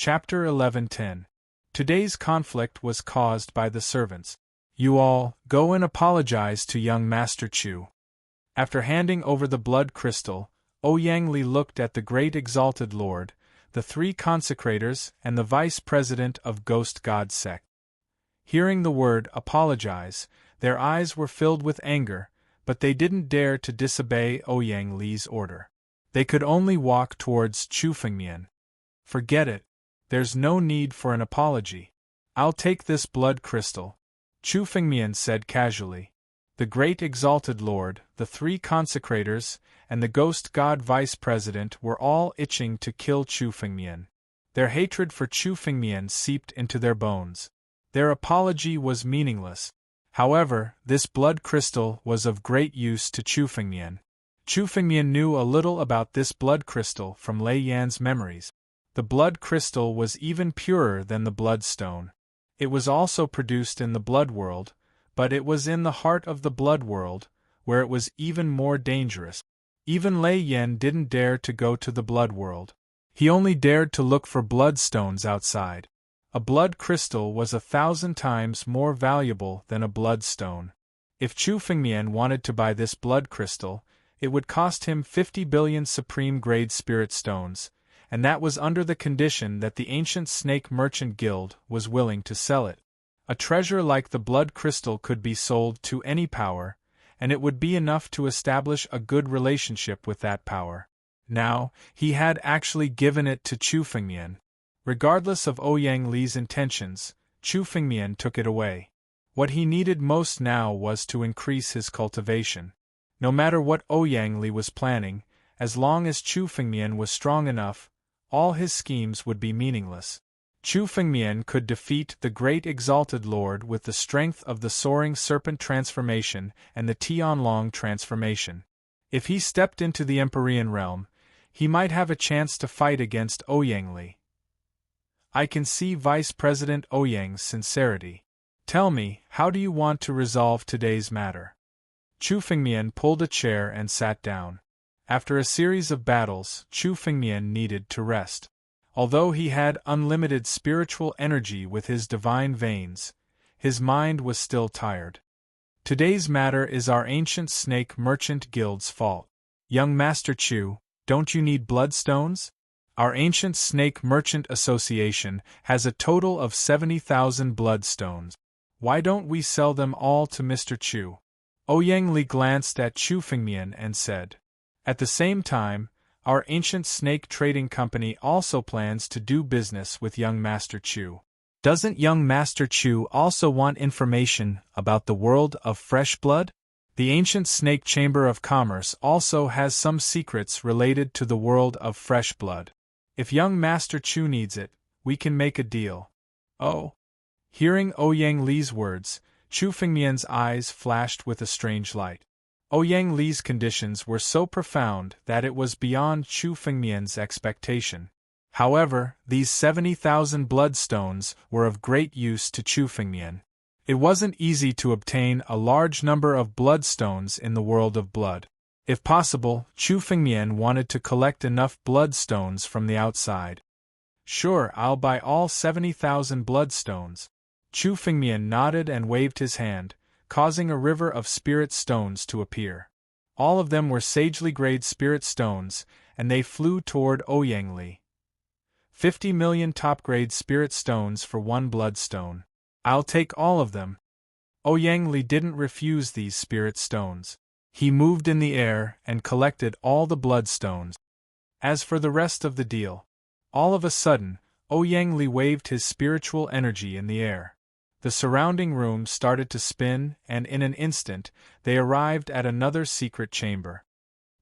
Chapter 11:10. Today's conflict was caused by the servants. You all, go and apologize to young Master Chu. After handing over the blood crystal, Ouyang looked at the great exalted lord, the three consecrators, and the vice president of Ghost God sect. Hearing the word apologize, their eyes were filled with anger, but they didn't dare to disobey Ouyang Li's order. They could only walk towards Chu Fengmian. Forget it. There's no need for an apology. I'll take this blood crystal, Chu Fengmian said casually. The great exalted lord, the three consecrators, and the ghost god vice president were all itching to kill Chu Fengmian. Their hatred for Chu Fengmian seeped into their bones. Their apology was meaningless. However, this blood crystal was of great use to Chu Fengmian. Chu Fengmian knew a little about this blood crystal from Lei Yan's memories. The blood crystal was even purer than the bloodstone. It was also produced in the blood world, but it was in the heart of the blood world, where it was even more dangerous. Even Lei Yan didn't dare to go to the blood world. He only dared to look for bloodstones outside. A blood crystal was 1,000 times more valuable than a bloodstone. If Chu Fengmian wanted to buy this blood crystal, it would cost him 50 billion supreme-grade spirit stones, and that was under the condition that the ancient snake merchant guild was willing to sell it. A treasure like the blood crystal could be sold to any power, and it would be enough to establish a good relationship with that power. Now, he had actually given it to Chu Fengmian. Regardless of Ouyang Li's intentions, Chu Fengmian took it away. What he needed most now was to increase his cultivation. No matter what Ouyang Li was planning, as long as Chu Fengmian was strong enough, all his schemes would be meaningless. Chu Fengmian could defeat the great exalted lord with the strength of the soaring serpent transformation and the Tianlong transformation. If he stepped into the Empyrean realm, he might have a chance to fight against Ouyang Li. I can see Vice President Ouyang's sincerity. Tell me, how do you want to resolve today's matter? Chu Fengmian pulled a chair and sat down. After a series of battles, Chu Fengmian needed to rest. Although he had unlimited spiritual energy with his divine veins, his mind was still tired. Today's matter is our ancient snake merchant guild's fault. Young Master Chu, don't you need bloodstones? Our ancient snake merchant association has a total of 70,000 bloodstones. Why don't we sell them all to Mr. Chu? Ouyang Li glanced at Chu Fengmian and said. At the same time, our ancient snake trading company also plans to do business with young Master Chu. Doesn't young Master Chu also want information about the world of fresh blood? The ancient snake chamber of commerce also has some secrets related to the world of fresh blood. If young Master Chu needs it, we can make a deal. Oh. Hearing Ouyang Li's words, Chu Fengmian's eyes flashed with a strange light. Ouyang Li's conditions were so profound that it was beyond Chu Fengmian's expectation. However, these 70,000 bloodstones were of great use to Chu Fengmian. It wasn't easy to obtain a large number of bloodstones in the world of blood. If possible, Chu Fengmian wanted to collect enough bloodstones from the outside. Sure, I'll buy all 70,000 bloodstones. Chu Fengmian nodded and waved his hand, causing a river of spirit stones to appear. All of them were sagely grade spirit stones, and they flew toward Ouyang Li. 50 million top-grade spirit stones for one bloodstone. I'll take all of them. Ouyang Li didn't refuse these spirit stones. He moved in the air and collected all the bloodstones. As for the rest of the deal, all of a sudden, Ouyang Li waved his spiritual energy in the air. The surrounding room started to spin, and in an instant, they arrived at another secret chamber.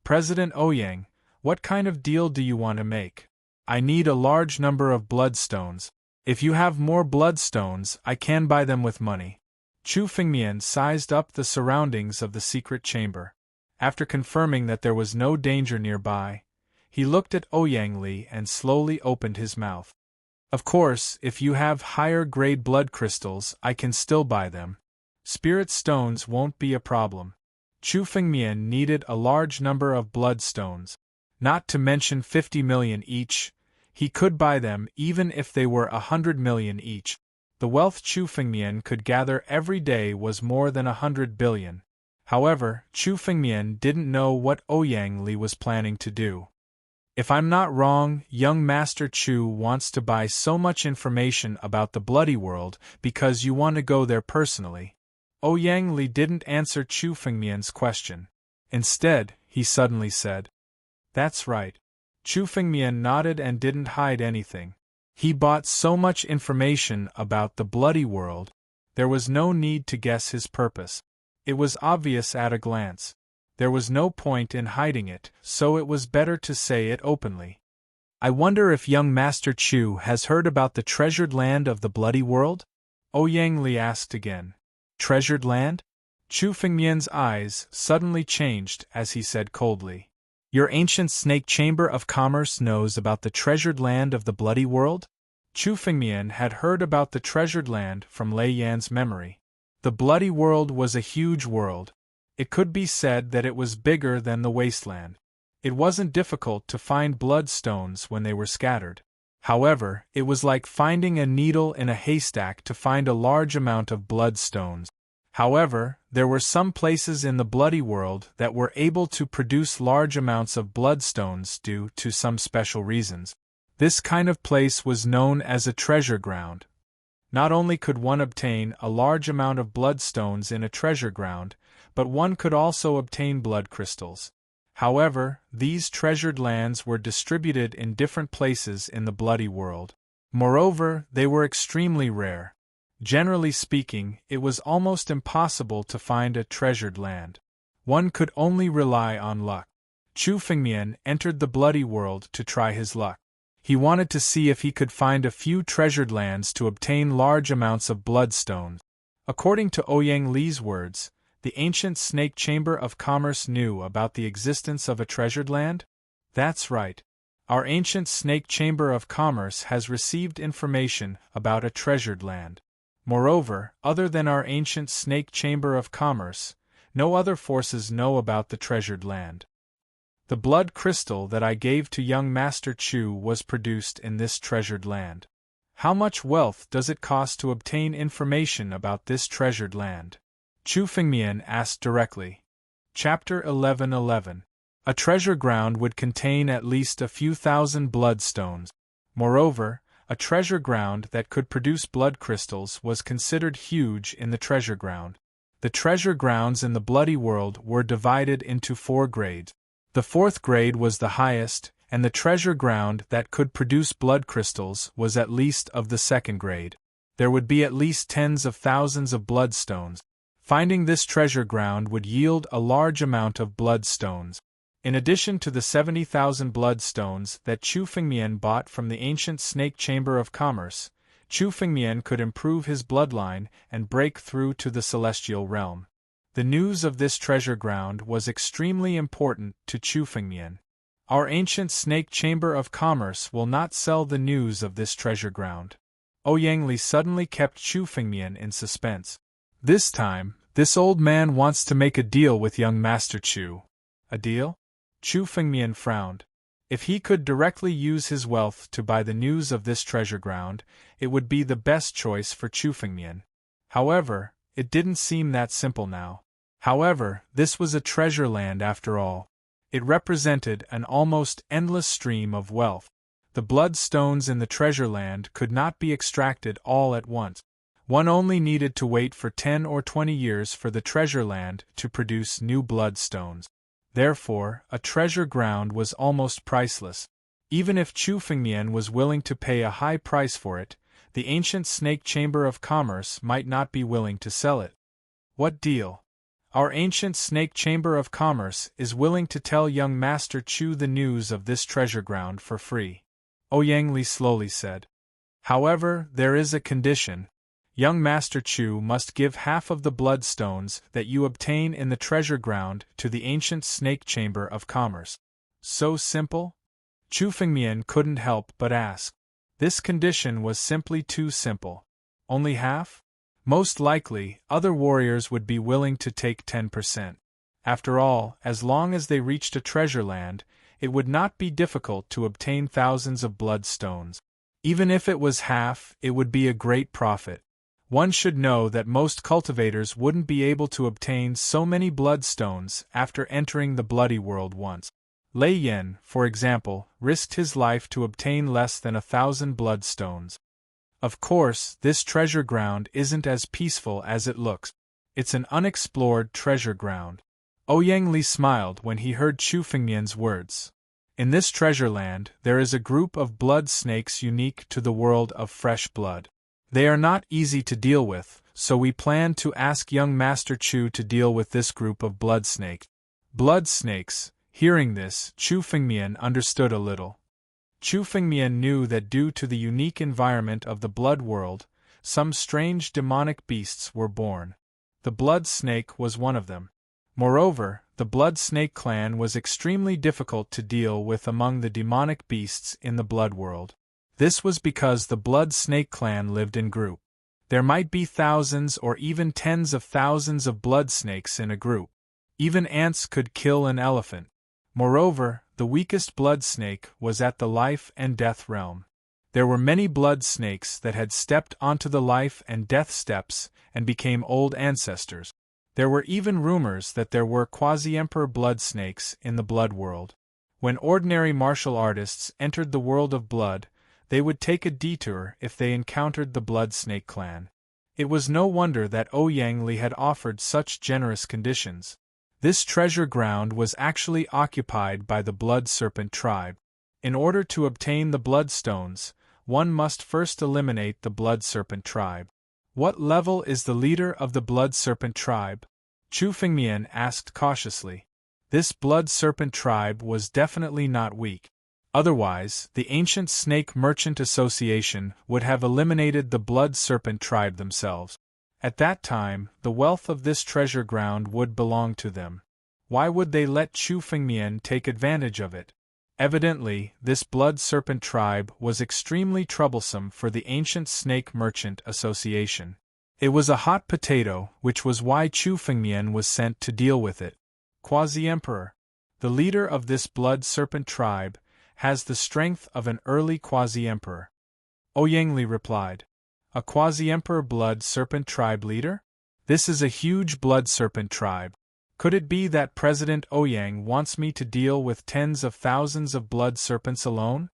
President Ouyang, what kind of deal do you want to make? I need a large number of bloodstones. If you have more bloodstones, I can buy them with money. Chu Fengmian sized up the surroundings of the secret chamber. After confirming that there was no danger nearby, he looked at Ouyang Li and slowly opened his mouth. Of course, if you have higher-grade blood crystals, I can still buy them. Spirit stones won't be a problem. Chu Fengmian needed a large number of bloodstones. Not to mention 50 million each, He could buy them even if they were 100 million each. The wealth Chu Fengmian could gather every day was more than 100 billion. However, Chu Fengmian didn't know what Ouyang Li was planning to do. If I'm not wrong, young Master Chu wants to buy so much information about the bloody world because you want to go there personally. Ouyang Li didn't answer Chu Fengmian's question. Instead, he suddenly said, "That's right." Chu Fengmian nodded and didn't hide anything. He bought so much information about the bloody world, there was no need to guess his purpose. It was obvious at a glance. There was no point in hiding it, so it was better to say it openly. I wonder if young Master Chu has heard about the treasured land of the bloody world? Ouyang Li asked again. Treasured land? Chu Fengmian's eyes suddenly changed as he said coldly. Your ancient snake chamber of commerce knows about the treasured land of the bloody world? Chu Fengmian had heard about the treasured land from Lei Yan's memory. The bloody world was a huge world. It could be said that it was bigger than the wasteland. It wasn't difficult to find bloodstones when they were scattered. However, it was like finding a needle in a haystack to find a large amount of bloodstones. However, there were some places in the bloody world that were able to produce large amounts of bloodstones due to some special reasons. This kind of place was known as a treasure ground. Not only could one obtain a large amount of bloodstones in a treasure ground, but one could also obtain blood crystals. However, these treasured lands were distributed in different places in the bloody world. Moreover, they were extremely rare. Generally speaking, it was almost impossible to find a treasured land. One could only rely on luck. Chu Fengmian entered the bloody world to try his luck. He wanted to see if he could find a few treasured lands to obtain large amounts of bloodstones. According to Ouyang Li's words, the ancient snake chamber of commerce knew about the existence of a treasured land? That's right. Our ancient snake chamber of commerce has received information about a treasured land. Moreover, other than our ancient snake chamber of commerce, no other forces know about the treasured land. The blood crystal that I gave to young Master Chu was produced in this treasured land. How much wealth does it cost to obtain information about this treasured land? Chu Fengmian asked directly. Chapter 11:11. A treasure ground would contain at least a few thousand bloodstones. Moreover, a treasure ground that could produce blood crystals was considered huge in the treasure ground. The treasure grounds in the bloody world were divided into 4 grades. The 4th grade was the highest, and the treasure ground that could produce blood crystals was at least of the 2nd grade. There would be at least tens of thousands of bloodstones. Finding this treasure ground would yield a large amount of bloodstones. In addition to the 70,000 bloodstones that Chu Fengmian bought from the ancient snake chamber of commerce, Chu Fengmian could improve his bloodline and break through to the celestial realm. The news of this treasure ground was extremely important to Chu Fengmian. Our ancient snake chamber of commerce will not sell the news of this treasure ground. Ouyang Li suddenly kept Chu Fengmian in suspense. This time, this old man wants to make a deal with young Master Chu. A deal? Chu Fengmian frowned. If he could directly use his wealth to buy the news of this treasure ground, it would be the best choice for Chu Fengmian. However, it didn't seem that simple now. However, this was a treasure land after all. It represented an almost endless stream of wealth. The bloodstones in the treasure land could not be extracted all at once. One only needed to wait for 10 or 20 years for the treasure land to produce new bloodstones. Therefore, a treasure ground was almost priceless. Even if Chu Fengmian was willing to pay a high price for it, the ancient snake chamber of commerce might not be willing to sell it. What deal? Our ancient snake chamber of commerce is willing to tell young Master Chu the news of this treasure ground for free. Ouyang Li slowly said. However, there is a condition. Young Master Chu must give half of the bloodstones that you obtain in the treasure ground to the ancient snake chamber of commerce. So simple? Chu Fengmian couldn't help but ask. This condition was simply too simple. Only half? Most likely, other warriors would be willing to take 10%. After all, as long as they reached a treasure land, it would not be difficult to obtain thousands of bloodstones. Even if it was half, it would be a great profit. One should know that most cultivators wouldn't be able to obtain so many bloodstones after entering the bloody world once. Lei Yen, for example, risked his life to obtain less than 1,000 bloodstones. Of course, this treasure ground isn't as peaceful as it looks. It's an unexplored treasure ground. Ouyang Li smiled when he heard Chu Fengmian's words. In this treasure land, there is a group of blood snakes unique to the world of fresh blood. They are not easy to deal with, so we plan to ask young Master Chu to deal with this group of blood snakes. Blood snakes. Hearing this, Chu Fengmian understood a little. Chu Fengmian knew that due to the unique environment of the blood world, some strange demonic beasts were born. The blood snake was one of them. Moreover, the blood snake clan was extremely difficult to deal with among the demonic beasts in the blood world. This was because the blood snake clan lived in group. There might be thousands or even tens of thousands of blood snakes in a group. Even ants could kill an elephant. Moreover, the weakest blood snake was at the life and death realm. There were many blood snakes that had stepped onto the life and death steps and became old ancestors. There were even rumors that there were quasi-emperor blood snakes in the blood world. When ordinary martial artists entered the world of blood, they would take a detour if they encountered the blood snake clan. It was no wonder that Ouyang Li had offered such generous conditions. This treasure ground was actually occupied by the blood serpent tribe. In order to obtain the bloodstones, one must first eliminate the blood serpent tribe. What level is the leader of the blood serpent tribe? Chu Fengmian asked cautiously. This blood serpent tribe was definitely not weak. Otherwise, the ancient Snake Merchant Association would have eliminated the blood serpent tribe themselves. At that time, the wealth of this treasure ground would belong to them. Why would they let Chu Fengmian take advantage of it? Evidently, this blood serpent tribe was extremely troublesome for the ancient Snake Merchant Association. It was a hot potato, which was why Chu Fengmian was sent to deal with it. Quasi-Emperor. The leader of this blood serpent tribe has the strength of an early quasi-emperor. Ouyang Li replied. A quasi-emperor blood serpent tribe leader? This is a huge blood serpent tribe. Could it be that President Ouyang wants me to deal with tens of thousands of blood serpents alone?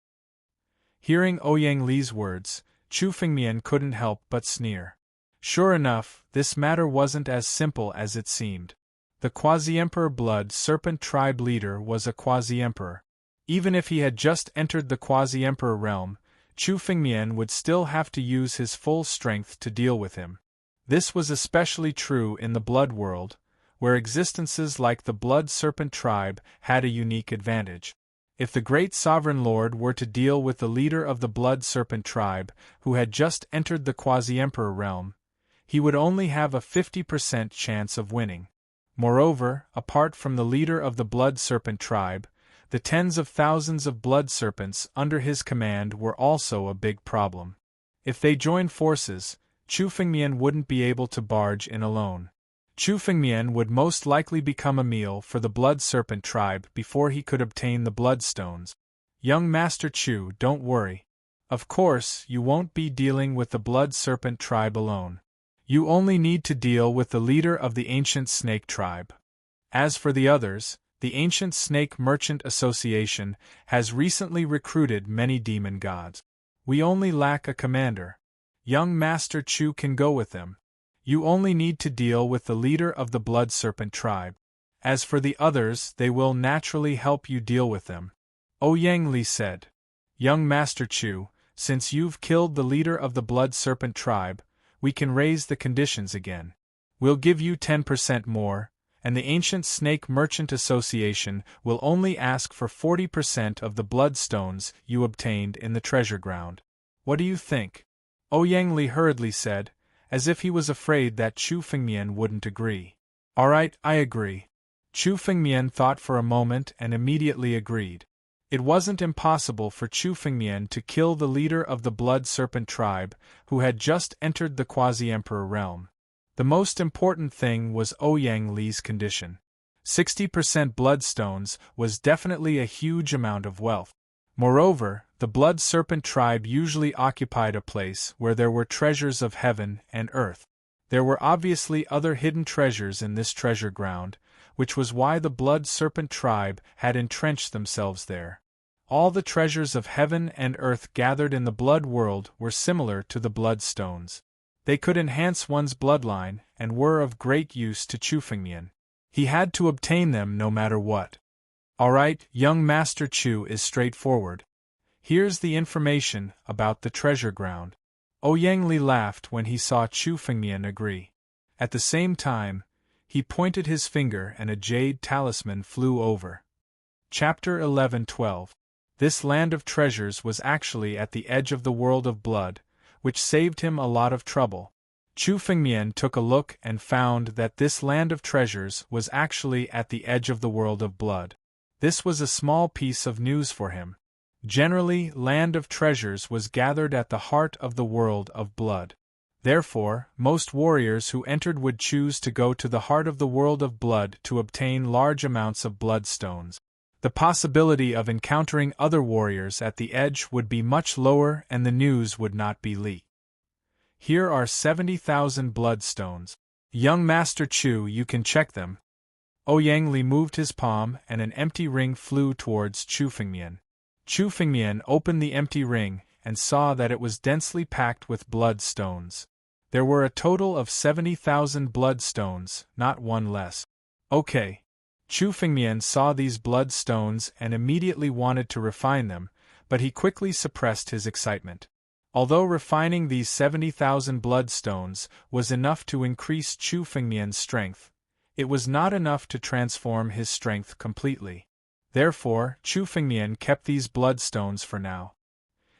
Hearing Ouyang Li's words, Chu Fengmian couldn't help but sneer. Sure enough, this matter wasn't as simple as it seemed. The quasi-emperor blood serpent tribe leader was a quasi-emperor. Even if he had just entered the quasi-emperor realm, Chu Fengmian would still have to use his full strength to deal with him. This was especially true in the blood world, where existences like the blood serpent tribe had a unique advantage. If the great sovereign lord were to deal with the leader of the blood serpent tribe, who had just entered the quasi-emperor realm, he would only have a 50% chance of winning. Moreover, apart from the leader of the blood serpent tribe, the tens of thousands of blood serpents under his command were also a big problem. If they joined forces, Chu Fengmian wouldn't be able to barge in alone. Chu Fengmian would most likely become a meal for the blood serpent tribe before he could obtain the bloodstones. Young Master Chu, don't worry. Of course, you won't be dealing with the blood serpent tribe alone. You only need to deal with the leader of the ancient snake tribe. As for the others, the ancient Snake Merchant Association has recently recruited many demon gods. We only lack a commander. Young Master Chu can go with them. You only need to deal with the leader of the blood serpent tribe. As for the others, they will naturally help you deal with them. Ouyang Li said. Young Master Chu, since you've killed the leader of the blood serpent tribe, we can raise the conditions again. We'll give you 10% more, and the ancient Snake Merchant Association will only ask for 40% of the bloodstones you obtained in the treasure ground. What do you think? Ouyang Li hurriedly said, as if he was afraid that Chu Fengmian wouldn't agree. Alright, I agree. Chu Fengmian thought for a moment and immediately agreed. It wasn't impossible for Chu Fengmian to kill the leader of the blood serpent tribe, who had just entered the quasi-emperor realm. The most important thing was Ouyang Li's condition. 60% bloodstones was definitely a huge amount of wealth. Moreover, the blood serpent tribe usually occupied a place where there were treasures of heaven and earth. There were obviously other hidden treasures in this treasure ground, which was why the blood serpent tribe had entrenched themselves there. All the treasures of heaven and earth gathered in the blood world were similar to the bloodstones. They could enhance one's bloodline and were of great use to Chu. He had to obtain them no matter what. Alright, young Master Chu is straightforward. Here's the information about the treasure ground. Ouyang laughed when he saw Chu agree. At the same time, he pointed his finger and a jade talisman flew over. Chapter 11-12. This land of treasures was actually at the edge of the world of blood, which saved him a lot of trouble. Chu took a look and found that this land of treasures was actually at the edge of the world of blood. This was a small piece of news for him. Generally, land of treasures was gathered at the heart of the world of blood. Therefore, most warriors who entered would choose to go to the heart of the world of blood to obtain large amounts of bloodstones. The possibility of encountering other warriors at the edge would be much lower and the news would not be leaked. Here are 70,000 bloodstones. Young Master Chu, you can check them. Ouyang moved his palm and an empty ring flew towards Chu. Chu opened the empty ring and saw that it was densely packed with bloodstones. There were a total of 70,000 bloodstones, not one less. Okay. Chu saw these bloodstones and immediately wanted to refine them, but he quickly suppressed his excitement. Although refining these 70,000 bloodstones was enough to increase Chu strength, it was not enough to transform his strength completely. Therefore, Chu kept these bloodstones for now.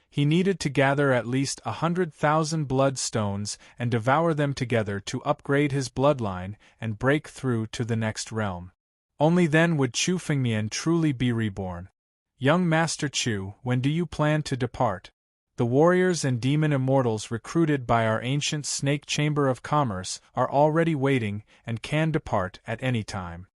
He needed to gather at least 100,000 bloodstones and devour them together to upgrade his bloodline and break through to the next realm. Only then would Chu truly be reborn. Young Master Chu, when do you plan to depart? The warriors and demon immortals recruited by our ancient snake chamber of commerce are already waiting and can depart at any time.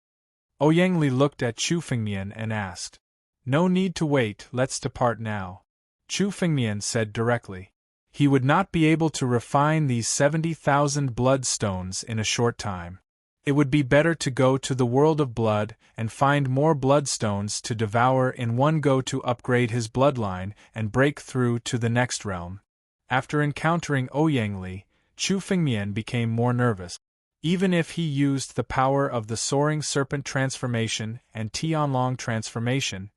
Ouyang looked at Chu and asked. No need to wait, let's depart now. Chu said directly. He would not be able to refine these 70,000 bloodstones in a short time. It would be better to go to the world of blood and find more bloodstones to devour in one go to upgrade his bloodline and break through to the next realm. After encountering Ouyang, Chu became more nervous. Even if he used the power of the soaring serpent transformation and Tianlong transformation,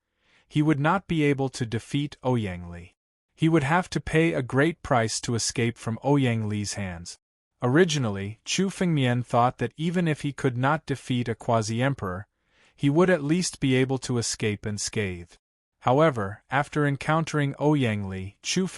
he would not be able to defeat Ouyang. He would have to pay a great price to escape from Ouyang hands. Originally, Chu thought that even if he could not defeat a quasi-emperor, he would at least be able to escape unscathed. However, after encountering Ouyang, Chu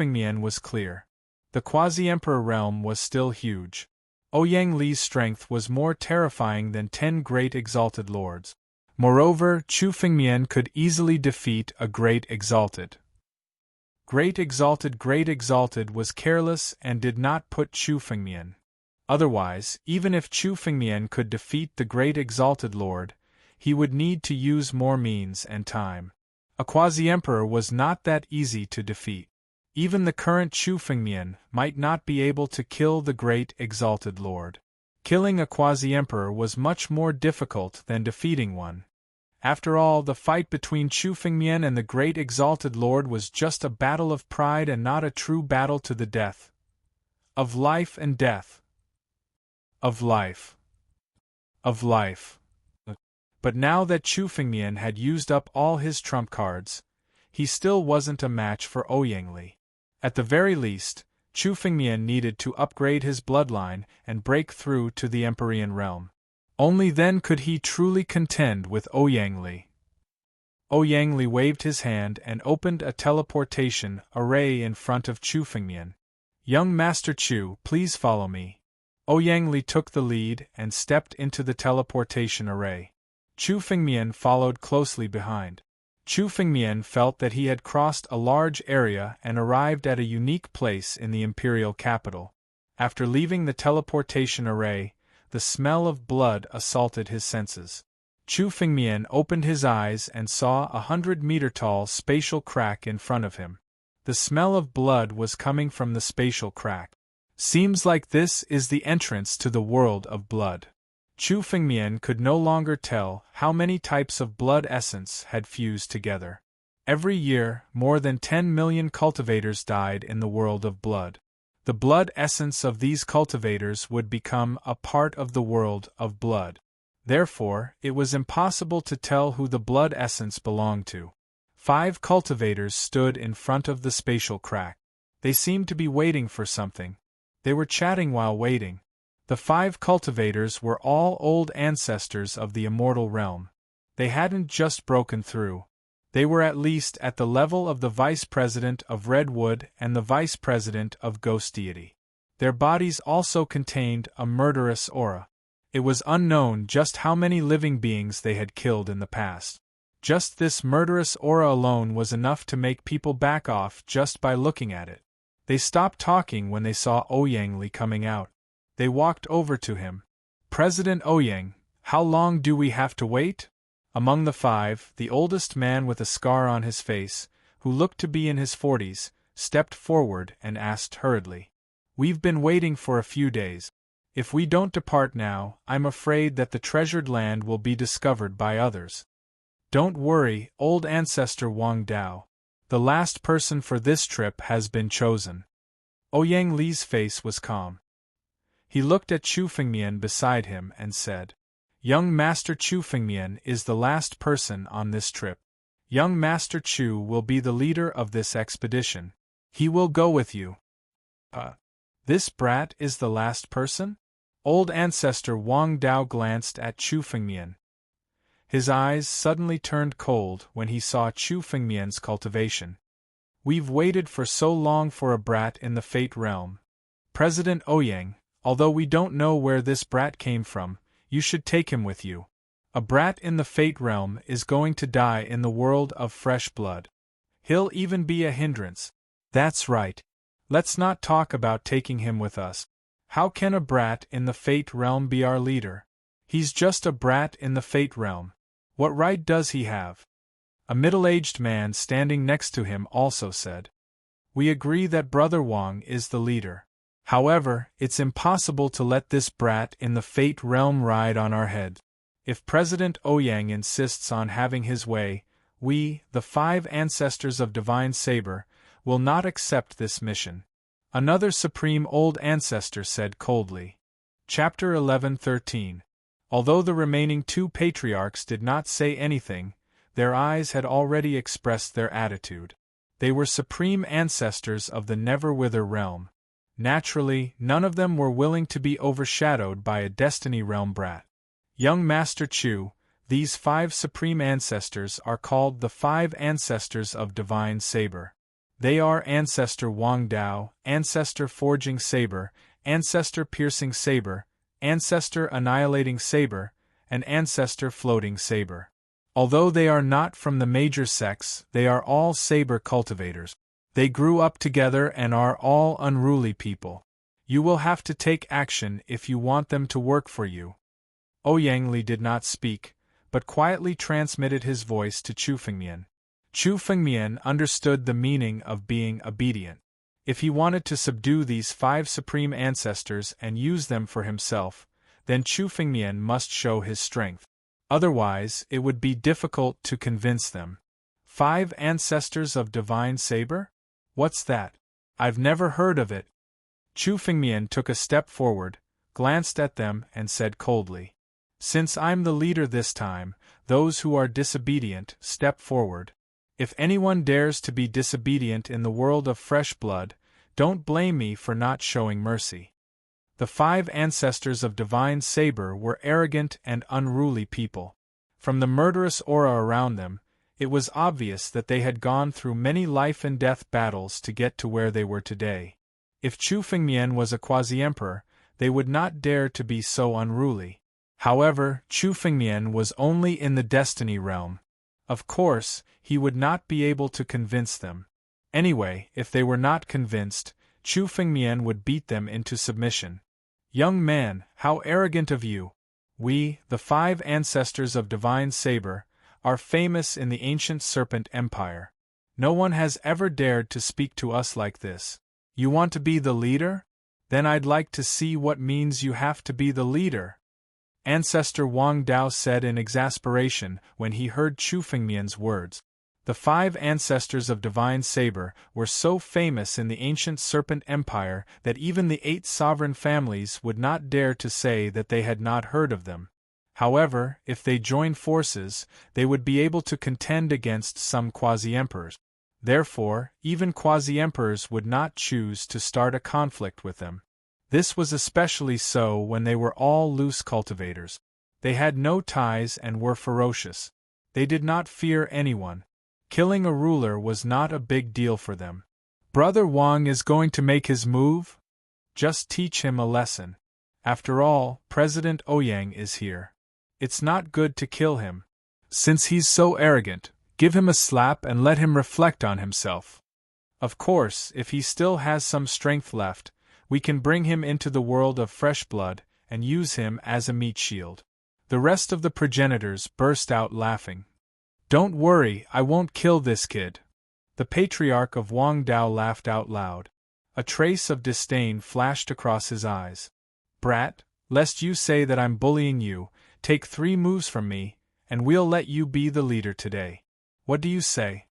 was clear. The quasi-emperor realm was still huge. Ouyang strength was more terrifying than 10 great exalted lords. Moreover, Chu could easily defeat a great exalted. Great exalted was careless and did not put Chu. Otherwise, even if Chu could defeat the great exalted lord, he would need to use more means and time. A quasi-emperor was not that easy to defeat. Even the current Chu might not be able to kill the great exalted lord. Killing a quasi-emperor was much more difficult than defeating one. After all, the fight between Chu and the great exalted lord was just a battle of pride and not a true battle to the death. Of life and death. Of life. But now that Chu had used up all his trump cards, he still wasn't a match for Ouyang. At the very least, Chu needed to upgrade his bloodline and break through to the Empyrean realm. Only then could he truly contend with Ouyang. Ouyang waved his hand and opened a teleportation array in front of Chu. Young Master Chu, please follow me. Ouyang took the lead and stepped into the teleportation array. Chu followed closely behind. Chu felt that he had crossed a large area and arrived at a unique place in the imperial capital. After leaving the teleportation array, the smell of blood assaulted his senses. Chu Fengmian opened his eyes and saw a 100-meter-tall spatial crack in front of him. The smell of blood was coming from the spatial crack. Seems like this is the entrance to the world of blood. Chu Fengmian could no longer tell how many types of blood essence had fused together. Every year, more than 10 million cultivators died in the world of blood. The blood essence of these cultivators would become a part of the world of blood. Therefore, it was impossible to tell who the blood essence belonged to. 5 cultivators stood in front of the spatial crack. They seemed to be waiting for something. They were chatting while waiting. The 5 cultivators were all old ancestors of the immortal realm. They hadn't just broken through. They were at least at the level of the vice president of Redwood and the vice president of Ghost Deity. Their bodies also contained a murderous aura. It was unknown just how many living beings they had killed in the past. Just this murderous aura alone was enough to make people back off just by looking at it. They stopped talking when they saw Ouyang Li coming out. They walked over to him. "President Ouyang, how long do we have to wait?" Among the 5, the oldest man with a scar on his face, who looked to be in his 40s, stepped forward and asked hurriedly. "We've been waiting for a few days. If we don't depart now, I'm afraid that the treasured land will be discovered by others." "Don't worry, old ancestor Wang Dao. The last person for this trip has been chosen." Ouyang Li's face was calm. He looked at Chu Fengmian beside him and said, "Young Master Chu Fengmian is the last person on this trip. Young Master Chu will be the leader of this expedition. He will go with you." This brat is the last person? Old ancestor Wang Dao glanced at Chu Fengmian. His eyes suddenly turned cold when he saw Chu Fengmian's cultivation. "We've waited for so long for a brat in the Fate Realm. President Ouyang, although we don't know where this brat came from, you should take him with you. A brat in the Fate Realm is going to die in the world of fresh blood. He'll even be a hindrance." "That's right. Let's not talk about taking him with us. How can a brat in the Fate Realm be our leader? He's just a brat in the Fate Realm. What right does he have?" A middle-aged man standing next to him also said. "We agree that Brother Wang is the leader. However, it's impossible to let this brat in the Fate Realm ride on our head. If President Ouyang insists on having his way, we, the 5 ancestors of Divine Saber, will not accept this mission," another supreme old ancestor said coldly. Chapter 11:13. Although the remaining 2 patriarchs did not say anything, their eyes had already expressed their attitude. They were supreme ancestors of the Never-Wither realm. Naturally, none of them were willing to be overshadowed by a Destiny Realm brat. Young Master Chu, these 5 supreme ancestors are called the 5 ancestors of Divine Saber. They are Ancestor Wang Dao, Ancestor Forging Saber, Ancestor Piercing Saber, Ancestor Annihilating Saber, and Ancestor Floating Saber. Although they are not from the major sects, they are all saber cultivators. They grew up together and are all unruly people. You will have to take action if you want them to work for you." Ouyang Li did not speak, but quietly transmitted his voice to Chu Fengmian. Chu Fengmian understood the meaning of being obedient. If he wanted to subdue these 5 supreme ancestors and use them for himself, then Chu Fengmian must show his strength. Otherwise, it would be difficult to convince them. 5 ancestors of Divine Saber? What's that? I've never heard of it. Chu Fengmian took a step forward, glanced at them and said coldly, "Since I'm the leader this time, those who are disobedient, step forward. If anyone dares to be disobedient in the world of fresh blood, don't blame me for not showing mercy." The 5 ancestors of Divine Saber were arrogant and unruly people. From the murderous aura around them, it was obvious that they had gone through many life-and-death battles to get to where they were today. If Chu Fengmian was a quasi-emperor, they would not dare to be so unruly. However, Chu Fengmian was only in the Destiny Realm. Of course, he would not be able to convince them. Anyway, if they were not convinced, Chu Fengmian would beat them into submission. "Young man, how arrogant of you! We, the 5 ancestors of Divine Saber, are famous in the ancient Serpent Empire. No one has ever dared to speak to us like this. You want to be the leader? Then I'd like to see what means you have to be the leader. Ancestor Wang Dao said in exasperation when he heard Chu Fengmian's words. The 5 ancestors of Divine Saber were so famous in the ancient Serpent Empire that even the 8 sovereign families would not dare to say that they had not heard of them. However, if they joined forces, they would be able to contend against some quasi-emperors. Therefore, even quasi-emperors would not choose to start a conflict with them. This was especially so when they were all loose cultivators. They had no ties and were ferocious. They did not fear anyone. Killing a ruler was not a big deal for them. Brother Wang is going to make his move? Just teach him a lesson. After all, President Ouyang is here. It's not good to kill him. Since he's so arrogant, give him a slap and let him reflect on himself. Of course, if he still has some strength left, we can bring him into the world of fresh blood and use him as a meat shield. The rest of the progenitors burst out laughing. Don't worry, I won't kill this kid. The patriarch of Wang Dao laughed out loud. A trace of disdain flashed across his eyes. Brat, lest you say that I'm bullying you, take 3 moves from me, and we'll let you be the leader today. What do you say?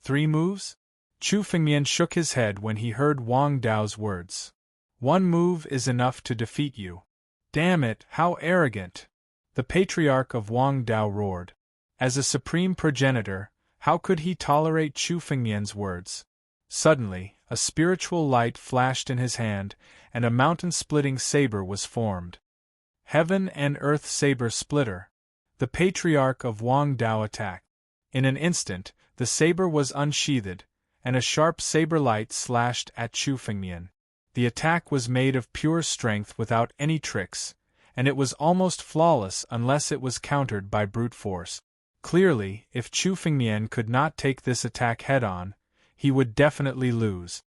3 moves? Chu Fengmian shook his head when he heard Wang Dao's words. 1 move is enough to defeat you. Damn it, how arrogant! The patriarch of Wang Dao roared. As a supreme progenitor, how could he tolerate Chu Fengmian's words? Suddenly, a spiritual light flashed in his hand, and a mountain-splitting saber was formed. Heaven and Earth Saber Splitter. The patriarch of Wang Dao attacked. In an instant, the saber was unsheathed, and a sharp saber light slashed at Chu Fengmian. The attack was made of pure strength without any tricks, and it was almost flawless unless it was countered by brute force. Clearly, if Chu Fengmian could not take this attack head-on, he would definitely lose.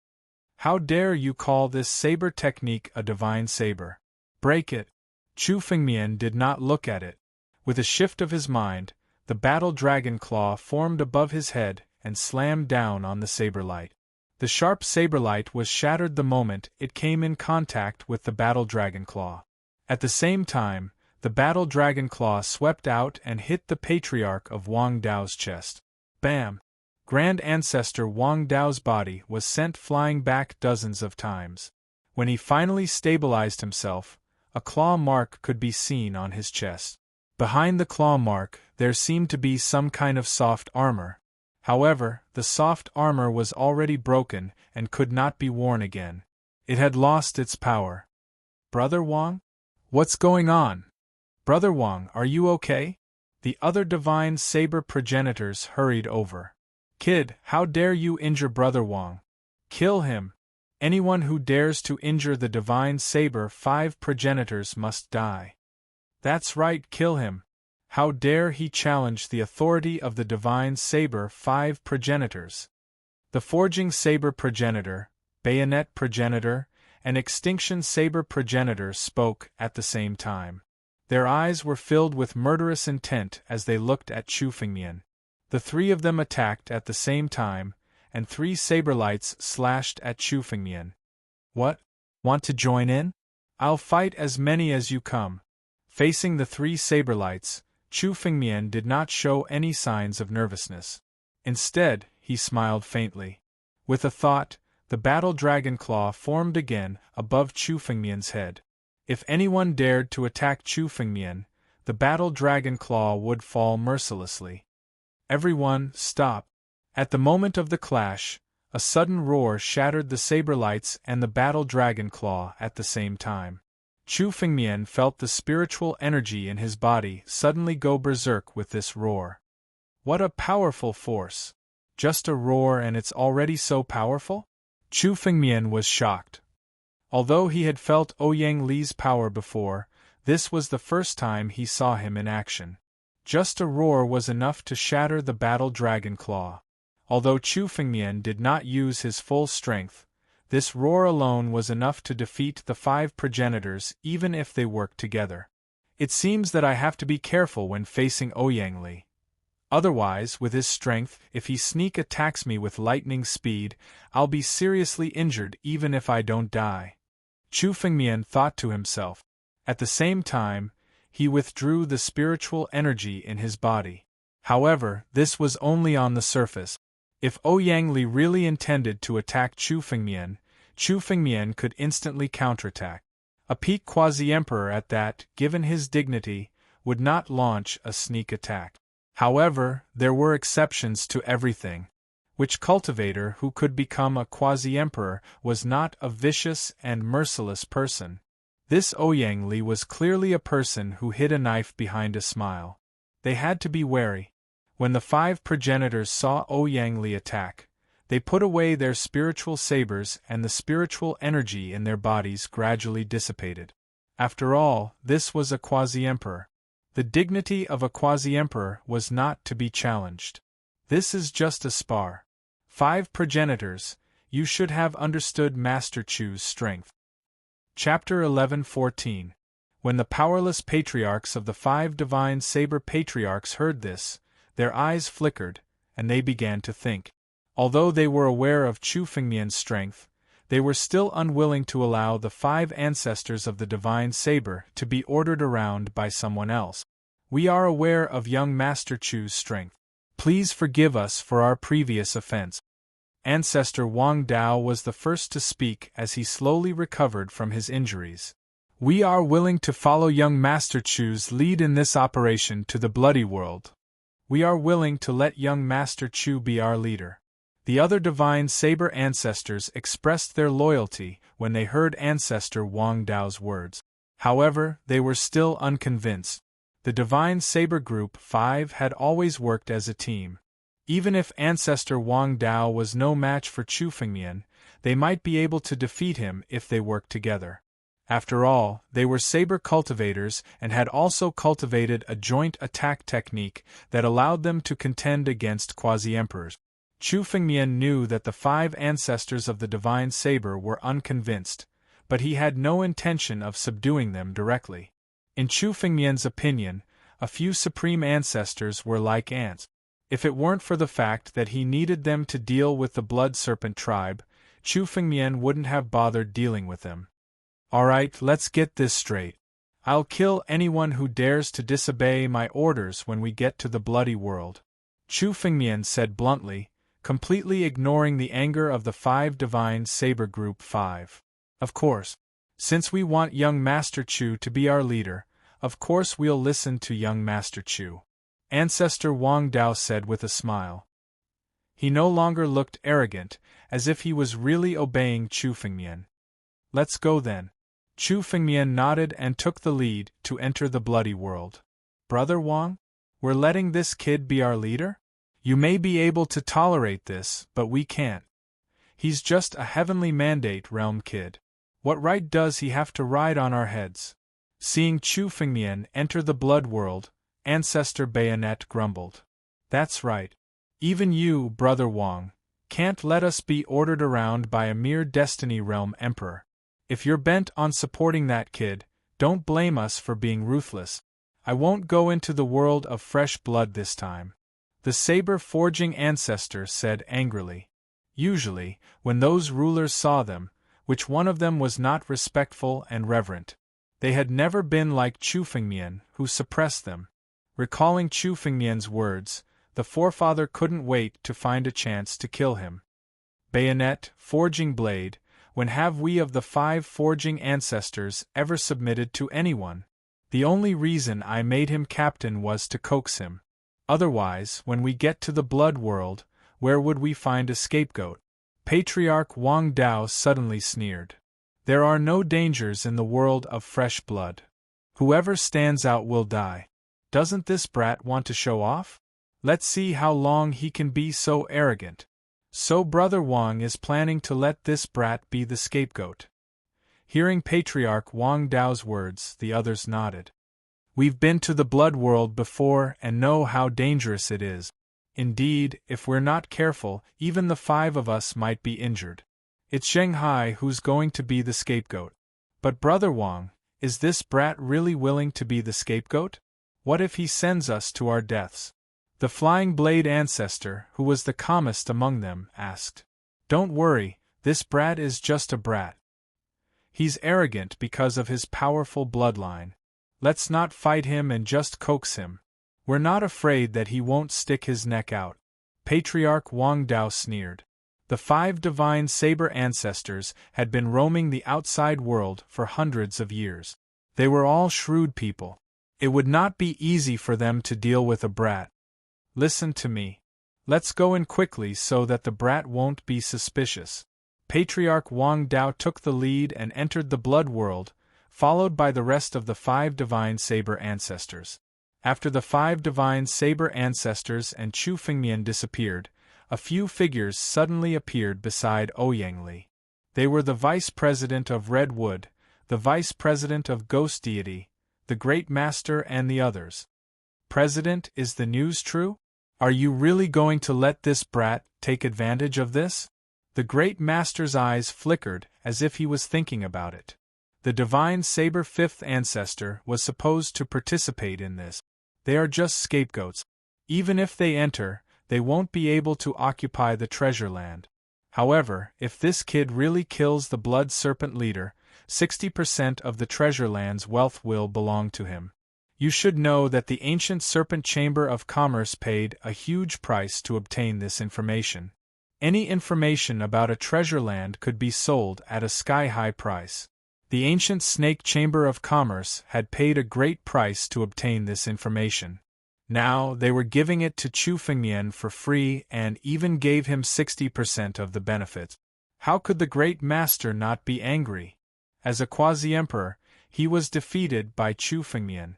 How dare you call this saber technique a divine saber? Break it! Chu Fengmian did not look at it. With a shift of his mind, the battle dragon claw formed above his head and slammed down on the saber light. The sharp saber light was shattered the moment it came in contact with the battle dragon claw. At the same time, the battle dragon claw swept out and hit the patriarch of Wang Dao's chest. Bam! Grand Ancestor Wang Dao's body was sent flying back dozens of times. When he finally stabilized himself, a claw mark could be seen on his chest. Behind the claw mark, there seemed to be some kind of soft armor. However, the soft armor was already broken and could not be worn again. It had lost its power. Brother Wang? What's going on? Brother Wang, are you okay? The other divine saber progenitors hurried over. Kid, how dare you injure Brother Wang? Kill him! Anyone who dares to injure the divine saber 5 progenitors must die. That's right, kill him. How dare he challenge the authority of the divine saber 5 progenitors? The forging saber progenitor, bayonet progenitor, and extinction saber progenitor spoke at the same time. Their eyes were filled with murderous intent as they looked at Chu Fengmian. The 3 of them attacked at the same time, and 3 saber lights slashed at Chu Fengmian. What? Want to join in? I'll fight as many as you come. Facing the 3 saber lights, Chu Fengmian did not show any signs of nervousness. Instead, he smiled faintly. With a thought, the battle dragon claw formed again above Chu Fengmian's head. If anyone dared to attack Chu Fengmian, the battle dragon claw would fall mercilessly. Everyone, stop! At the moment of the clash, a sudden roar shattered the saber lights and the battle dragon claw at the same time. Chu Fengmian felt the spiritual energy in his body suddenly go berserk with this roar. What a powerful force! Just a roar and it's already so powerful? Chu Fengmian was shocked. Although he had felt Ouyang Li's power before, this was the first time he saw him in action. Just a roar was enough to shatter the battle dragon claw. Although Chu Fengmian did not use his full strength, this roar alone was enough to defeat the 5 progenitors even if they worked together. It seems that I have to be careful when facing Ouyang. Otherwise, with his strength, if he sneak attacks me with lightning speed, I'll be seriously injured even if I don't die. Chu Fengmian thought to himself. At the same time, he withdrew the spiritual energy in his body. However, this was only on the surface. If Ouyang really intended to attack Chu Fengmian could instantly counterattack. A peak quasi-emperor at that, given his dignity, would not launch a sneak attack. However, there were exceptions to everything. Which cultivator who could become a quasi-emperor was not a vicious and merciless person. This Ouyang was clearly a person who hid a knife behind a smile. They had to be wary. When the 5 progenitors saw Ouyang attack, they put away their spiritual sabers and the spiritual energy in their bodies gradually dissipated. After all, this was a quasi-emperor. The dignity of a quasi-emperor was not to be challenged. This is just a spar. 5 progenitors, you should have understood Master Chu's strength. Chapter 11:14. When the powerless patriarchs of the 5 divine saber patriarchs heard this, their eyes flickered, and they began to think. Although they were aware of Chu Fengmian's strength, they were still unwilling to allow the 5 ancestors of the divine saber to be ordered around by someone else. We are aware of young Master Chu's strength. Please forgive us for our previous offense. Ancestor Wang Dao was the first to speak as he slowly recovered from his injuries. We are willing to follow young Master Chu's lead in this operation to the bloody world. We are willing to let young Master Chu be our leader. The other divine saber ancestors expressed their loyalty when they heard Ancestor Wang Dao's words. However, they were still unconvinced. The divine saber group 5 had always worked as a team. Even if Ancestor Wang Dao was no match for Chu Fengmian, they might be able to defeat him if they worked together. After all, they were saber cultivators and had also cultivated a joint attack technique that allowed them to contend against quasi-emperors. Chu Fengmian knew that the 5 ancestors of the divine saber were unconvinced, but he had no intention of subduing them directly. In Chu Fengmian's opinion, a few supreme ancestors were like ants. If it weren't for the fact that he needed them to deal with the blood serpent tribe, Chu Fengmian wouldn't have bothered dealing with them. Alright, let's get this straight. I'll kill anyone who dares to disobey my orders when we get to the bloody world. Chu Fengmian said bluntly, completely ignoring the anger of the 5 divine saber group 5. Of course. Since we want young Master Chu to be our leader, of course we'll listen to young Master Chu. Ancestor Wang Dao said with a smile. He no longer looked arrogant, as if he was really obeying Chu Fengmian. Let's go then. Chu Fengmian nodded and took the lead to enter the bloody world. Brother Wang? We're letting this kid be our leader? You may be able to tolerate this, but we can't. He's just a heavenly mandate realm kid. What right does he have to ride on our heads? Seeing Chu Fengmian enter the blood world, Ancestor Bayonet grumbled. That's right. Even you, Brother Wang, can't let us be ordered around by a mere Destiny Realm Emperor. If you're bent on supporting that kid, don't blame us for being ruthless. I won't go into the world of fresh blood this time. The saber-forging ancestor said angrily. Usually, when those rulers saw them, which one of them was not respectful and reverent, they had never been like Chu Fengmian, who suppressed them. Recalling Chu Fengmian's words, the forefather couldn't wait to find a chance to kill him. Bayonet, forging blade, when have we of the 5 forging ancestors ever submitted to anyone? The only reason I made him captain was to coax him. Otherwise, when we get to the blood world, where would we find a scapegoat? Patriarch Wang Dao suddenly sneered. There are no dangers in the world of fresh blood. Whoever stands out will die. Doesn't this brat want to show off? Let's see how long he can be so arrogant. So Brother Wang is planning to let this brat be the scapegoat. Hearing Patriarch Wang Dao's words, the others nodded. We've been to the blood world before and know how dangerous it is. Indeed, if we're not careful, even the 5 of us might be injured. It's Shanghai who's going to be the scapegoat. But Brother Wang, Is this brat really willing to be the scapegoat? What if he sends us to our deaths? The flying blade ancestor, who was the calmest among them, asked. Don't worry, this brat is just a brat. He's arrogant because of his powerful bloodline. Let's not fight him and just coax him. We're not afraid that he won't stick his neck out. Patriarch Wang Dao sneered. The 5 divine saber ancestors had been roaming the outside world for hundreds of years. They were all shrewd people. It would not be easy for them to deal with a brat. Listen to me. Let's go in quickly so that the brat won't be suspicious. Patriarch Wang Dao took the lead and entered the blood world, followed by the rest of the 5 divine saber ancestors. After the 5 divine saber ancestors and Chu Fengmian disappeared, a few figures suddenly appeared beside Ouyang Li. They were the vice president of Red Wood, the vice president of Ghost Deity, the Great Master and the others. President, is the news true? Are you really going to let this brat take advantage of this? The Great Master's eyes flickered as if he was thinking about it. The divine saber 5th ancestor was supposed to participate in this. They are just scapegoats. Even if they enter, they won't be able to occupy the treasure land. However, if this kid really kills the blood serpent leader, 60% of the treasure land's wealth will belong to him. You should know that the ancient Serpent Chamber of Commerce paid a huge price to obtain this information. Any information about a treasure land could be sold at a sky-high price. The ancient Snake Chamber of Commerce had paid a great price to obtain this information. Now they were giving it to Chu Fengmian for free and even gave him 60% of the benefits. How could the Great Master not be angry? As a quasi-emperor, he was defeated by Chu Fengmian.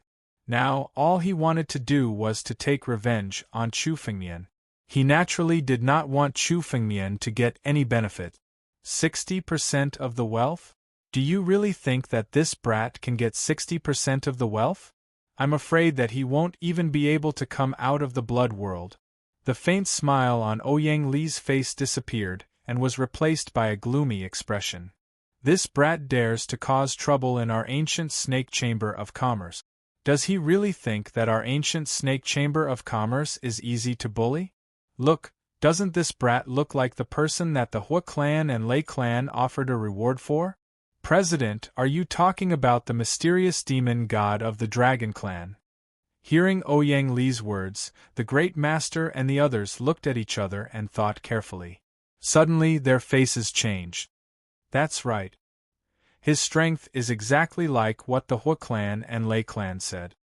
Now all he wanted to do was to take revenge on Chu Fengmian. He naturally did not want Chu Fengmian to get any benefit. 60% of the wealth? Do you really think that this brat can get 60% of the wealth? I'm afraid that he won't even be able to come out of the blood world. The faint smile on Ouyang Li's face disappeared and was replaced by a gloomy expression. This brat dares to cause trouble in our ancient Snake Chamber of Commerce. Does he really think that our ancient Snake Chamber of Commerce is easy to bully? Look, doesn't this brat look like the person that the Hua clan and Lei clan offered a reward for? President, are you talking about the mysterious demon god of the Dragon Clan? Hearing Ouyang Li's words, the Great Master and the others looked at each other and thought carefully. Suddenly their faces changed. That's right. His strength is exactly like what the Hua clan and Lei clan said.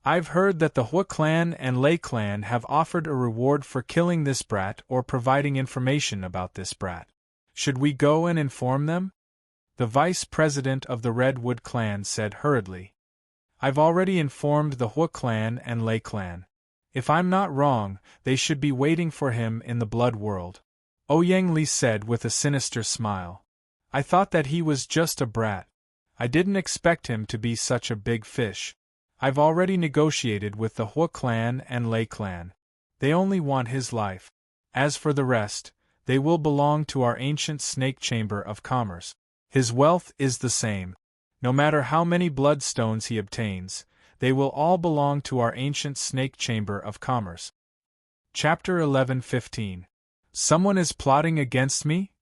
I've heard that the Hua clan and Lei clan have offered a reward for killing this brat or providing information about this brat. Should we go and inform them? The vice president of the Redwood clan said hurriedly. I've already informed the Hua clan and Lei clan. If I'm not wrong, they should be waiting for him in the blood world. Ouyang Li said with a sinister smile. I thought that he was just a brat. I didn't expect him to be such a big fish. I've already negotiated with the Hua clan and Lei clan. They only want his life. As for the rest, they will belong to our ancient Snake Chamber of Commerce. His wealth is the same. No matter how many bloodstones he obtains, they will all belong to our ancient Snake Chamber of Commerce. Chapter 11:15. Someone is plotting against me?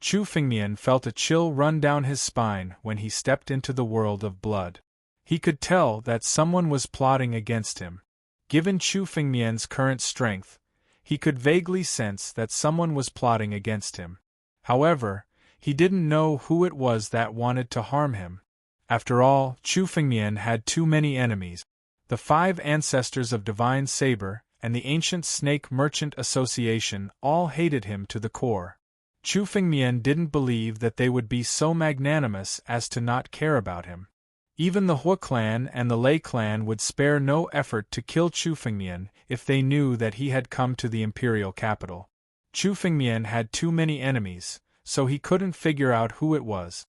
Chu Fengmian felt a chill run down his spine when he stepped into the world of blood. He could tell that someone was plotting against him. Given Chu Fengmian's current strength, he could vaguely sense that someone was plotting against him. However, he didn't know who it was that wanted to harm him. After all, Chu Fengmian had too many enemies. The 5 ancestors of Divine Saber and the ancient Snake Merchant Association all hated him to the core. Chu Fengmian didn't believe that they would be so magnanimous as to not care about him. Even the Hua clan and the Lei clan would spare no effort to kill Chu Fengmian if they knew that he had come to the imperial capital. Chu Fengmian had too many enemies, so he couldn't figure out who it was.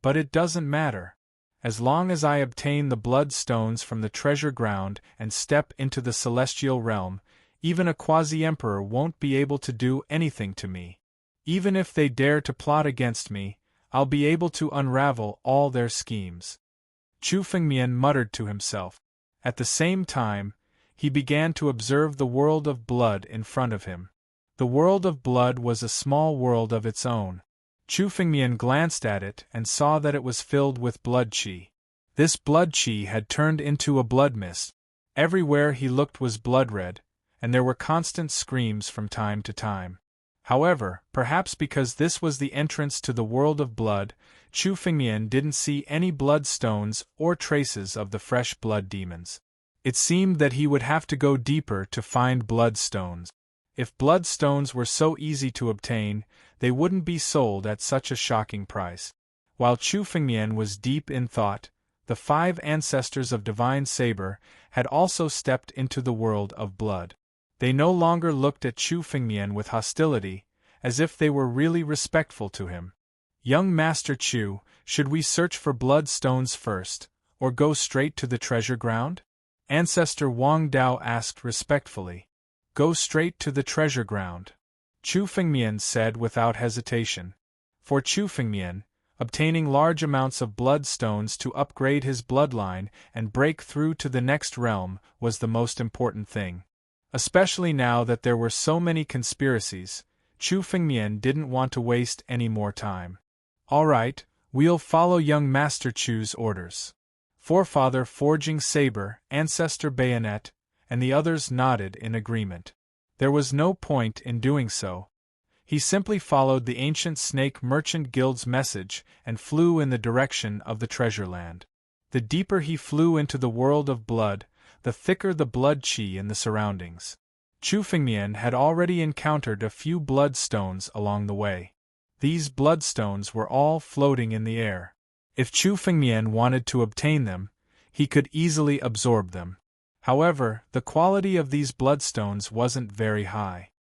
But it doesn't matter. As long as I obtain the blood stones from the treasure ground and step into the celestial realm, even a quasi-emperor won't be able to do anything to me. Even if they dare to plot against me, I'll be able to unravel all their schemes. Chu Fengmian muttered to himself. At the same time, he began to observe the world of blood in front of him. The world of blood was a small world of its own. Chu Fengmian glanced at it and saw that it was filled with blood qi. This blood qi had turned into a blood mist. Everywhere he looked was blood red, and there were constant screams from time to time. However, perhaps because this was the entrance to the world of blood, Chu Fengmian didn't see any blood stones or traces of the fresh blood demons. It seemed that he would have to go deeper to find blood stones. If blood stones were so easy to obtain, they wouldn't be sold at such a shocking price. While Chu Fengmian was deep in thought, the 5 ancestors of Divine Saber had also stepped into the world of blood. They no longer looked at Chu Fengmian with hostility, as if they were really respectful to him. Young Master Chu, should we search for blood stones first, or go straight to the treasure ground? Ancestor Wang Dao asked respectfully. Go straight to the treasure ground, Chu Fengmian said without hesitation. For Chu Fengmian, obtaining large amounts of blood stones to upgrade his bloodline and break through to the next realm was the most important thing. Especially now that there were so many conspiracies, Chu Fengmian didn't want to waste any more time. All right, we'll follow young Master Chu's orders. Forefather Forging Saber, Ancestor Bayonet, and the others nodded in agreement. There was no point in doing so. He simply followed the ancient Snake Merchant Guild's message and flew in the direction of the treasure land. The deeper he flew into the world of blood, the thicker the blood qi in the surroundings. Chu Fengmian had already encountered a few blood stones along the way. These blood stones were all floating in the air. If Chu Fengmian wanted to obtain them, he could easily absorb them. However, the quality of these bloodstones wasn't very high.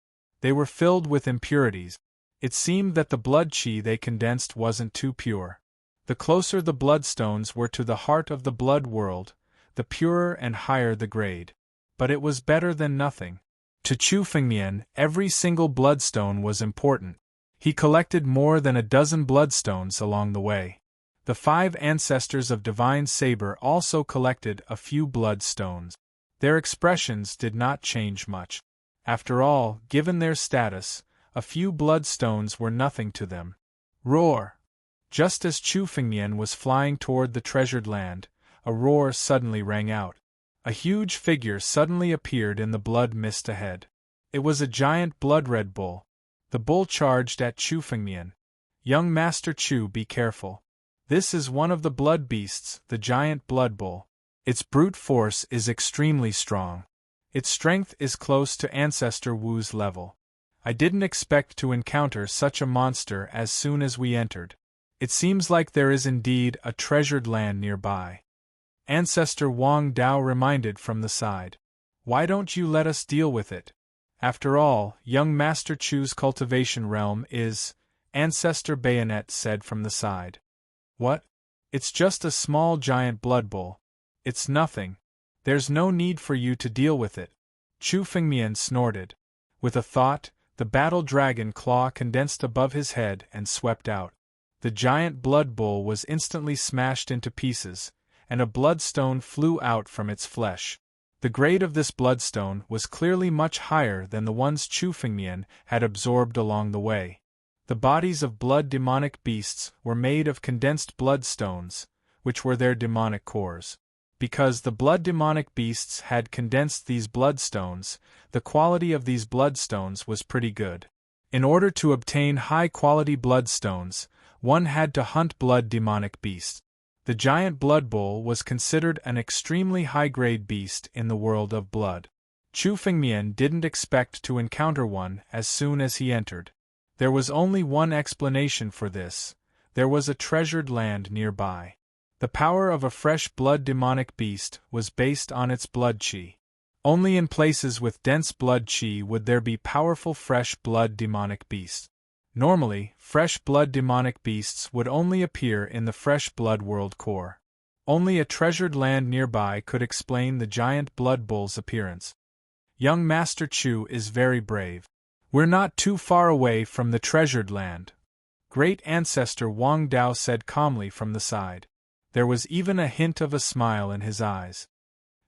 They were filled with impurities. It seemed that the blood qi they condensed wasn't too pure. The closer the bloodstones were to the heart of the blood world, the purer and higher the grade. But it was better than nothing. To Chu Fengmian, every single bloodstone was important. He collected more than a dozen bloodstones along the way. The 5 ancestors of Divine Saber also collected a few bloodstones. Their expressions did not change much. After all, given their status, a few bloodstones were nothing to them. Roar! Just as Chu Fengmian was flying toward the treasured land, a roar suddenly rang out. A huge figure suddenly appeared in the blood mist ahead. It was a giant blood-red bull. The bull charged at Chu Fengmian. Young Master Chu, be careful. This is one of the blood beasts, the giant blood bull. Its brute force is extremely strong. Its strength is close to Ancestor Wu's level. I didn't expect to encounter such a monster as soon as we entered. It seems like there is indeed a treasured land nearby. Ancestor Wang Dao reminded from the side. Why don't you let us deal with it? After all, young Master Chu's cultivation realm is, Ancestor Bayonet said from the side. What? It's just a small giant blood bull. It's nothing. There's no need for you to deal with it. Chu Fengmian snorted. With a thought, the battle dragon claw condensed above his head and swept out. The giant blood bull was instantly smashed into pieces, and a bloodstone flew out from its flesh. The grade of this bloodstone was clearly much higher than the ones Chu Fengmian had absorbed along the way. The bodies of blood demonic beasts were made of condensed bloodstones, which were their demonic cores. Because the blood demonic beasts had condensed these bloodstones, the quality of these bloodstones was pretty good. In order to obtain high-quality bloodstones, one had to hunt blood demonic beasts. The giant blood bull was considered an extremely high-grade beast in the world of blood. Chu Fengmian didn't expect to encounter one as soon as he entered. There was only one explanation for this. There was a treasured land nearby. The power of a fresh blood demonic beast was based on its blood qi. Only in places with dense blood qi would there be powerful fresh blood demonic beasts. Normally, fresh blood demonic beasts would only appear in the fresh blood world core. Only a treasured land nearby could explain the giant blood bull's appearance. Young Master Chu is very brave. We're not too far away from the treasured land. Great Ancestor Wang Dao said calmly from the side. There was even a hint of a smile in his eyes.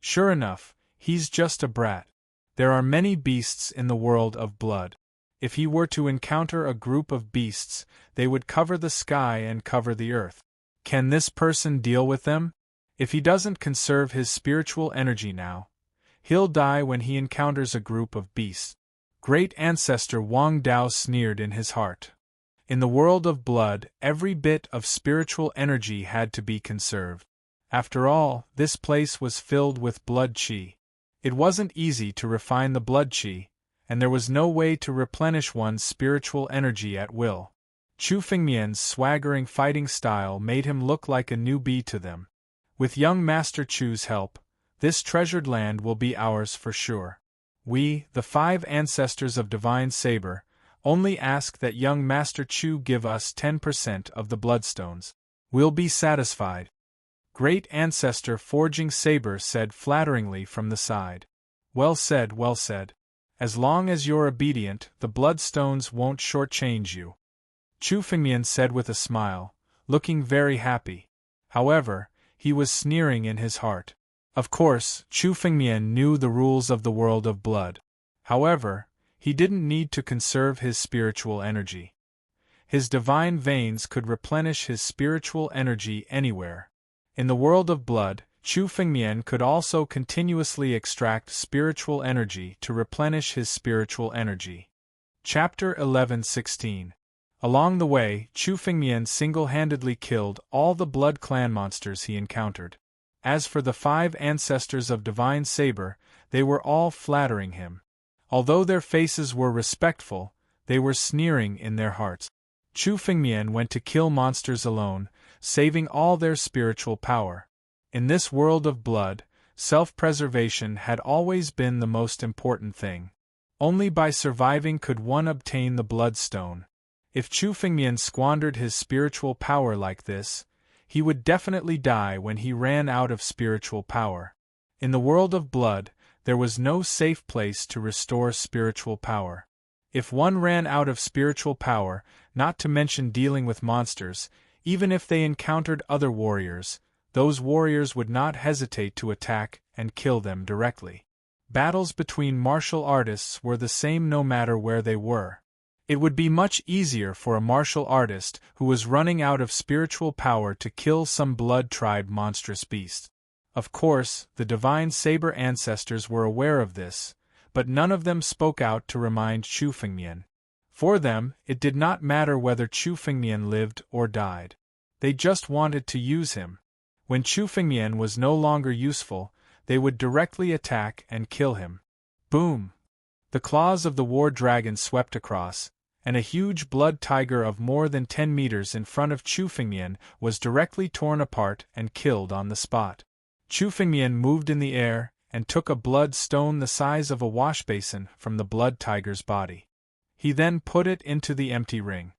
Sure enough, he's just a brat. There are many beasts in the world of blood. If he were to encounter a group of beasts, they would cover the sky and cover the earth. Can this person deal with them? If he doesn't conserve his spiritual energy now, he'll die when he encounters a group of beasts. Great Ancestor Wang Dao sneered in his heart. In the world of blood, every bit of spiritual energy had to be conserved. After all, this place was filled with blood qi. It wasn't easy to refine the blood qi, and there was no way to replenish one's spiritual energy at will. Chu Fengmian's swaggering fighting style made him look like a newbie to them. With young Master Chu's help, this treasured land will be ours for sure. We, the 5 ancestors of Divine Saber, only ask that young Master Chu give us 10% of the bloodstones. We'll be satisfied. Great Ancestor Forging Saber said flatteringly from the side. Well said, well said. As long as you're obedient, the bloodstones won't shortchange you. Chu Fengmian said with a smile, looking very happy. However, he was sneering in his heart. Of course, Chu Fengmian knew the rules of the world of blood. However, he didn't need to conserve his spiritual energy. His divine veins could replenish his spiritual energy anywhere. In the world of blood, Chu Fengmian could also continuously extract spiritual energy to replenish his spiritual energy. Chapter 11:16. Along the way, Chu Fengmian single-handedly killed all the blood clan monsters he encountered. As for the 5 ancestors of Divine Saber, they were all flattering him. Although their faces were respectful, they were sneering in their hearts. Chu Fengmian went to kill monsters alone, saving all their spiritual power. In this world of blood, self-preservation had always been the most important thing. Only by surviving could one obtain the bloodstone. If Chu Fengmian squandered his spiritual power like this, he would definitely die when he ran out of spiritual power. In the world of blood, there was no safe place to restore spiritual power. If one ran out of spiritual power, not to mention dealing with monsters, even if they encountered other warriors, those warriors would not hesitate to attack and kill them directly. Battles between martial artists were the same no matter where they were. It would be much easier for a martial artist who was running out of spiritual power to kill some blood-tribe monstrous beast. Of course, the Divine Saber ancestors were aware of this, but none of them spoke out to remind Chu Fengmian. For them, it did not matter whether Chu Fengmian lived or died. They just wanted to use him. When Chu Fengmian was no longer useful, they would directly attack and kill him. Boom! The claws of the war dragon swept across, and a huge blood tiger of more than 10 meters in front of Chu Fengmian was directly torn apart and killed on the spot. Chu Fengmian moved in the air and took a blood stone the size of a washbasin from the blood tiger's body. He then put it into the empty ring.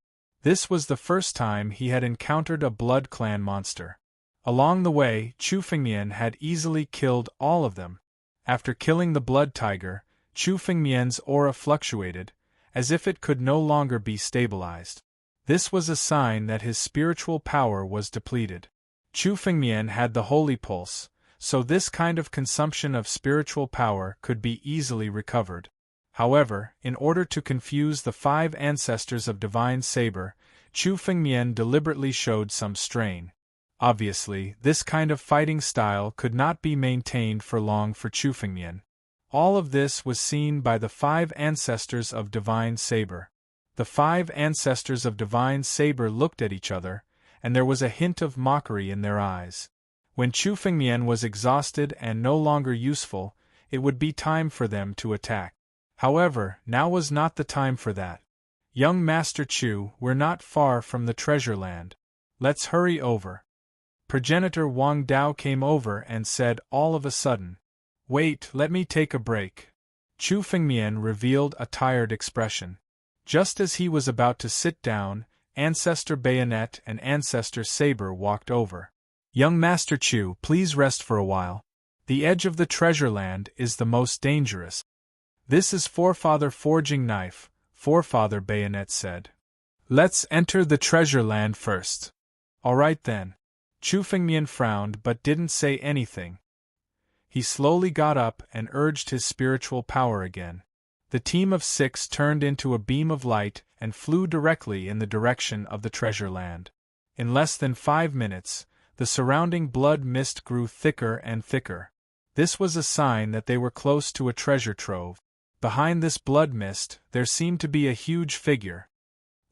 This was the first time he had encountered a blood clan monster. Along the way, Chu Fengmian had easily killed all of them. After killing the blood tiger, Chu Fengmian's aura fluctuated, as if it could no longer be stabilized. This was a sign that his spiritual power was depleted. Chu Fengmian had the holy pulse, so this kind of consumption of spiritual power could be easily recovered. However, in order to confuse the 5 ancestors of Divine Saber, Chu Fengmian deliberately showed some strain. Obviously, this kind of fighting style could not be maintained for long for Chu Fengmian. All of this was seen by the 5 ancestors of Divine Saber. The 5 ancestors of Divine Saber looked at each other, and there was a hint of mockery in their eyes. When Chu Fengmian was exhausted and no longer useful, it would be time for them to attack. However, now was not the time for that. Young Master Chu, we're not far from the treasure land. Let's hurry over. Progenitor Wang Dao came over and said all of a sudden. Wait, let me take a break. Chu Fengmian revealed a tired expression. Just as he was about to sit down, Ancestor Bayonet and Ancestor Saber walked over. Young Master Chu, please rest for a while. The edge of the treasure land is the most dangerous. This is Forefather Forging Knife, Forefather Bayonet said. Let's enter the treasure land first. All right then. Chu Fengmian frowned but didn't say anything. He slowly got up and urged his spiritual power again. The team of 6 turned into a beam of light and flew directly in the direction of the treasure land. In less than 5 minutes, the surrounding blood mist grew thicker and thicker. This was a sign that they were close to a treasure trove. Behind this blood mist, there seemed to be a huge figure.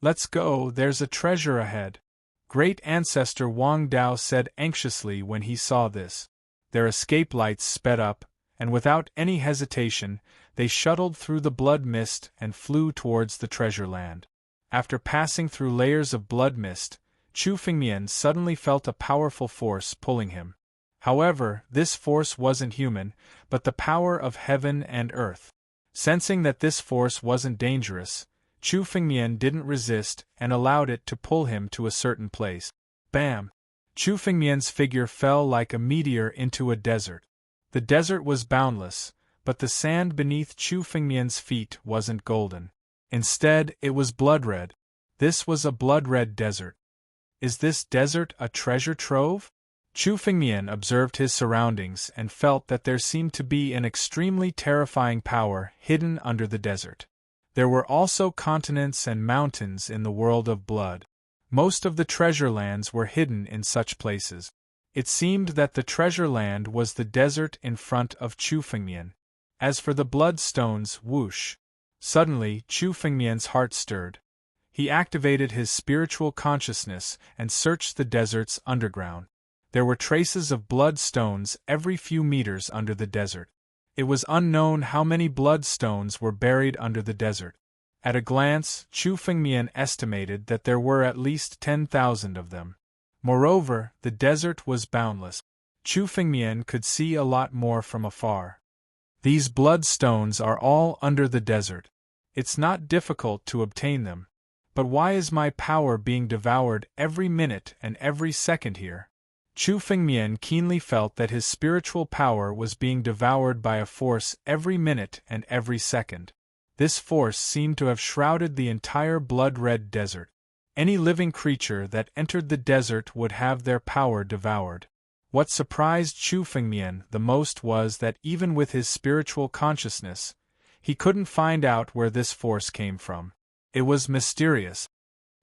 "Let's go, there's a treasure ahead," Great Ancestor Wang Dao said anxiously when he saw this. Their escape lights sped up, and without any hesitation, they shuttled through the blood mist and flew towards the treasure land. After passing through layers of blood mist, Chu Fengmian suddenly felt a powerful force pulling him. However, this force wasn't human, but the power of heaven and earth. Sensing that this force wasn't dangerous, Chu Fengmian didn't resist and allowed it to pull him to a certain place. Bam! Chu Fengmian's figure fell like a meteor into a desert. The desert was boundless, but the sand beneath Chu Fengmian's feet wasn't golden. Instead, it was blood-red. This was a blood-red desert. Is this desert a treasure trove? Chu Fengmian observed his surroundings and felt that there seemed to be an extremely terrifying power hidden under the desert. There were also continents and mountains in the world of blood. Most of the treasure lands were hidden in such places. It seemed that the treasure land was the desert in front of Chu Fengmian. As for the blood stones, whoosh! Suddenly, Chu Fengmian's heart stirred. He activated his spiritual consciousness and searched the desert's underground. There were traces of blood stones every few meters under the desert. It was unknown how many blood stones were buried under the desert. At a glance, Chu Fengmian estimated that there were at least 10,000 of them. Moreover, the desert was boundless. Chu Fengmian could see a lot more from afar. These blood stones are all under the desert. It's not difficult to obtain them. But why is my power being devoured every minute and every second here? Chu Fengmian keenly felt that his spiritual power was being devoured by a force every minute and every second. This force seemed to have shrouded the entire blood-red desert. Any living creature that entered the desert would have their power devoured. What surprised Chu Fengmian the most was that even with his spiritual consciousness, he couldn't find out where this force came from. It was mysterious.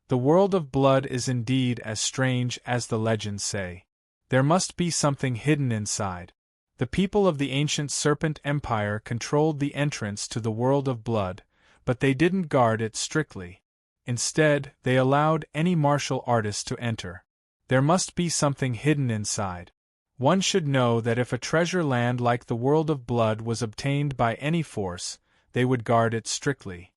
The world of blood is indeed as strange as the legends say. There must be something hidden inside. The people of the ancient Serpent Empire controlled the entrance to the world of blood, but they didn't guard it strictly. Instead, they allowed any martial artist to enter. There must be something hidden inside. One should know that if a treasure land like the world of blood was obtained by any force, they would guard it strictly.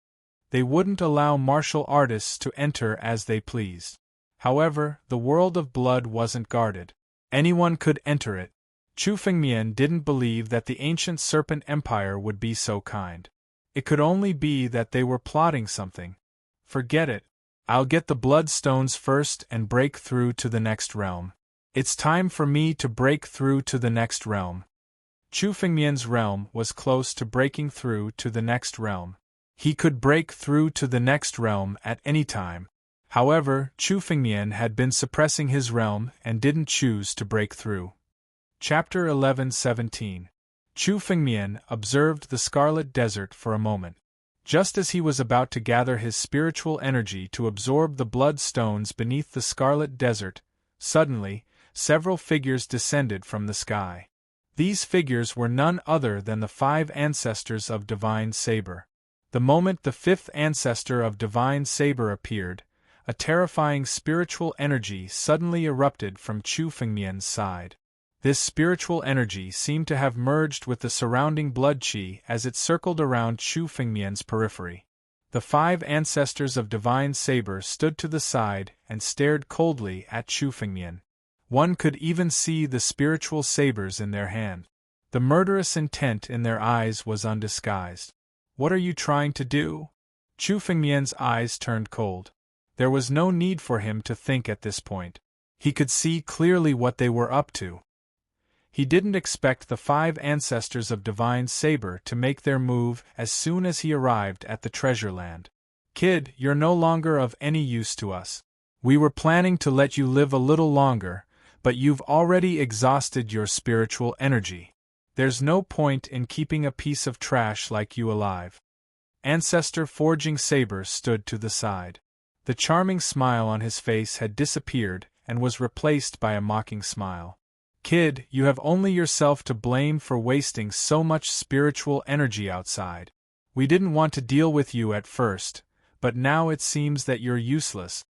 They wouldn't allow martial artists to enter as they pleased. However, the world of blood wasn't guarded. Anyone could enter it. Chu Fengmian didn't believe that the ancient Serpent Empire would be so kind. It could only be that they were plotting something. Forget it. I'll get the blood stones first and break through to the next realm. It's time for me to break through to the next realm. Chu Fengmian's realm was close to breaking through to the next realm. He could break through to the next realm at any time. However, Chu Fengmian had been suppressing his realm and didn't choose to break through. Chapter 11:17. Chu Fengmian observed the Scarlet Desert for a moment. Just as he was about to gather his spiritual energy to absorb the blood stones beneath the Scarlet Desert, suddenly, several figures descended from the sky. These figures were none other than the 5 ancestors of Divine Saber. The moment the 5th ancestor of Divine Saber appeared, a terrifying spiritual energy suddenly erupted from Chu Fengmian's side. This spiritual energy seemed to have merged with the surrounding blood qi as it circled around Chu Fengmian's periphery. The 5 ancestors of Divine Saber stood to the side and stared coldly at Chu Fengmian. One could even see the spiritual sabers in their hand. The murderous intent in their eyes was undisguised. What are you trying to do? Chu Fengmian's eyes turned cold. There was no need for him to think at this point. He could see clearly what they were up to. He didn't expect the 5 ancestors of Divine Saber to make their move as soon as he arrived at the treasure land. Kid, you're no longer of any use to us. We were planning to let you live a little longer, But you've already exhausted your spiritual energy. There's no point in keeping a piece of trash like you alive. Ancestor Forging Saber stood to the side. The charming smile on his face had disappeared and was replaced by a mocking smile. Kid, you have only yourself to blame for wasting so much spiritual energy outside. We didn't want to deal with you at first, but now it seems that you're useless.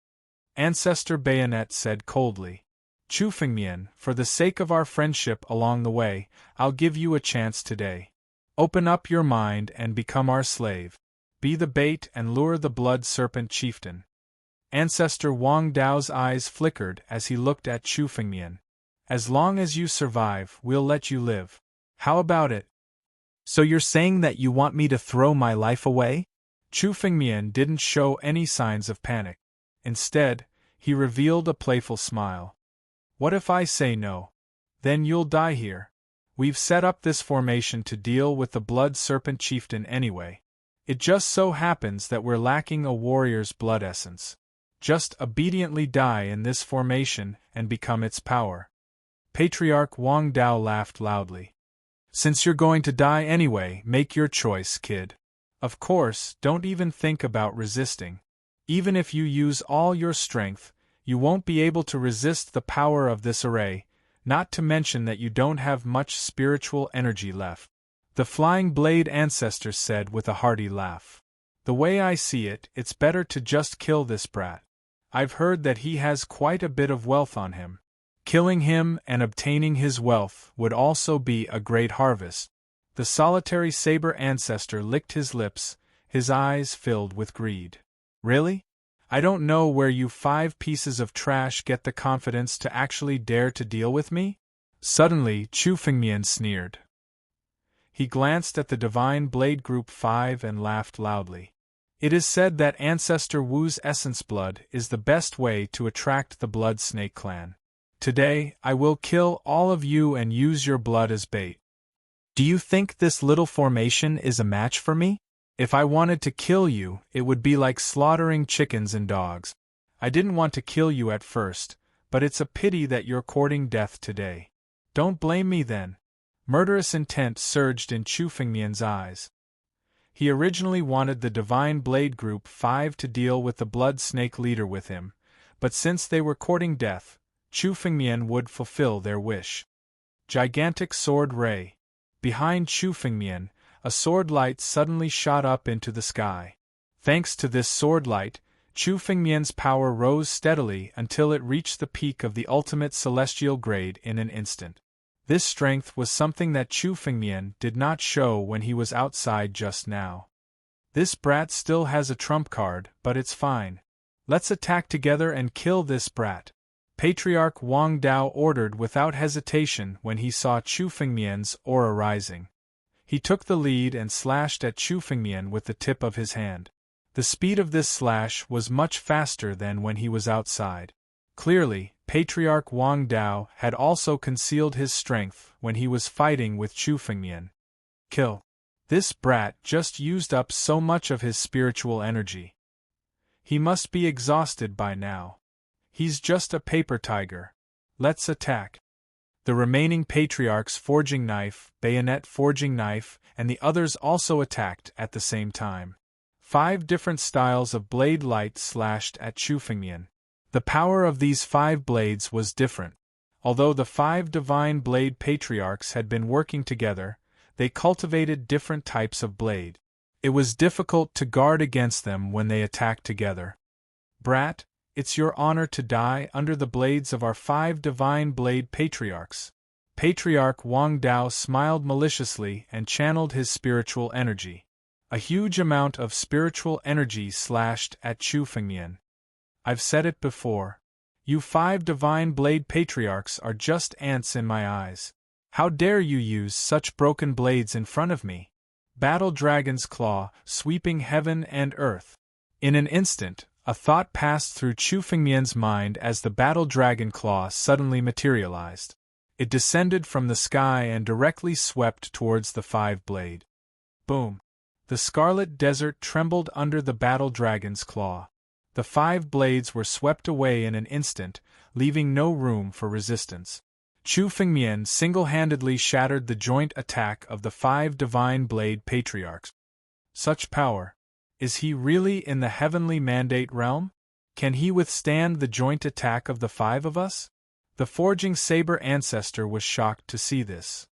Ancestor Bayonet said coldly. Chu Fengmian, for the sake of our friendship along the way, I'll give you a chance today. Open up your mind and become our slave. Be the bait and lure the blood serpent chieftain. Ancestor Wang Dao's eyes flickered as he looked at Chu Fengmian. As long as you survive, we'll let you live. How about it? So you're saying that you want me to throw my life away? Chu Fengmian didn't show any signs of panic. Instead, he revealed a playful smile. What if I say no? Then you'll die here. We've set up this formation to deal with the blood serpent chieftain anyway. It just so happens that we're lacking a warrior's blood essence. Just obediently die in this formation and become its power. Patriarch Wang Dao laughed loudly. Since you're going to die anyway, make your choice, kid. Of course, don't even think about resisting. Even if you use all your strength, you won't be able to resist the power of this array, not to mention that you don't have much spiritual energy left. The Flying Blade Ancestor said with a hearty laugh. The way I see it, it's better to just kill this brat. I've heard that he has quite a bit of wealth on him. Killing him and obtaining his wealth would also be a great harvest. The Solitary Saber Ancestor licked his lips, his eyes filled with greed. Really? I don't know where you 5 pieces of trash get the confidence to actually dare to deal with me? Suddenly, Chu Fengmian sneered. He glanced at the Divine Blade Group 5 and laughed loudly. It is said that Ancestor Wu's essence blood is the best way to attract the Blood Snake clan. Today, I will kill all of you and use your blood as bait. Do you think this little formation is a match for me? If I wanted to kill you, it would be like slaughtering chickens and dogs. I didn't want to kill you at first, but it's a pity that you're courting death today. Don't blame me then. Murderous intent surged in Chu Fengmian's eyes. He originally wanted the Divine Blade Group 5 to deal with the Blood Snake leader with him, but since they were courting death, Chu Fengmian would fulfill their wish. Gigantic Sword Ray. Behind Chu Fengmian, a sword light suddenly shot up into the sky. Thanks to this sword light, Chu Fengmian's power rose steadily until it reached the peak of the ultimate celestial grade in an instant. This strength was something that Chu Fengmian did not show when he was outside just now. This brat still has a trump card, but it's fine. Let's attack together and kill this brat. Patriarch Wang Dao ordered without hesitation when he saw Chu Fengmian's aura rising. He took the lead and slashed at Chu Fengmian with the tip of his hand. The speed of this slash was much faster than when he was outside. Clearly, Patriarch Wang Dao had also concealed his strength when he was fighting with Chu Fengmian. Kill. This brat just used up so much of his spiritual energy. He must be exhausted by now. He's just a paper tiger. Let's attack. The remaining patriarchs Forging Knife, Bayonet Forging Knife, and the others also attacked at the same time. 5 different styles of blade light slashed at Chu Fengmian. The power of these 5 blades was different. Although the 5 Divine Blade Patriarchs had been working together, they cultivated different types of blade. It was difficult to guard against them when they attacked together. Brat, it's your honor to die under the blades of our 5 Divine Blade Patriarchs. Patriarch Wang Dao smiled maliciously and channeled his spiritual energy. A huge amount of spiritual energy slashed at Chu Fengmian. I've said it before. You 5 Divine Blade Patriarchs are just ants in my eyes. How dare you use such broken blades in front of me? Battle Dragon's Claw, sweeping heaven and earth. In an instant, a thought passed through Chu Fengmian's mind as the Battle Dragon Claw suddenly materialized. It descended from the sky and directly swept towards the 5 blade. Boom! The Scarlet Desert trembled under the Battle Dragon's Claw. The 5 blades were swept away in an instant, leaving no room for resistance. Chu Fengmian single-handedly shattered the joint attack of the 5 Divine Blade Patriarchs. Such power. Is he really in the heavenly mandate realm? Can he withstand the joint attack of the 5 of us? The Forging Saber Ancestor was shocked to see this.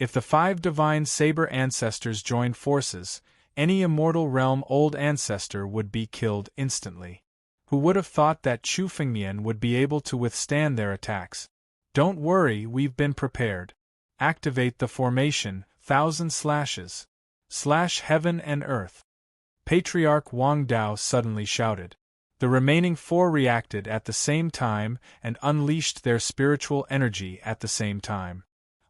If the 5 Divine Saber Ancestors joined forces, any immortal realm old ancestor would be killed instantly. Who would have thought that Chu Fengmian would be able to withstand their attacks? Don't worry, we've been prepared. Activate the formation, 1,000 slashes. Slash heaven and earth. Patriarch Wang Dao suddenly shouted. The remaining 4 reacted at the same time and unleashed their spiritual energy at the same time.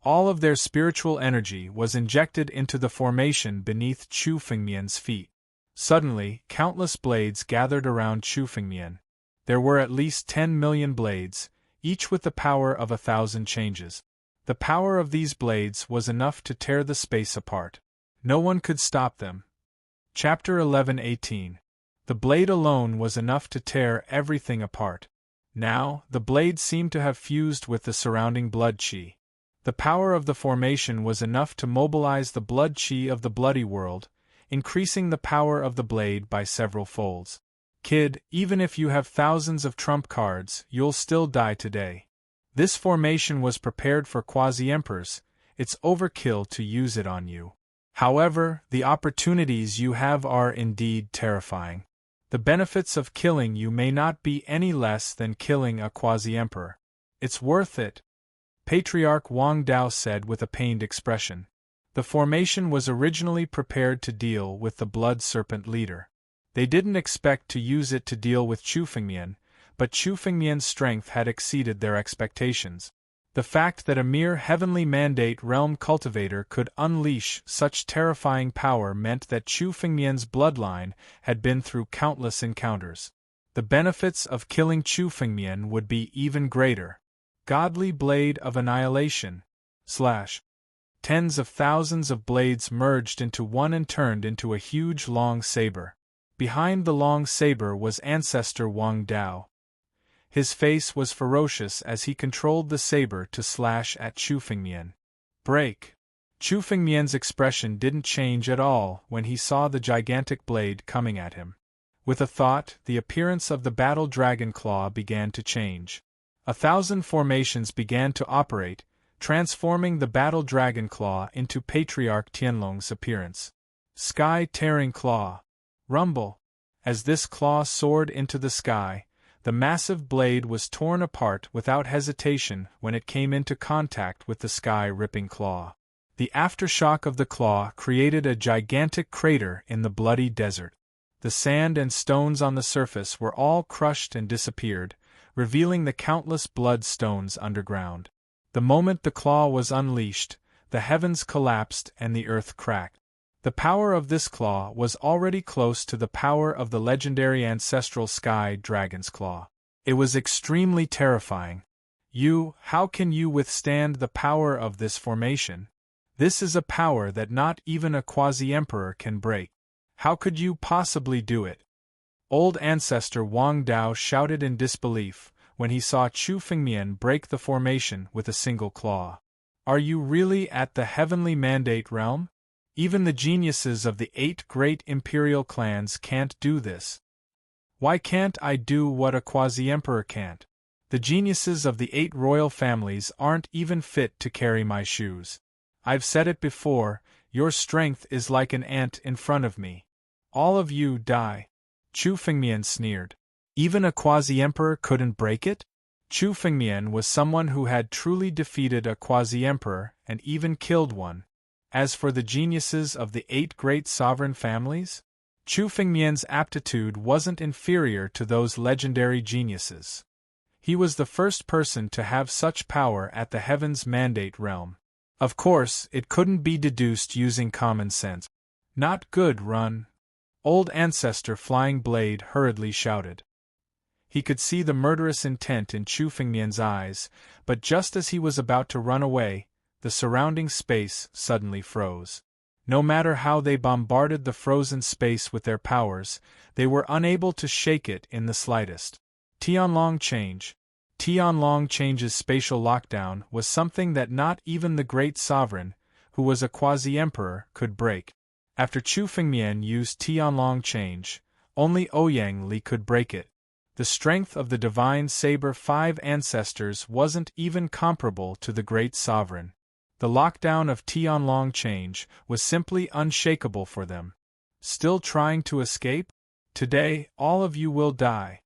All of their spiritual energy was injected into the formation beneath Chu Fengmian's feet. Suddenly, countless blades gathered around Chu Fengmian. There were at least 10 million blades, each with the power of 1,000 changes. The power of these blades was enough to tear the space apart. No one could stop them. Chapter 11:18. The blade alone was enough to tear everything apart. Now, the blade seemed to have fused with the surrounding blood qi. The power of the formation was enough to mobilize the blood qi of the bloody world, increasing the power of the blade by several folds. Kid, even if you have thousands of trump cards, you'll still die today. This formation was prepared for quasi-emperors, it's overkill to use it on you. However, the opportunities you have are indeed terrifying. The benefits of killing you may not be any less than killing a quasi-emperor. It's worth it, Patriarch Wang Dao said with a pained expression. The formation was originally prepared to deal with the Blood Serpent leader. They didn't expect to use it to deal with Chu Fengmian, but Chu Fengmian's strength had exceeded their expectations. The fact that a mere heavenly mandate realm cultivator could unleash such terrifying power meant that Chu Fengmian's bloodline had been through countless encounters. The benefits of killing Chu Fengmian would be even greater. Godly Blade of Annihilation. Tens of thousands of blades merged into one and turned into a huge long saber. Behind the long saber was Ancestor Wang Dao. His face was ferocious as he controlled the saber to slash at Chu Fengmian. Break! Chu Fengmian's expression didn't change at all when he saw the gigantic blade coming at him. With a thought, the appearance of the battle dragon claw began to change. 1,000 formations began to operate, transforming the battle dragon claw into Patriarch Tianlong's appearance. Sky-tearing claw. Rumble! As this claw soared into the sky, the massive blade was torn apart without hesitation when it came into contact with the sky-ripping claw. The aftershock of the claw created a gigantic crater in the bloody desert. The sand and stones on the surface were all crushed and disappeared, revealing the countless blood stones underground. The moment the claw was unleashed, the heavens collapsed and the earth cracked. The power of this claw was already close to the power of the legendary ancestral sky dragon's claw. It was extremely terrifying. How can you withstand the power of this formation? This is a power that not even a quasi-emperor can break. How could you possibly do it? Old Ancestor Wang Dao shouted in disbelief when he saw Chu Fengmian break the formation with a single claw. Are you really at the heavenly mandate realm? Even the geniuses of the 8 great imperial clans can't do this. Why can't I do what a quasi-emperor can't? The geniuses of the 8 royal families aren't even fit to carry my shoes. I've said it before, your strength is like an ant in front of me. All of you die. Chu Fengmian sneered. Even a quasi-emperor couldn't break it? Chu Fengmian was someone who had truly defeated a quasi-emperor and even killed one. As for the geniuses of the 8 great sovereign families, Chu Fengmian's aptitude wasn't inferior to those legendary geniuses. He was the first person to have such power at the Heaven's Mandate realm. Of course, it couldn't be deduced using common sense. Not good, run! Old Ancestor Flying Blade hurriedly shouted. He could see the murderous intent in Chu Fengmian's eyes, but just as he was about to run away, the surrounding space suddenly froze. No matter how they bombarded the frozen space with their powers, they were unable to shake it in the slightest. Tianlong change. Tianlong Change's spatial lockdown was something that not even the great sovereign, who was a quasi-emperor, could break. After Chu Fengmian used Tianlong Change, only Ouyang Li could break it. The strength of the divine saber 5 ancestors wasn't even comparable to the great sovereign. The lockdown of Tianlong Change was simply unshakable for them. Still trying to escape? Today, all of you will die.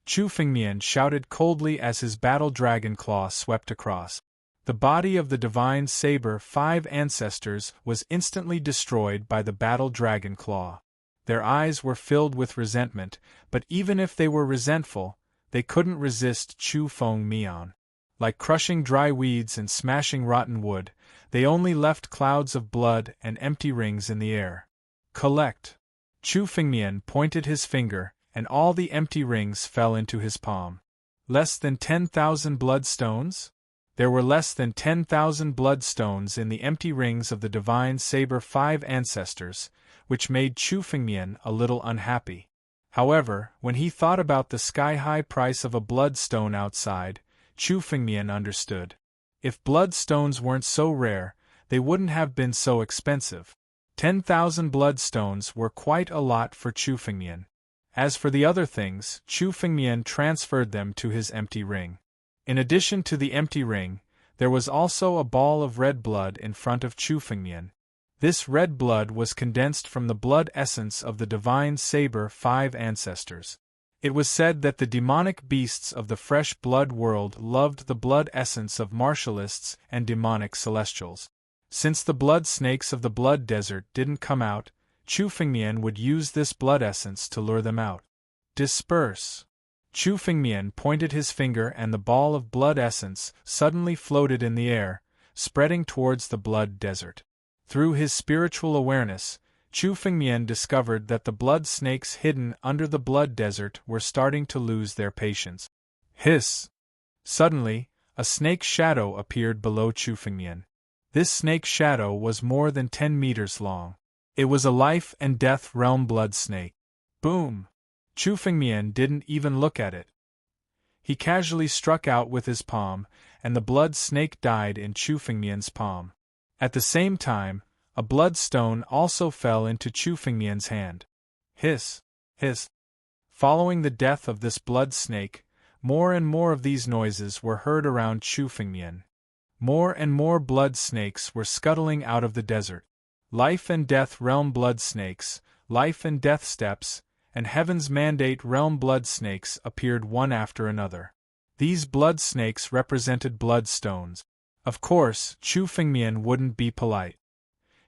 Chu Fengmian shouted coldly as his battle dragon claw swept across. The body of the divine saber 5 ancestors was instantly destroyed by the battle dragon claw. Their eyes were filled with resentment, but even if they were resentful, they couldn't resist Chu Fengmian. Like crushing dry weeds and smashing rotten wood, they only left clouds of blood and empty rings in the air. Collect. Chu Fengmian pointed his finger, and all the empty rings fell into his palm. Less than 10,000 bloodstones? There were less than 10,000 bloodstones in the empty rings of the divine saber 5 ancestors, which made Chu Fengmian a little unhappy. However, when he thought about the sky-high price of a bloodstone outside, Chu Fengmian understood. If bloodstones weren't so rare, they wouldn't have been so expensive. 10,000 bloodstones were quite a lot for Chu Fengmian. As for the other things, Chu Fengmian transferred them to his empty ring. In addition to the empty ring, there was also a ball of red blood in front of Chu Fengmian. This red blood was condensed from the blood essence of the divine saber 5 ancestors. It was said that the demonic beasts of the fresh blood world loved the blood essence of martialists and demonic celestials. Since the blood snakes of the blood desert didn't come out, Chu Fengmian would use this blood essence to lure them out. Disperse. Chu Fengmian pointed his finger and the ball of blood essence suddenly floated in the air, spreading towards the blood desert. Through his spiritual awareness, Chu Fengmian discovered that the blood snakes hidden under the blood desert were starting to lose their patience. Hiss! Suddenly, a snake's shadow appeared below Chu Fengmian. This snake's shadow was more than 10 meters long. It was a life and death realm blood snake. Boom! Chu Fengmian didn't even look at it. He casually struck out with his palm, and the blood snake died in Chu Fengmian's palm. At the same time, a bloodstone also fell into Chu Fengmian's hand. Hiss! Hiss! Following the death of this blood snake, more and more of these noises were heard around Chu Fengmian. More and more blood snakes were scuttling out of the desert. Life and Death Realm Blood Snakes, Life and Death Steps, and Heaven's Mandate Realm Blood Snakes appeared one after another. These blood snakes represented bloodstones. Of course, Chu Fengmian wouldn't be polite.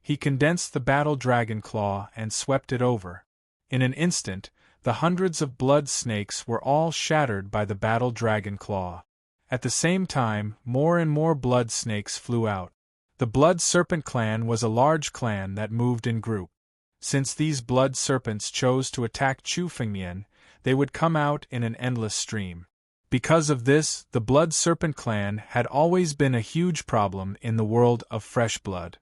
He condensed the battle dragon claw and swept it over. In an instant, the hundreds of blood snakes were all shattered by the battle dragon claw. At the same time, more and more blood snakes flew out. The Blood Serpent clan was a large clan that moved in group. Since these blood serpents chose to attack Chu Fengmian, they would come out in an endless stream. Because of this, the Blood Serpent clan had always been a huge problem in the world of fresh blood.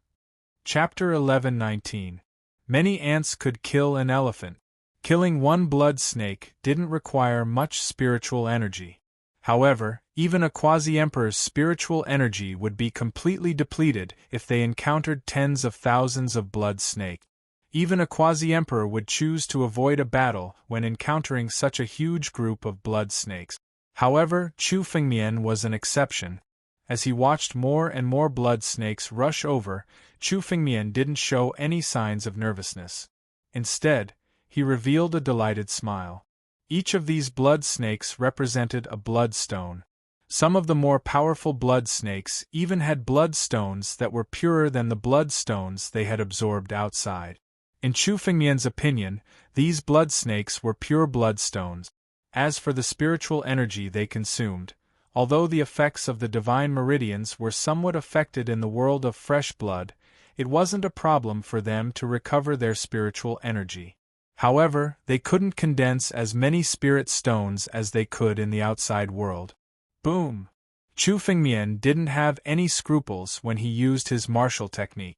Chapter 11:19. Many ants could kill an elephant. Killing one blood snake didn't require much spiritual energy. However, even a quasi-emperor's spiritual energy would be completely depleted if they encountered tens of thousands of blood snakes. Even a quasi-emperor would choose to avoid a battle when encountering such a huge group of blood snakes. However, Chu Fengmian was an exception. As he watched more and more blood snakes rush over, Chu Fengmian didn't show any signs of nervousness. Instead, he revealed a delighted smile. Each of these blood snakes represented a bloodstone. Some of the more powerful blood snakes even had bloodstones that were purer than the bloodstones they had absorbed outside. In Chu Fengmian's opinion, these blood snakes were pure bloodstones. As for the spiritual energy they consumed, although the effects of the divine meridians were somewhat affected in the world of fresh blood, it wasn't a problem for them to recover their spiritual energy. However, they couldn't condense as many spirit stones as they could in the outside world. Boom! Chu Fengmian didn't have any scruples when he used his martial technique.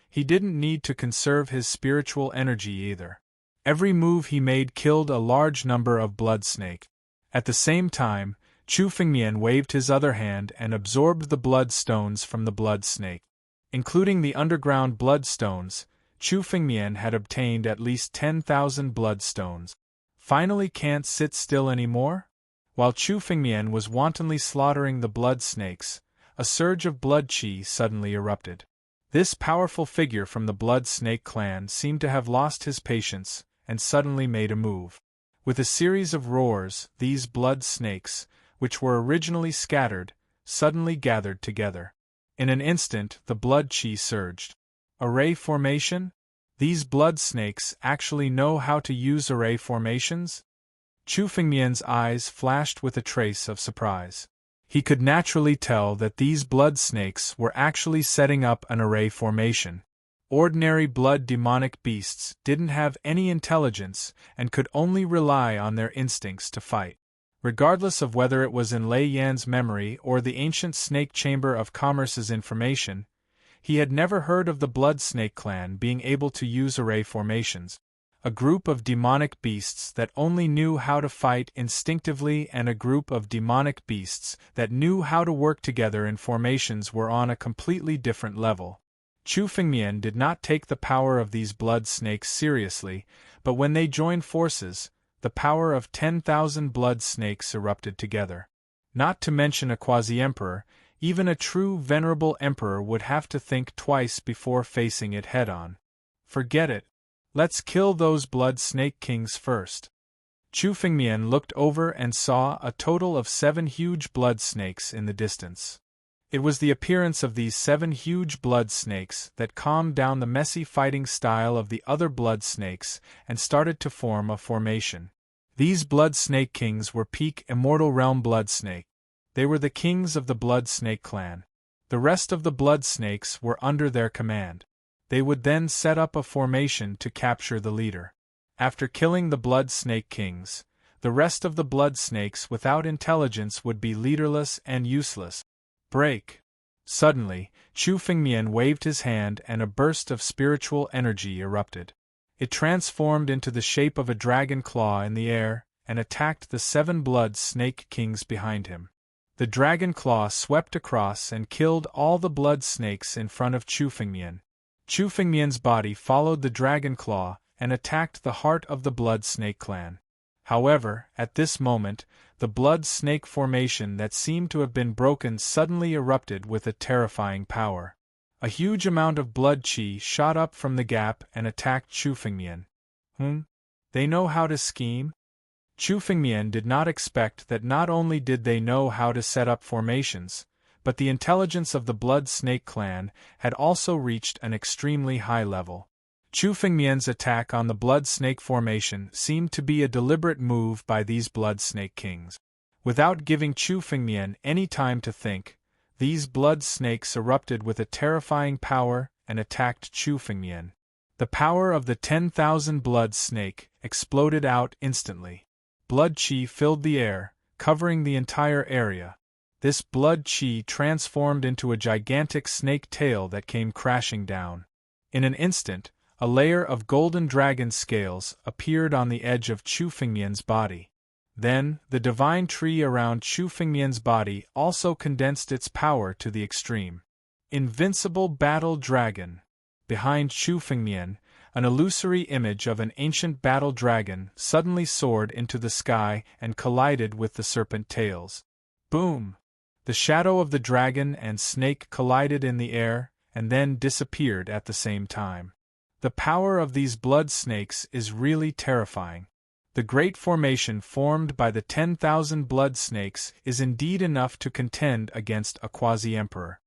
He didn't need to conserve his spiritual energy either. Every move he made killed a large number of blood snakes. At the same time, Chu Fengmian waved his other hand and absorbed the blood stones from the blood snake. Including the underground blood stones, Chu Fengmian had obtained at least 10,000 blood stones. Finally can't sit still anymore? While Chu Fengmian was wantonly slaughtering the blood snakes, a surge of blood qi suddenly erupted. This powerful figure from the blood snake clan seemed to have lost his patience, and suddenly made a move. With a series of roars, these blood snakes, which were originally scattered, suddenly gathered together. In an instant, the blood qi surged. Array formation? These blood snakes actually know how to use array formations? Chu Fengmian's eyes flashed with a trace of surprise. He could naturally tell that these blood snakes were actually setting up an array formation. Ordinary blood demonic beasts didn't have any intelligence and could only rely on their instincts to fight. Regardless of whether it was in Lei Yan's memory or the ancient Snake Chamber of Commerce's information, he had never heard of the Blood Snake clan being able to use array formations. A group of demonic beasts that only knew how to fight instinctively and a group of demonic beasts that knew how to work together in formations were on a completely different level. Chu Fengmian did not take the power of these blood snakes seriously, but when they joined forces, the power of 10,000 blood snakes erupted together. Not to mention a quasi-emperor, even a true venerable emperor would have to think twice before facing it head-on. Forget it. Let's kill those blood snake kings first. Chu Fengmian looked over and saw a total of 7 huge blood snakes in the distance. It was the appearance of these 7 huge blood snakes that calmed down the messy fighting style of the other blood snakes and started to form a formation. These blood snake kings were peak Immortal Realm blood snake. They were the kings of the blood snake clan. The rest of the blood snakes were under their command. They would then set up a formation to capture the leader. After killing the blood snake kings, the rest of the blood snakes without intelligence would be leaderless and useless. Break! Suddenly, Chu Fengmian waved his hand and a burst of spiritual energy erupted. It transformed into the shape of a dragon claw in the air and attacked the 7 blood snake kings behind him. The dragon claw swept across and killed all the blood snakes in front of Chu Fengmian. Chu Fengmian's body followed the dragon claw and attacked the heart of the blood snake clan. However, at this moment, the blood snake formation that seemed to have been broken suddenly erupted with a terrifying power. A huge amount of blood qi shot up from the gap and attacked Chu Fengmian. They know how to scheme? Chu Fengmian did not expect that not only did they know how to set up formations, but the intelligence of the blood snake clan had also reached an extremely high level. Chu Fengmian's attack on the blood snake formation seemed to be a deliberate move by these blood snake kings. Without giving Chu Fengmian any time to think, these blood snakes erupted with a terrifying power and attacked Chu Fengmian. The power of the 10,000 blood snake exploded out instantly. Blood qi filled the air, covering the entire area. This blood qi transformed into a gigantic snake tail that came crashing down. In an instant, a layer of golden dragon scales appeared on the edge of Chu Fengmian's body. Then, the divine tree around Chu Fengmian's body also condensed its power to the extreme. Invincible Battle Dragon. Behind Chu Fengmian, an illusory image of an ancient battle dragon suddenly soared into the sky and collided with the serpent tails. Boom! The shadow of the dragon and snake collided in the air and then disappeared at the same time. The power of these blood snakes is really terrifying. The great formation formed by the 10,000 blood snakes is indeed enough to contend against a quasi-emperor.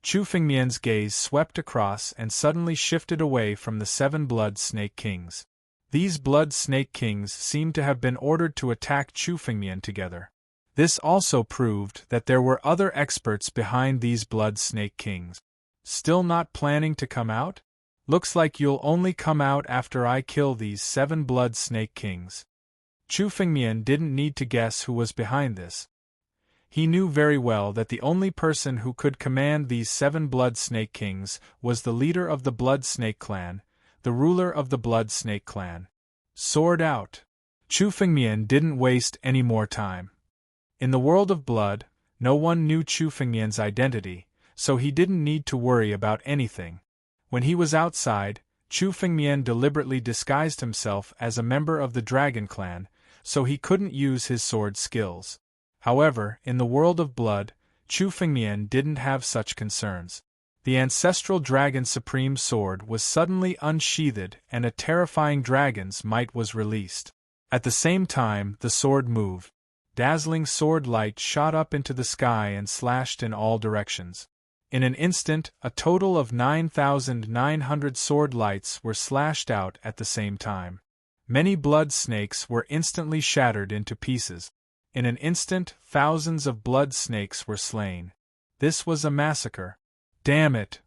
Chu Fengmian's gaze swept across and suddenly shifted away from the 7 blood snake kings. These blood snake kings seemed to have been ordered to attack Chu Fengmian together. This also proved that there were other experts behind these blood snake kings. Still not planning to come out? Looks like you'll only come out after I kill these 7 blood snake kings. Chu Fengmian didn't need to guess who was behind this. He knew very well that the only person who could command these 7 blood snake kings was the leader of the blood snake clan, the ruler of the blood snake clan. Sword out! Chu Fengmian didn't waste any more time. In the world of blood, no one knew Chu Fengmian's identity, so he didn't need to worry about anything. When he was outside, Chu Fengmian deliberately disguised himself as a member of the Dragon Clan, so he couldn't use his sword skills. However, in the world of blood, Chu Fengmian didn't have such concerns. The ancestral dragon supreme sword was suddenly unsheathed and a terrifying dragon's might was released. At the same time, the sword moved. Dazzling sword light shot up into the sky and slashed in all directions. In an instant, a total of 9,900 sword lights were slashed out at the same time. Many blood snakes were instantly shattered into pieces. In an instant, thousands of blood snakes were slain. This was a massacre. Damn it!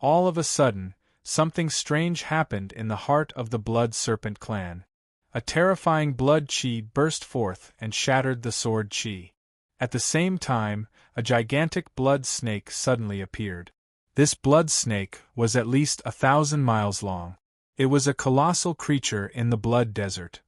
All of a sudden, something strange happened in the heart of the Blood Serpent clan. A terrifying blood chi burst forth and shattered the sword chi. At the same time, a gigantic blood snake suddenly appeared. This blood snake was at least 1,000 miles long. It was a colossal creature in the Blood Desert.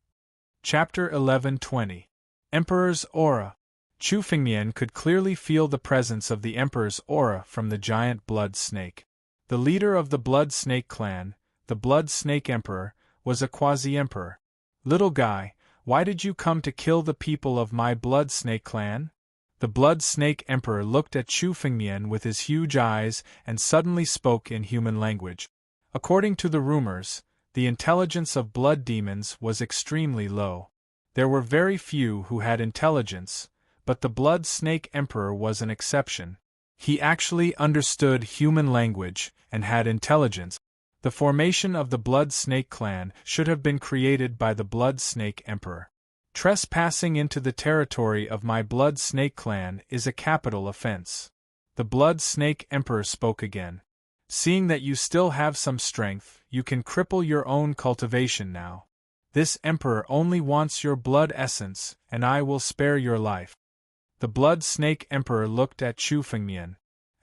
Chapter 11:20. Emperor's Aura. Chu Fengmian could clearly feel the presence of the Emperor's aura from the giant blood snake. The leader of the Blood Snake clan, the Blood Snake Emperor, was a quasi-emperor. Little guy, why did you come to kill the people of my Blood Snake clan? The Blood Snake Emperor looked at Chu Fengmian with his huge eyes and suddenly spoke in human language. According to the rumors, the intelligence of blood demons was extremely low. There were very few who had intelligence, but the Blood Snake Emperor was an exception. He actually understood human language and had intelligence. The formation of the Blood Snake clan should have been created by the Blood Snake Emperor. Trespassing into the territory of my Blood Snake clan is a capital offense. The Blood Snake Emperor spoke again. Seeing that you still have some strength, you can cripple your own cultivation now. This Emperor only wants your blood essence, and I will spare your life. The Blood Snake Emperor looked at Chu Fengmian.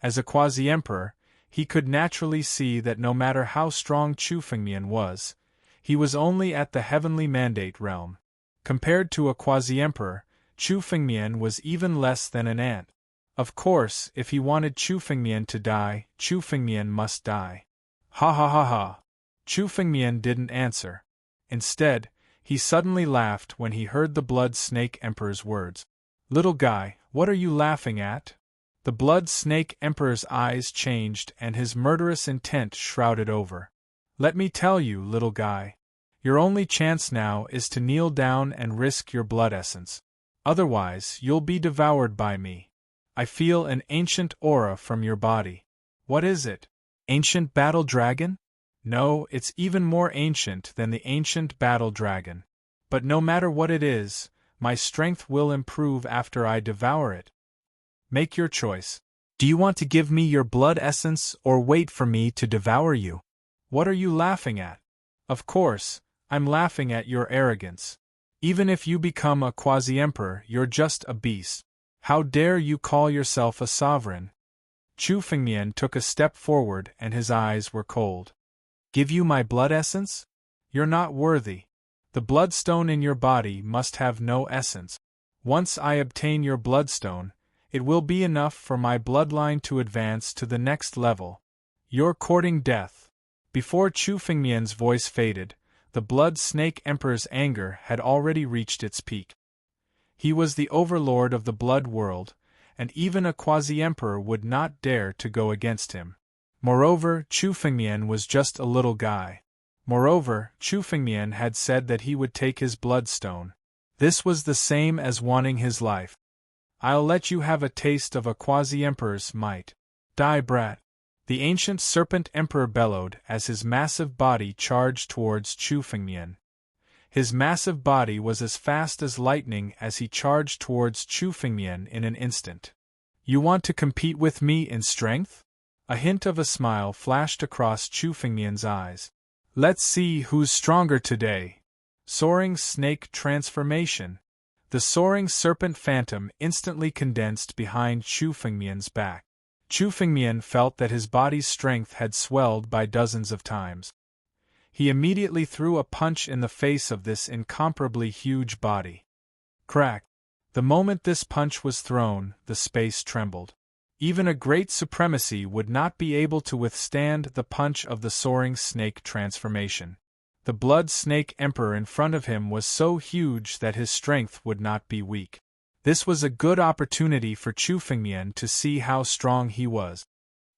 As a quasi-emperor, he could naturally see that no matter how strong Chu Fengmian was, he was only at the heavenly mandate realm. Compared to a quasi-emperor, Chu Fengmian was even less than an ant. Of course, if he wanted Chu Fengmian to die, Chu Fengmian must die. Ha ha ha ha. Chu Fengmian didn't answer. Instead, he suddenly laughed when he heard the Blood Snake Emperor's words. Little guy, what are you laughing at? The Blood Snake Emperor's eyes changed and his murderous intent shrouded over. Let me tell you, little guy. Your only chance now is to kneel down and risk your blood essence. Otherwise, you'll be devoured by me. I feel an ancient aura from your body. What is it? Ancient battle dragon? No, it's even more ancient than the ancient battle dragon. But no matter what it is, my strength will improve after I devour it. Make your choice. Do you want to give me your blood essence or wait for me to devour you? What are you laughing at? Of course, I'm laughing at your arrogance. Even if you become a quasi-emperor, you're just a beast. How dare you call yourself a sovereign? Chu Fengmian took a step forward and his eyes were cold. Give you my blood essence? You're not worthy. The bloodstone in your body must have no essence. Once I obtain your bloodstone, it will be enough for my bloodline to advance to the next level. You're courting death. Before Chu Fengmian's voice faded, the Blood Snake Emperor's anger had already reached its peak. He was the overlord of the blood world, and even a quasi-emperor would not dare to go against him. Moreover, Chu Fengmian was just a little guy. Moreover, Chu Fengmian had said that he would take his bloodstone. This was the same as wanting his life. I'll let you have a taste of a quasi-emperor's might. Die, brat. The ancient serpent emperor bellowed as his massive body charged towards Chu Fengmian. His massive body was as fast as lightning as he charged towards Chu Fengmian in an instant. You want to compete with me in strength? A hint of a smile flashed across Chu Fengmian's eyes. Let's see who's stronger today. Soaring Snake Transformation. The soaring serpent phantom instantly condensed behind Chu Fengmian's back. Chu Fengmian felt that his body's strength had swelled by dozens of times. He immediately threw a punch in the face of this incomparably huge body. Crack! The moment this punch was thrown, the space trembled. Even a great supremacy would not be able to withstand the punch of the soaring snake transformation. The blood snake emperor in front of him was so huge that his strength would not be weak. This was a good opportunity for Chu Fengmian to see how strong he was.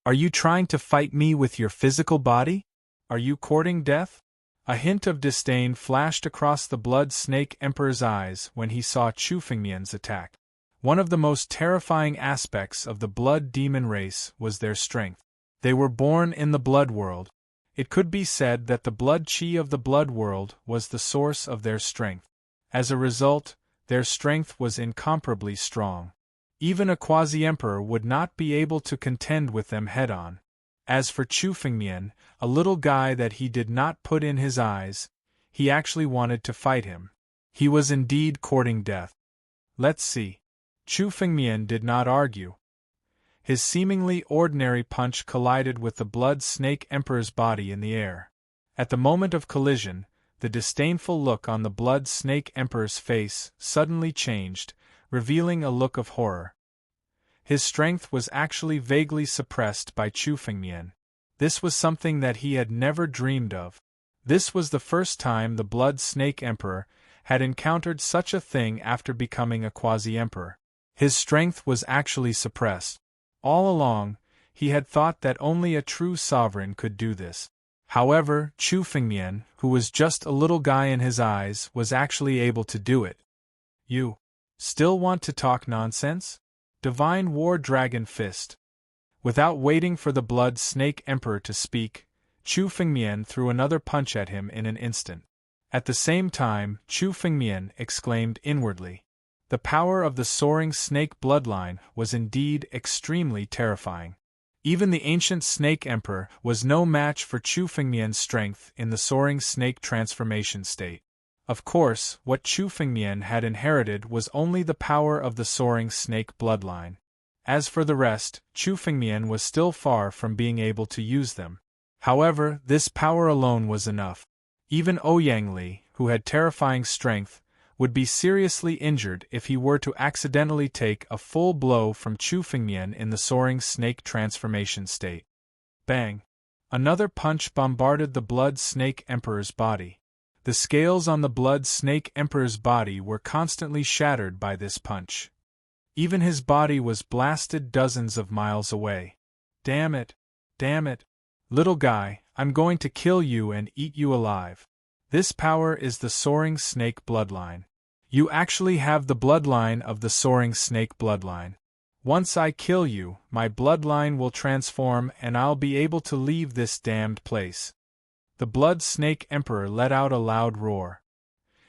Are you trying to fight me with your physical body? Are you courting death? A hint of disdain flashed across the blood snake emperor's eyes when he saw Chu Fengmian's attack. One of the most terrifying aspects of the blood demon race was their strength. They were born in the blood world. It could be said that the blood chi of the blood world was the source of their strength. As a result, their strength was incomparably strong. Even a quasi-emperor would not be able to contend with them head-on. As for Chu Fengmian, a little guy that he did not put in his eyes, he actually wanted to fight him. He was indeed courting death. Let's see. Chu Fengmian did not argue. His seemingly ordinary punch collided with the blood snake emperor's body in the air. At the moment of collision, the disdainful look on the blood snake emperor's face suddenly changed, revealing a look of horror. His strength was actually vaguely suppressed by Chu Fengmian. This was something that he had never dreamed of. This was the first time the blood snake emperor had encountered such a thing after becoming a quasi-emperor. His strength was actually suppressed. All along, he had thought that only a true sovereign could do this. However, Chu Fengmian, who was just a little guy in his eyes, was actually able to do it. You still want to talk nonsense? Divine War Dragon Fist. Without waiting for the blood snake emperor to speak, Chu Fengmian threw another punch at him in an instant. At the same time, Chu Fengmian exclaimed inwardly. The power of the soaring snake bloodline was indeed extremely terrifying. Even the ancient snake emperor was no match for Chu Fengmian's strength in the soaring snake transformation state. Of course, what Chu Fengmian had inherited was only the power of the soaring snake bloodline. As for the rest, Chu Fengmian was still far from being able to use them. However, this power alone was enough. Even Ouyang Li, who had terrifying strength, would be seriously injured if he were to accidentally take a full blow from Chu Fengmian in the soaring snake transformation state. Bang! Another punch bombarded the blood snake emperor's body. The scales on the blood snake emperor's body were constantly shattered by this punch. Even his body was blasted dozens of miles away. Damn it! Damn it! Little guy, I'm going to kill you and eat you alive. This power is the soaring snake bloodline. You actually have the bloodline of the soaring snake bloodline. Once I kill you, my bloodline will transform and I'll be able to leave this damned place. The blood snake emperor let out a loud roar.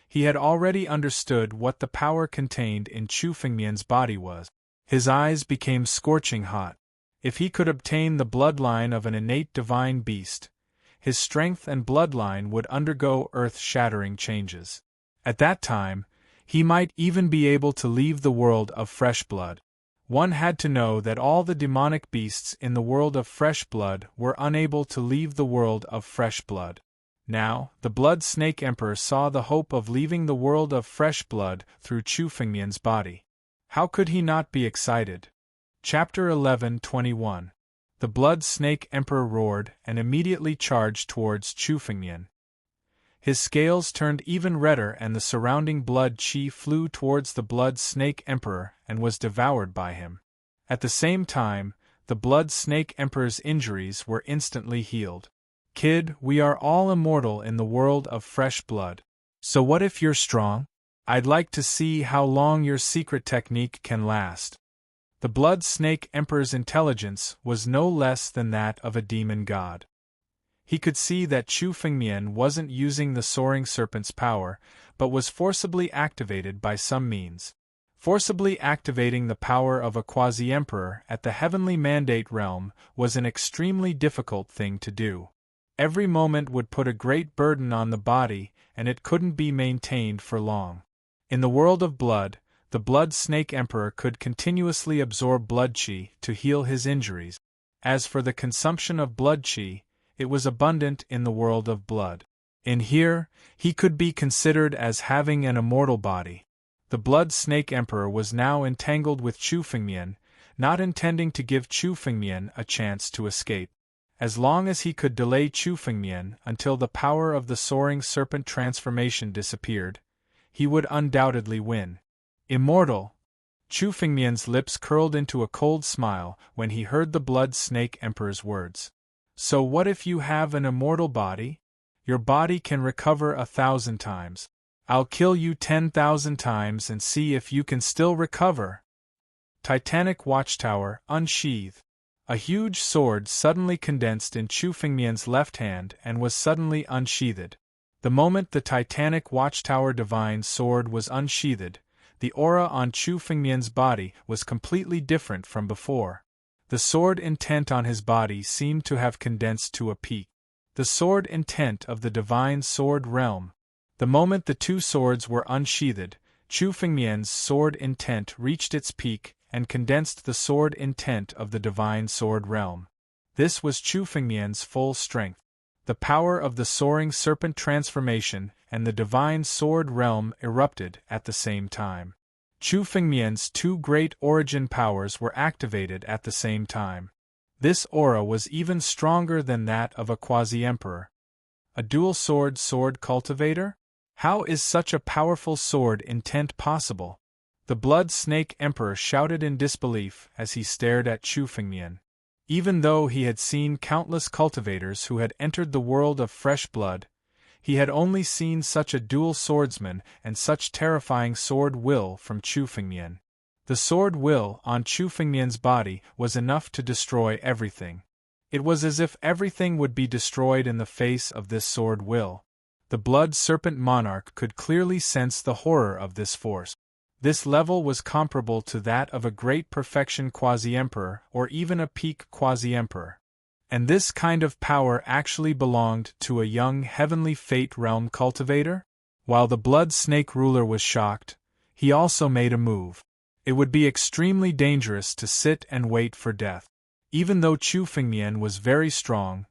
He had already understood what the power contained in Chu Fengmian's body was. His eyes became scorching hot. If he could obtain the bloodline of an innate divine beast, his strength and bloodline would undergo earth-shattering changes. At that time, he might even be able to leave the world of fresh blood. One had to know that all the demonic beasts in the world of fresh blood were unable to leave the world of fresh blood. Now, the blood snake emperor saw the hope of leaving the world of fresh blood through Chu Fengmian's body. How could he not be excited? Chapter 11:21. The blood snake emperor roared and immediately charged towards Chu Fengmian. His scales turned even redder and the surrounding blood chi flew towards the blood snake emperor and was devoured by him. At the same time, the blood snake emperor's injuries were instantly healed. Kid, we are all immortal in the world of fresh blood. So what if you're strong? I'd like to see how long your secret technique can last. The blood snake emperor's intelligence was no less than that of a demon god. He could see that Chu Fengmian wasn't using the soaring serpent's power, but was forcibly activated by some means. Forcibly activating the power of a quasi-emperor at the heavenly mandate realm was an extremely difficult thing to do. Every moment would put a great burden on the body, and it couldn't be maintained for long. In the world of blood, the blood snake emperor could continuously absorb blood chi to heal his injuries. As for the consumption of blood chi, it was abundant in the world of blood. In here, he could be considered as having an immortal body. The Blood Snake Emperor was now entangled with Chu Fengmian, not intending to give Chu Fengmian a chance to escape. As long as he could delay Chu Fengmian until the power of the soaring serpent transformation disappeared, he would undoubtedly win. Immortal! Chu Fengmian's lips curled into a cold smile when he heard the Blood Snake Emperor's words. So what if you have an immortal body? Your body can recover 1,000 times. I'll kill you 10,000 times and see if you can still recover. Titanic Watchtower, unsheathe. A huge sword suddenly condensed in Chu Fengmian's left hand and was suddenly unsheathed. The moment the Titanic Watchtower divine sword was unsheathed, the aura on Chu Fengmian's body was completely different from before. The sword intent on his body seemed to have condensed to a peak. The sword intent of the divine sword realm. The moment the two swords were unsheathed, Chu Fengmian's sword intent reached its peak and condensed the sword intent of the divine sword realm. This was Chu Fengmian's full strength. The power of the soaring serpent transformation and the divine sword realm erupted at the same time. Chu Fengmian's two great origin powers were activated at the same time. This aura was even stronger than that of a quasi-emperor. A dual-sword cultivator? How is such a powerful sword intent possible? The Blood Snake Emperor shouted in disbelief as he stared at Chu Fengmian. Even though he had seen countless cultivators who had entered the world of fresh blood, he had only seen such a dual swordsman and such terrifying sword will from Chu Fengmian. The sword will on Chu Fengmian's body was enough to destroy everything. It was as if everything would be destroyed in the face of this sword will. The Blood Serpent Monarch could clearly sense the horror of this force. This level was comparable to that of a great perfection quasi-emperor or even a peak quasi-emperor. And this kind of power actually belonged to a young heavenly fate realm cultivator? While the Blood Snake ruler was shocked, he also made a move. It would be extremely dangerous to sit and wait for death. Even though Chu Fengmian was very strong,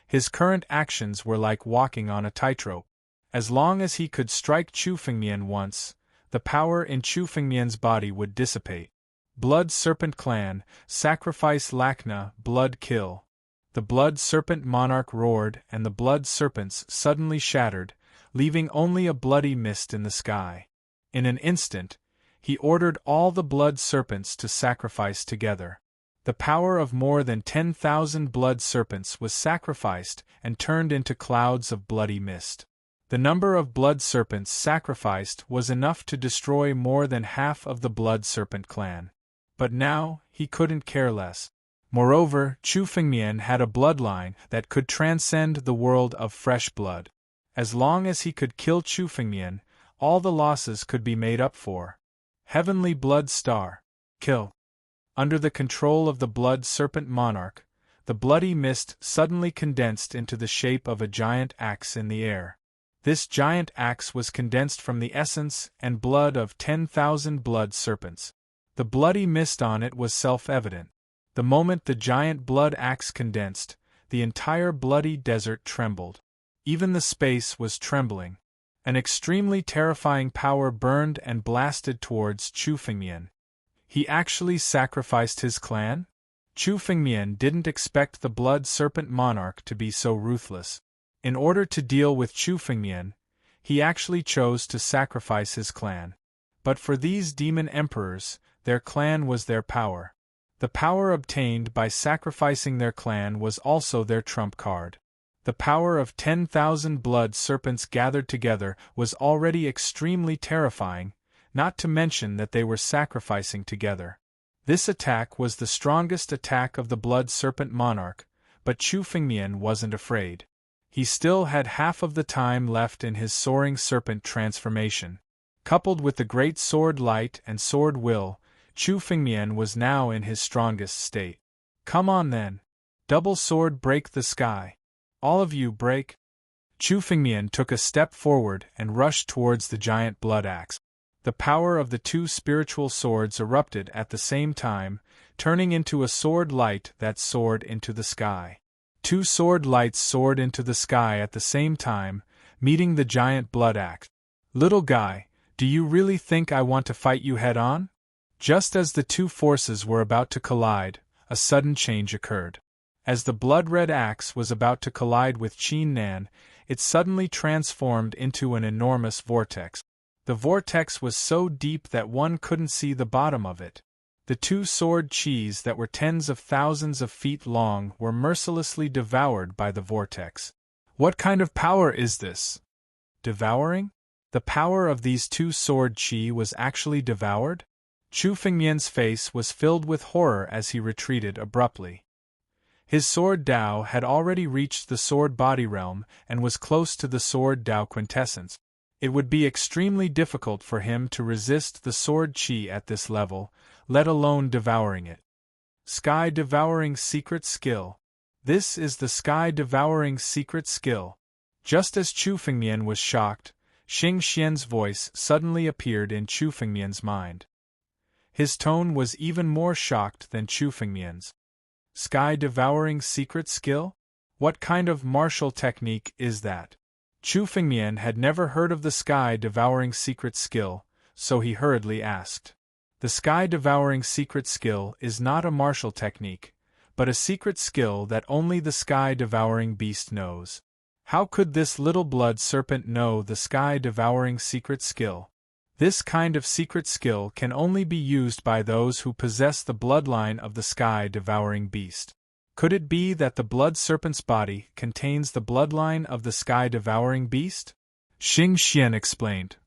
his current actions were like walking on a tightrope. As long as he could strike Chu Fengmian once, the power in Chu Fengmian's body would dissipate. Blood Serpent Clan, sacrifice Lakna, blood kill. The Blood Serpent Monarch roared and the blood serpents suddenly shattered, leaving only a bloody mist in the sky. In an instant, he ordered all the blood serpents to sacrifice together. The power of more than 10,000 blood serpents was sacrificed and turned into clouds of bloody mist. The number of blood serpents sacrificed was enough to destroy more than half of the Blood Serpent clan. But now, he couldn't care less. Moreover, Chu Fengmian had a bloodline that could transcend the world of fresh blood. As long as he could kill Chu Fengmian, all the losses could be made up for. Heavenly Blood Star. Kill. Under the control of the Blood Serpent Monarch, the bloody mist suddenly condensed into the shape of a giant axe in the air. This giant axe was condensed from the essence and blood of 10,000 blood serpents. The bloody mist on it was self-evident. The moment the giant blood axe condensed, the entire bloody desert trembled. Even the space was trembling. An extremely terrifying power burned and blasted towards Chu Fengmian. He actually sacrificed his clan? Chu Fengmian didn't expect the Blood Serpent Monarch to be so ruthless. In order to deal with Chu Fengmian, he actually chose to sacrifice his clan. But for these demon emperors, their clan was their power. The power obtained by sacrificing their clan was also their trump card. The power of 10,000 blood serpents gathered together was already extremely terrifying, not to mention that they were sacrificing together. This attack was the strongest attack of the Blood Serpent Monarch, but Chu Fengmian wasn't afraid. He still had half of the time left in his soaring serpent transformation. Coupled with the great sword light and sword will, Chu Fengmian was now in his strongest state. Come on then. Double sword break the sky. All of you break. Chu Fengmian took a step forward and rushed towards the giant blood axe. The power of the two spiritual swords erupted at the same time, turning into a sword light that soared into the sky. Two sword lights soared into the sky at the same time, meeting the giant blood axe. Little guy, Do you really think I want to fight you head-on? Just as the two forces were about to collide, a sudden change occurred. As the blood-red axe was about to collide with Qin Nan, it suddenly transformed into an enormous vortex. The vortex was so deep that one couldn't see the bottom of it. The two sword chis that were tens of thousands of feet long were mercilessly devoured by the vortex. What kind of power is this? Devouring? The power of these two sword chi was actually devoured? Chu Fengmian's face was filled with horror as he retreated abruptly. His sword Dao had already reached the sword body realm and was close to the sword Dao quintessence. It would be extremely difficult for him to resist the sword chi at this level, let alone devouring it. Sky-devouring secret skill. This is the sky-devouring secret skill. Just as Chu Fengmian was shocked, Xing Xian's voice suddenly appeared in Chu Fengmian's mind. His tone was even more shocked than Chu Fengmian's. Sky-devouring secret skill? What kind of martial technique is that? Chu Fengmian had never heard of the sky-devouring secret skill, so he hurriedly asked. The sky-devouring secret skill is not a martial technique, but a secret skill that only the sky-devouring beast knows. How could this little blood serpent know the sky-devouring secret skill? This kind of secret skill can only be used by those who possess the bloodline of the sky-devouring beast. Could it be that the blood serpent's body contains the bloodline of the sky-devouring beast? Xing Xian explained.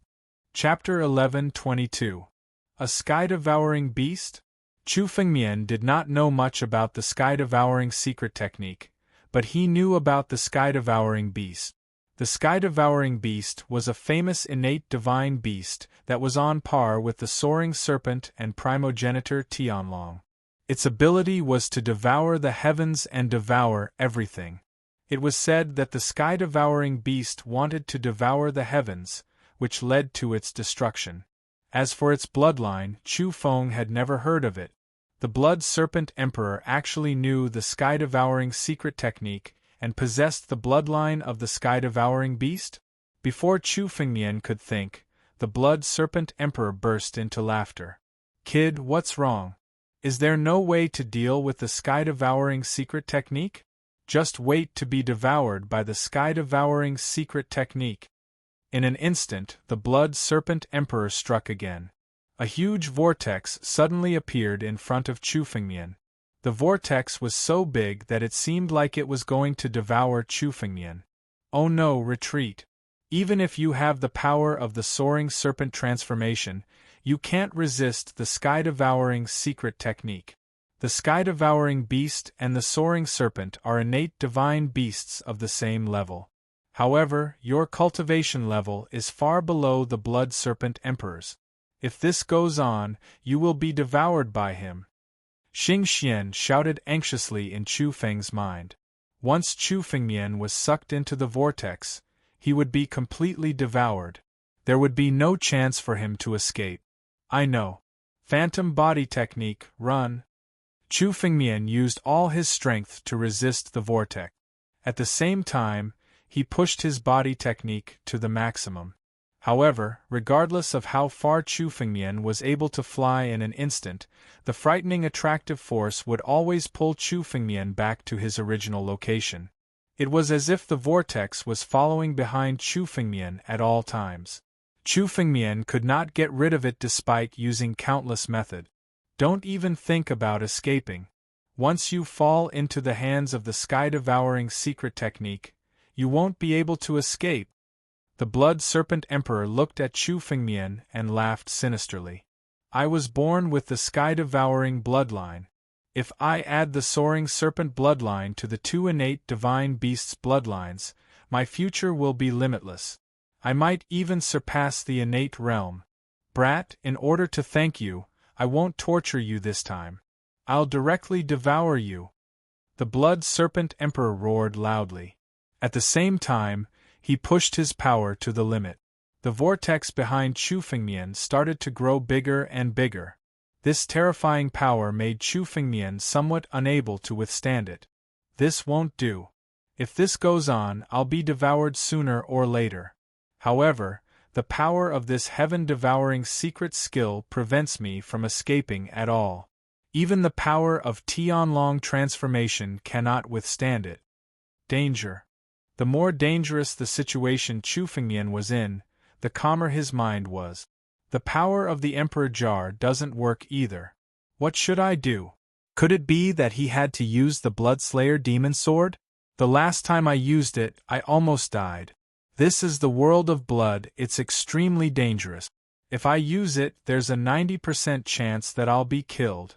Chapter 11:22. A sky-devouring beast? Chu Fengmian did not know much about the sky-devouring secret technique, but he knew about the sky-devouring beast. The sky-devouring beast was a famous innate divine beast that was on par with the soaring serpent and primogenitor Tianlong. Its ability was to devour the heavens and devour everything. It was said that the sky-devouring beast wanted to devour the heavens, which led to its destruction. As for its bloodline, Chu Feng had never heard of it. The Blood Serpent Emperor actually knew the sky-devouring secret technique and possessed the bloodline of the sky-devouring beast? Before Chu Fengmian could think, the Blood Serpent Emperor burst into laughter. Kid, what's wrong? Is there no way to deal with the sky-devouring secret technique? Just wait to be devoured by the sky-devouring secret technique. In an instant, the Blood Serpent Emperor struck again. A huge vortex suddenly appeared in front of Chu Fengmian. The vortex was so big that it seemed like it was going to devour Chu Fengmian. Oh no, retreat. Even if you have the power of the soaring serpent transformation, you can't resist the sky-devouring secret technique. The sky-devouring beast and the soaring serpent are innate divine beasts of the same level. However, your cultivation level is far below the Blood Serpent Emperor's. If this goes on, you will be devoured by him. Xing Xian shouted anxiously in Chu Feng's mind. Once Chu Fengmian was sucked into the vortex, he would be completely devoured. There would be no chance for him to escape. I know. Phantom body technique, run. Chu Fengmian used all his strength to resist the vortex. At the same time, he pushed his body technique to the maximum. However, regardless of how far Chu Fengmian was able to fly in an instant, the frightening attractive force would always pull Chu Fengmian back to his original location. It was as if the vortex was following behind Chu Fengmian at all times. Chu Fengmian could not get rid of it despite using countless methods. Don't even think about escaping. Once you fall into the hands of the sky-devouring secret technique, you won't be able to escape. The Blood Serpent Emperor looked at Chu Fengmian and laughed sinisterly. I was born with the sky-devouring bloodline. If I add the soaring serpent bloodline to the two innate divine beasts' bloodlines, my future will be limitless. I might even surpass the innate realm. Brat, in order to thank you, I won't torture you this time. I'll directly devour you. The Blood Serpent Emperor roared loudly. At the same time, he pushed his power to the limit. The vortex behind Chu Fengmian started to grow bigger and bigger. This terrifying power made Chu Fengmian somewhat unable to withstand it. This won't do. If this goes on, I'll be devoured sooner or later. However, The power of this heaven-devouring secret skill prevents me from escaping at all. Even the power of Tianlong transformation cannot withstand it. Danger. The more dangerous the situation Chu Fengmian was in, the calmer his mind was. The power of the Emperor Jar doesn't work either. What should I do? Could it be that he had to use the Bloodslayer demon sword? The last time I used it, I almost died. This is the world of blood, it's extremely dangerous. If I use it, there's a 90% chance that I'll be killed.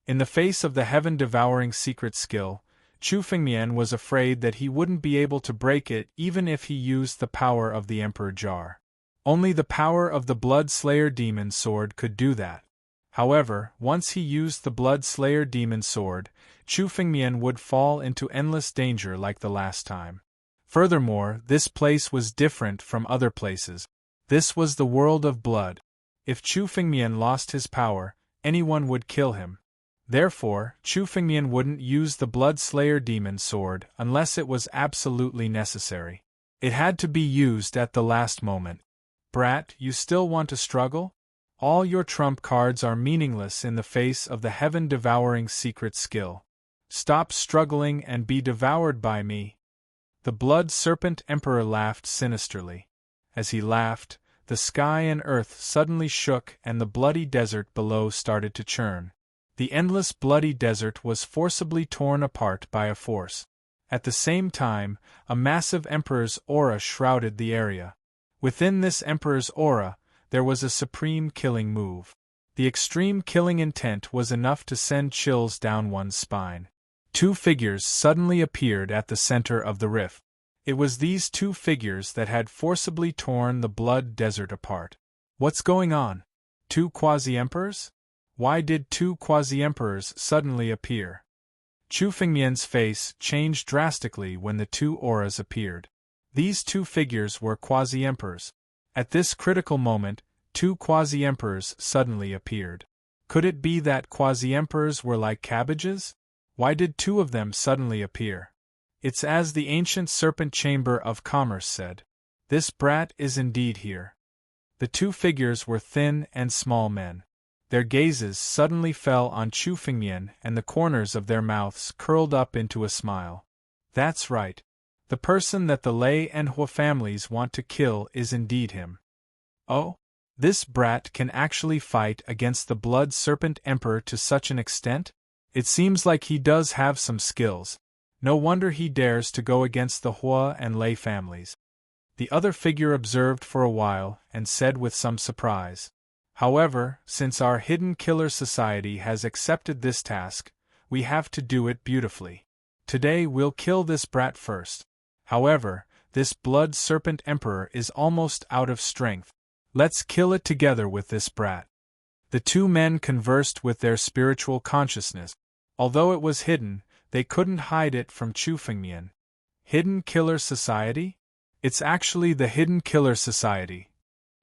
In the face of the heaven-devouring secret skill, Chu Fengmian was afraid that he wouldn't be able to break it even if he used the power of the Emperor Jar. Only the power of the Bloodslayer demon sword could do that. However, once he used the Bloodslayer demon sword, Chu Fengmian would fall into endless danger like the last time. Furthermore, this place was different from other places. This was the world of blood. If Chu Fengmian lost his power, anyone would kill him. Therefore, Chu Fengmian wouldn't use the Bloodslayer demon sword unless it was absolutely necessary. It had to be used at the last moment. Brat, you still want to struggle? All your trump cards are meaningless in the face of the heaven-devouring secret skill. Stop struggling and be devoured by me. The Blood Serpent Emperor laughed sinisterly. As he laughed, the sky and earth suddenly shook and the bloody desert below started to churn. The endless bloody desert was forcibly torn apart by a force. At the same time, a massive Emperor's aura shrouded the area. Within this Emperor's aura, there was a supreme killing move. The extreme killing intent was enough to send chills down one's spine. Two figures suddenly appeared at the center of the rift. It was these two figures that had forcibly torn the blood desert apart. What's going on? Two quasi-emperors? Why did two quasi-emperors suddenly appear? Chu Fengmian's face changed drastically when the two auras appeared. These two figures were quasi-emperors. At this critical moment, two quasi-emperors suddenly appeared. Could it be that quasi-emperors were like cabbages? Why did two of them suddenly appear? It's as the ancient serpent chamber of commerce said. This brat is indeed here. The two figures were thin and small men. Their gazes suddenly fell on Chu Fengmian and the corners of their mouths curled up into a smile. That's right. The person that the Lei and Hua families want to kill is indeed him. Oh? This brat can actually fight against the Blood Serpent Emperor to such an extent? It seems like he does have some skills. No wonder he dares to go against the Hua and Lei families. The other figure observed for a while and said with some surprise. However, since our Hidden Killer Society has accepted this task, we have to do it beautifully. Today we'll kill this brat first. However, this Blood Serpent Emperor is almost out of strength. Let's kill it together with this brat. The two men conversed with their spiritual consciousness. Although it was hidden, they couldn't hide it from Chu Fengmian. Hidden Killer Society? It's actually the Hidden Killer Society,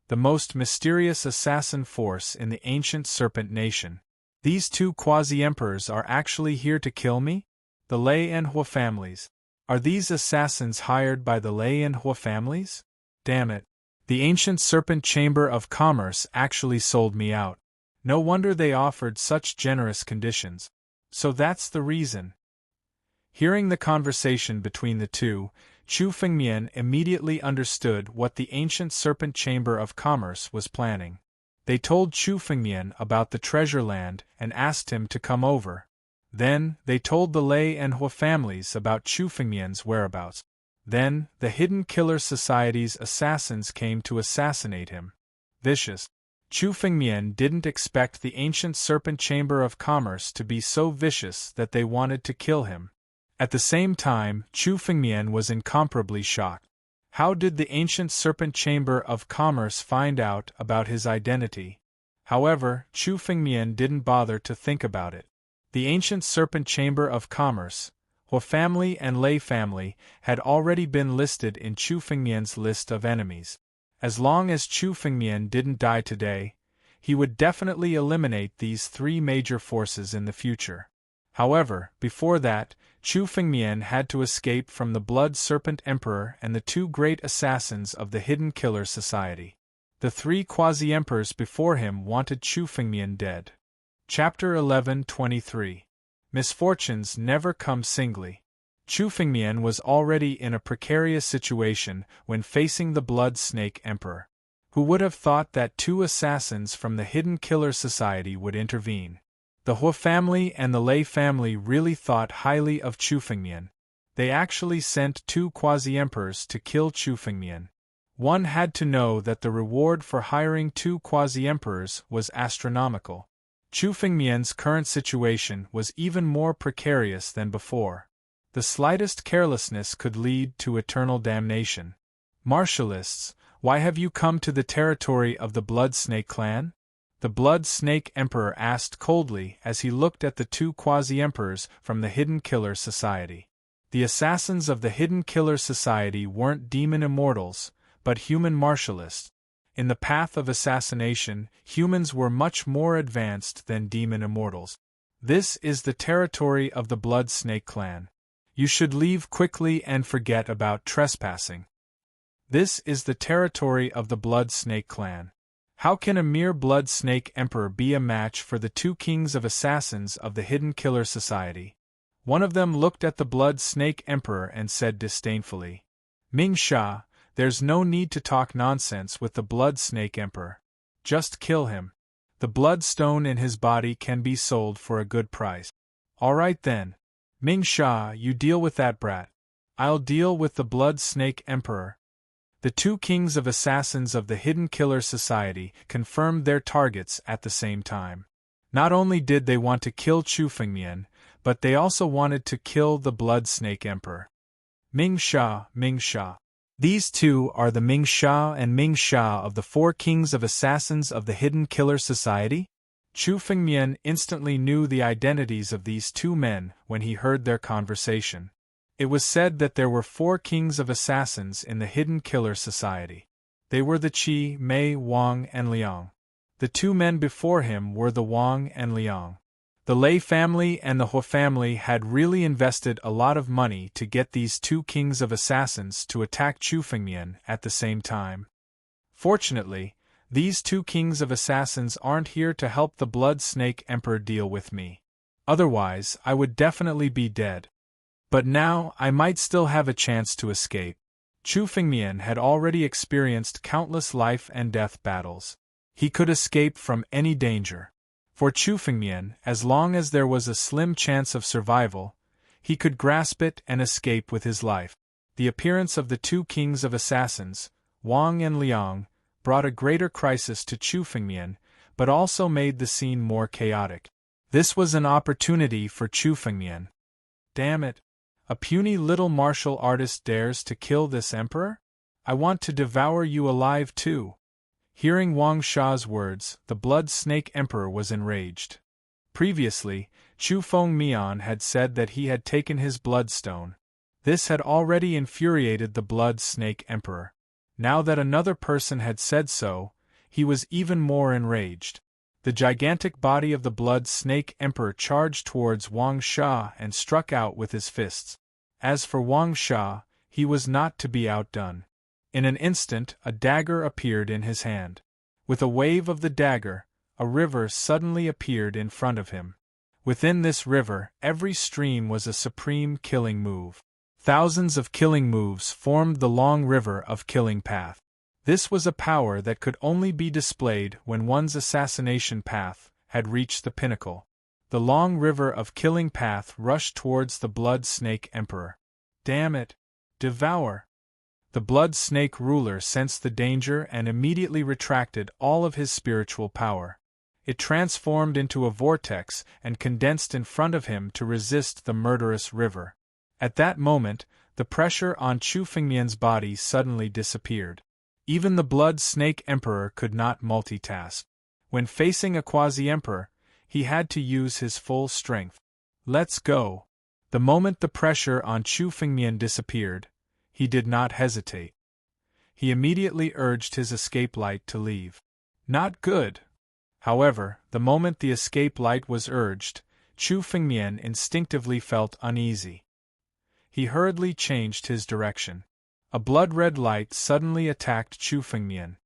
the most mysterious assassin force in the ancient Serpent Nation. These two quasi-emperors are actually here to kill me? The Lei and Hua families. Are these assassins hired by the Lei and Hua families? Damn it. The ancient Serpent Chamber of Commerce actually sold me out. No wonder they offered such generous conditions. So that's the reason. Hearing the conversation between the two, Chu Fengmian immediately understood what the ancient Serpent Chamber of Commerce was planning. They told Chu Fengmian about the treasure land and asked him to come over. Then, they told the Lei and Hua families about Chu Fengmian's whereabouts. Then, the Hidden Killer Society's assassins came to assassinate him. Vicious. Chu Fengmian didn't expect the ancient Serpent Chamber of Commerce to be so vicious that they wanted to kill him. At the same time, Chu Fengmian was incomparably shocked. How did the ancient Serpent Chamber of Commerce find out about his identity? However, Chu Fengmian didn't bother to think about it. The ancient Serpent Chamber of Commerce, Hua family and Lei family, had already been listed in Chu Fengmian's list of enemies. As long as Chu Fengmian didn't die today, he would definitely eliminate these three major forces in the future. However, before that, Chu Fengmian had to escape from the Blood Serpent Emperor and the two great assassins of the Hidden Killer Society. The 3 quasi-emperors before him wanted Chu Fengmian dead. Chapter 11:23. Misfortunes never come singly. Chu Fengmian was already in a precarious situation when facing the Blood Snake Emperor. Who would have thought that 2 assassins from the Hidden Killer Society would intervene? The Hua family and the Lei family really thought highly of Chu Fengmian. They actually sent 2 quasi-emperors to kill Chu Fengmian. One had to know that the reward for hiring 2 quasi-emperors was astronomical. Chu Fengmian's current situation was even more precarious than before. The slightest carelessness could lead to eternal damnation. Martialists, why have you come to the territory of the Blood Snake clan? The Blood Snake Emperor asked coldly as he looked at the 2 quasi-emperors from the Hidden Killer Society. The assassins of the Hidden Killer Society weren't demon immortals, but human martialists. In the path of assassination, humans were much more advanced than demon immortals. This is the territory of the Blood Snake clan. You should leave quickly and forget about trespassing. This is the territory of the Blood Snake clan. How can a mere Blood Snake Emperor be a match for the 2 kings of assassins of the Hidden Killer Society? One of them looked at the Blood Snake Emperor and said disdainfully, "Ming Sha, there's no need to talk nonsense with the Blood Snake Emperor. Just kill him. The blood stone in his body can be sold for a good price." "All right then. Ming Sha, you deal with that brat. I'll deal with the Blood Snake Emperor." The 2 kings of assassins of the Hidden Killer Society confirmed their targets at the same time. Not only did they want to kill Chu Fengmian, but they also wanted to kill the Blood Snake Emperor. Ming Sha, Ming Sha. These 2 are the Ming Sha and Ming Sha of the 4 kings of assassins of the Hidden Killer Society? Chu Fengmian instantly knew the identities of these 2 men when he heard their conversation. It was said that there were 4 kings of assassins in the Hidden Killer Society. They were the Qi, Mei, Wang, and Liang. The 2 men before him were the Wang and Liang. The Lei family and the Hua family had really invested a lot of money to get these 2 kings of assassins to attack Chu Fengmian at the same time. Fortunately, these 2 kings of assassins aren't here to help the Blood Snake Emperor deal with me. Otherwise, I would definitely be dead. But now, I might still have a chance to escape. Chu Fengmian had already experienced countless life and death battles. He could escape from any danger. For Chu Fengmian, as long as there was a slim chance of survival, he could grasp it and escape with his life. The appearance of the 2 kings of assassins, Wang and Liang, brought a greater crisis to Chu Fengmian, but also made the scene more chaotic. This was an opportunity for Chu Fengmian. Damn it! A puny little martial artist dares to kill this emperor? I want to devour you alive too. Hearing Wang Sha's words, the Blood Snake Emperor was enraged. Previously, Chu Fengmian had said that he had taken his bloodstone. This had already infuriated the Blood Snake Emperor. Now that another person had said so, he was even more enraged. The gigantic body of the Blood Snake Emperor charged towards Wang Sha and struck out with his fists. As for Wang Sha, he was not to be outdone. In an instant, a dagger appeared in his hand. With a wave of the dagger, a river suddenly appeared in front of him. Within this river, every stream was a supreme killing move. Thousands of killing moves formed the long river of killing path. This was a power that could only be displayed when one's assassination path had reached the pinnacle. The long river of killing path rushed towards the Blood Snake Emperor. Damn it! Devour! The Blood Snake ruler sensed the danger and immediately retracted all of his spiritual power. It transformed into a vortex and condensed in front of him to resist the murderous river. At that moment, the pressure on Chu Fengmian's body suddenly disappeared. Even the Blood Snake Emperor could not multitask. When facing a quasi-emperor, he had to use his full strength. Let's go. The moment the pressure on Chu Fengmian disappeared, he did not hesitate. He immediately urged his escape light to leave. Not good. However, the moment the escape light was urged, Chu Fengmian instinctively felt uneasy. He hurriedly changed his direction. A blood-red light suddenly attacked Chu Fengmian.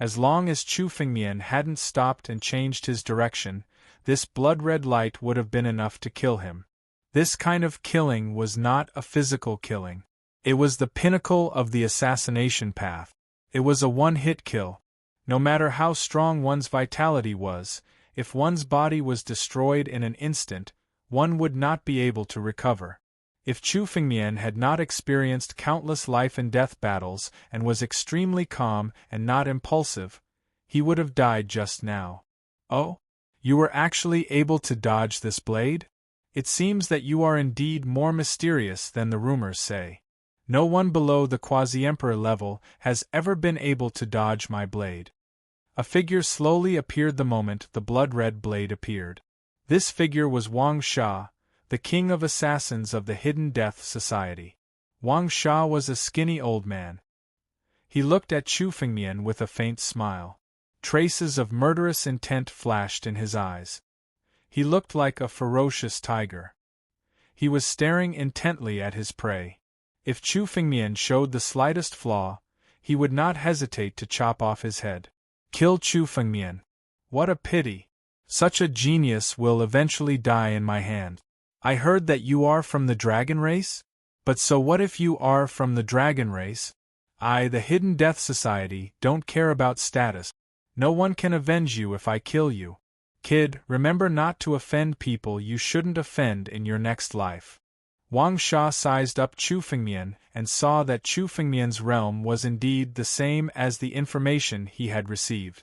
As long as Chu Fengmian hadn't stopped and changed his direction, this blood-red light would have been enough to kill him. This kind of killing was not a physical killing. It was the pinnacle of the assassination path. It was a one-hit kill. No matter how strong one's vitality was, if one's body was destroyed in an instant, one would not be able to recover. If Chu Fengmian had not experienced countless life-and-death battles and was extremely calm and not impulsive, he would have died just now. Oh? You were actually able to dodge this blade? It seems that you are indeed more mysterious than the rumors say. No one below the quasi-emperor level has ever been able to dodge my blade. A figure slowly appeared the moment the blood-red blade appeared. This figure was Wang Sha, the king of assassins of the Hidden Death Society. Wang Sha was a skinny old man. He looked at Chu Fengmian with a faint smile. Traces of murderous intent flashed in his eyes. He looked like a ferocious tiger. He was staring intently at his prey. If Chu Fengmian showed the slightest flaw, he would not hesitate to chop off his head. Kill Chu Fengmian. What a pity. Such a genius will eventually die in my hand. I heard that you are from the dragon race? But so what if you are from the dragon race? The Hidden Death Society, don't care about status. No one can avenge you if I kill you. Kid, remember not to offend people you shouldn't offend in your next life. Wang Sha sized up Chu Fengmian and saw that Chu Fengmian's realm was indeed the same as the information he had received.